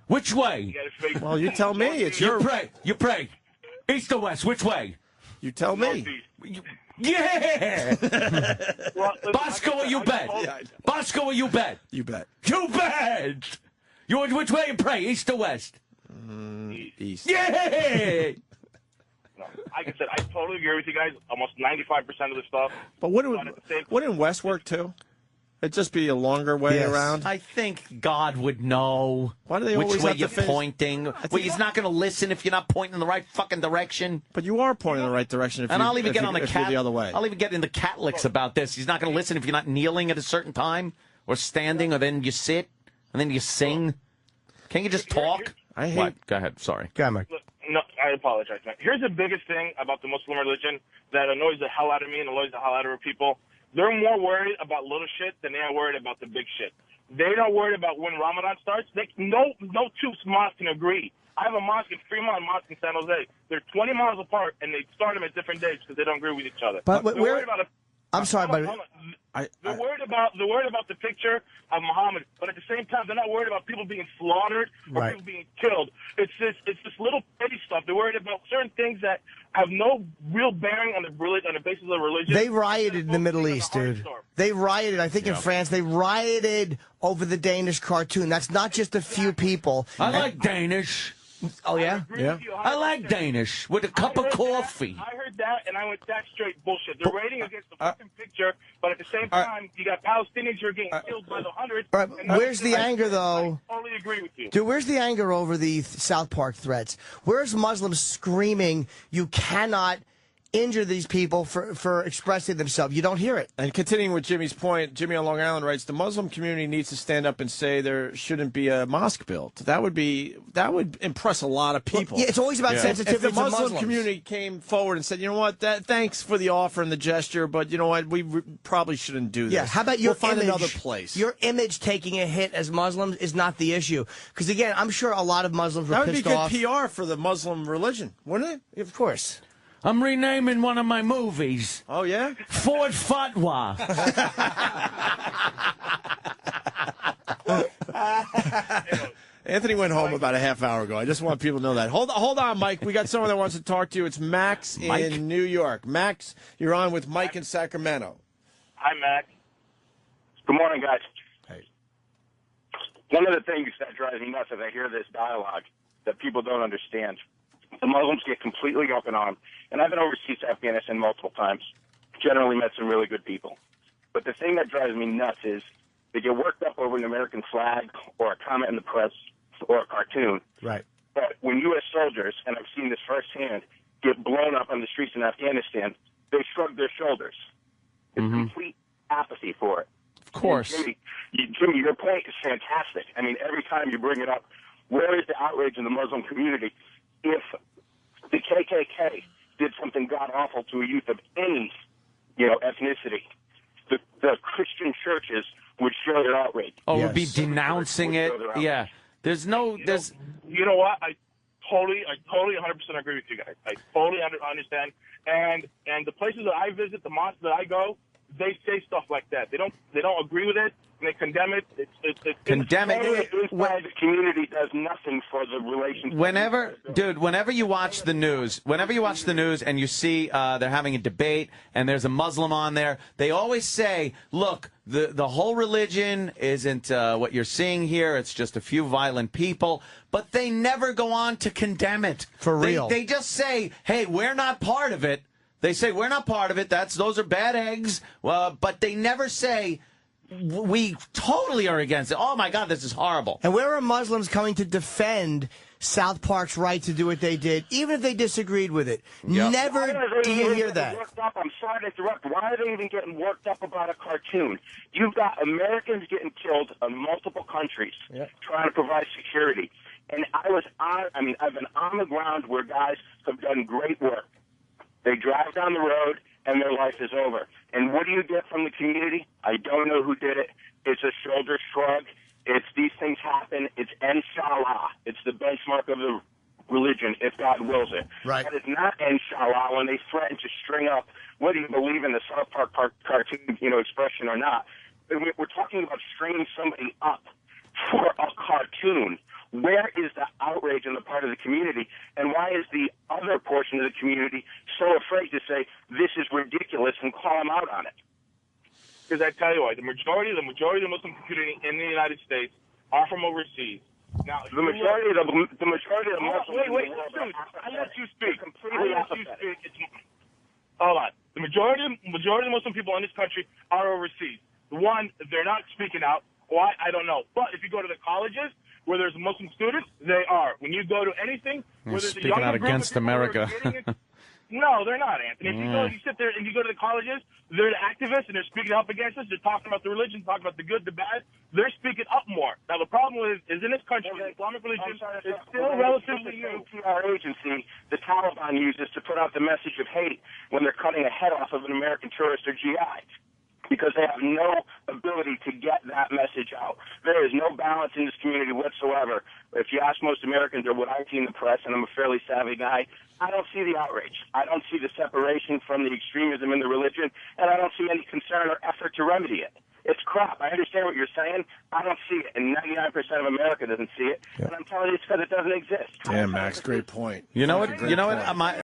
Which way? Well, you tell me. It's your... You pray. East or west, which way? You tell me. Yeah! Bosco or you bet? Bosco or you bet? You bet. You bet! Which way you pray, east or west? East. Yeah! Like I said, I totally agree with you guys. Almost 95% of the stuff. But wouldn't West work too? It'd just be a longer way around. I think God would know Why do they which always way have you're to face? pointing. Well, he's not going to listen if you're not pointing in the right fucking direction. But you are pointing in the right direction. If And you, I'll even if get you, on the if you're the other way. I'll even get in the Catholics about this. He's not going to listen if you're not kneeling at a certain time or standing, or then you sit and then you sing. Can't you just talk? I hate. What? Go ahead. Sorry. Go ahead, Mike. No, I apologize, man. Here's the biggest thing about the Muslim religion that annoys the hell out of me and annoys the hell out of our people. They're more worried about little shit than they are worried about the big shit. They're not worried about when Ramadan starts. No two mosques can agree. I have a mosque in Fremont and a mosque in San Jose. They're 20 miles apart, and they start them at different days because they don't agree with each other. But they're worried about I'm sorry, but they're worried about the picture of Muhammad, but at the same time, they're not worried about people being slaughtered or people being killed. It's this little petty stuff. They're worried about certain things that have no real bearing on the basis of religion. They rioted in the Middle East, dude. They rioted. I think in France, they rioted over the Danish cartoon. That's not just a few people. I like Danish. Oh, yeah? Yeah. I like Danish with a cup of coffee. I heard that, and I went, that's straight bullshit. They're raiding against the fucking picture, but at the same time, you got Palestinians who are getting killed by the hundreds. All right, where's the anger, though? I totally agree with you. Dude, where's the anger over the South Park threats? Where's Muslims screaming, you cannot injure these people for expressing themselves? You don't hear it. And continuing with Jimmy's point, Jimmy on Long Island writes, the Muslim community needs to stand up and say there shouldn't be a mosque built. That would impress a lot of people. Well, yeah, it's always about sensitivity if the to Muslim Muslims. community came forward and said, you know what, thanks for the offer and the gesture, but you know what, we probably shouldn't do this. Yeah, how about your we'll find image, another place. Your image taking a hit as Muslims is not the issue. Because, again, I'm sure a lot of Muslims were That would be pissed off. good PR for the Muslim religion, wouldn't it? Of course. I'm renaming one of my movies. Oh, yeah? Ford Fatwa. Anthony went home about a half hour ago. I just want people to know that. Hold on, Mike. We got someone that wants to talk to you. It's Max in New York. Max, you're on with Mike in Sacramento. Hi, Max. Good morning, guys. Hey. One of the things that drives me nuts as I hear this dialogue that people don't understand, the Muslims get completely open armed. And I've been overseas to Afghanistan multiple times. Generally met some really good people. But the thing that drives me nuts is they get worked up over an American flag or a comment in the press or a cartoon. Right. But when U.S. soldiers, and I've seen this firsthand, get blown up on the streets in Afghanistan, they shrug their shoulders. It's complete apathy for it. Of course. Jimmy, your point is fantastic. I mean, every time you bring it up, where is the outrage in the Muslim community if the KKK did something god-awful to a youth of any, ethnicity? The Christian churches would show their outrage. Oh, would be denouncing it. Yeah. There's. You know what? I totally 100% agree with you guys. I totally understand. And the places that I visit, the mosques that I go, they say stuff like that. They don't agree with it, and they condemn it. Condemn it. The community does nothing for the relationship. Whenever you watch the news and you see they're having a debate and there's a Muslim on there, they always say, look, the whole religion isn't what you're seeing here. It's just a few violent people. But they never go on to condemn it. For real. They just say, hey, we're not part of it. They say, we're not part of it. Those are bad eggs. But they never say, we totally are against it. Oh, my God, this is horrible. And where are Muslims coming to defend South Park's right to do what they did, even if they disagreed with it? Yep. Never do you hear that. I'm sorry to interrupt. Why are they even getting worked up about a cartoon? You've got Americans getting killed in multiple countries trying to provide security. And I've been on the ground where guys have done great work. They drive down the road, and their life is over. And what do you get from the community? I don't know who did it. It's a shoulder shrug. It's these things happen. It's inshallah. It's the benchmark of the religion, if God wills it. Right. But it's not inshallah when they threaten to string up, whether you believe in the South Park cartoon, expression or not. We're talking about stringing somebody up for a cartoon. Where is the outrage on the part of the community, and why is the other portion of the community so afraid to say this is ridiculous and call them out on it? Because I tell you what, the majority of the Muslim community in the United States are from overseas. Now, the majority of the Muslims. Wait, I let you speak. Hold on. The majority of the Muslim people in this country are overseas. One, they're not speaking out. Why? I don't know. But if you go to the colleges where there's Muslim students, they are. When you go to anything where there's speaking out against America. No, they're not, Anthony. If you sit there and you go to the colleges, they're the activists and they're speaking up against us. They're talking about the religion, talking about the good, the bad. They're speaking up more. Now, the problem is in this country, the Islamic religion is still relatively new. Our agency, the Taliban uses to put out the message of hate when they're cutting a head off of an American tourist or GI. Because they have no ability to get that message out. There is no balance in this community whatsoever. If you ask most Americans or what I see in the press, and I'm a fairly savvy guy, I don't see the outrage. I don't see the separation from the extremism in the religion, and I don't see any concern or effort to remedy it. It's crap. I understand what you're saying. I don't see it, and 99% of America doesn't see it. And I'm telling you, it's because it doesn't exist. Damn, Max, great point. You know what?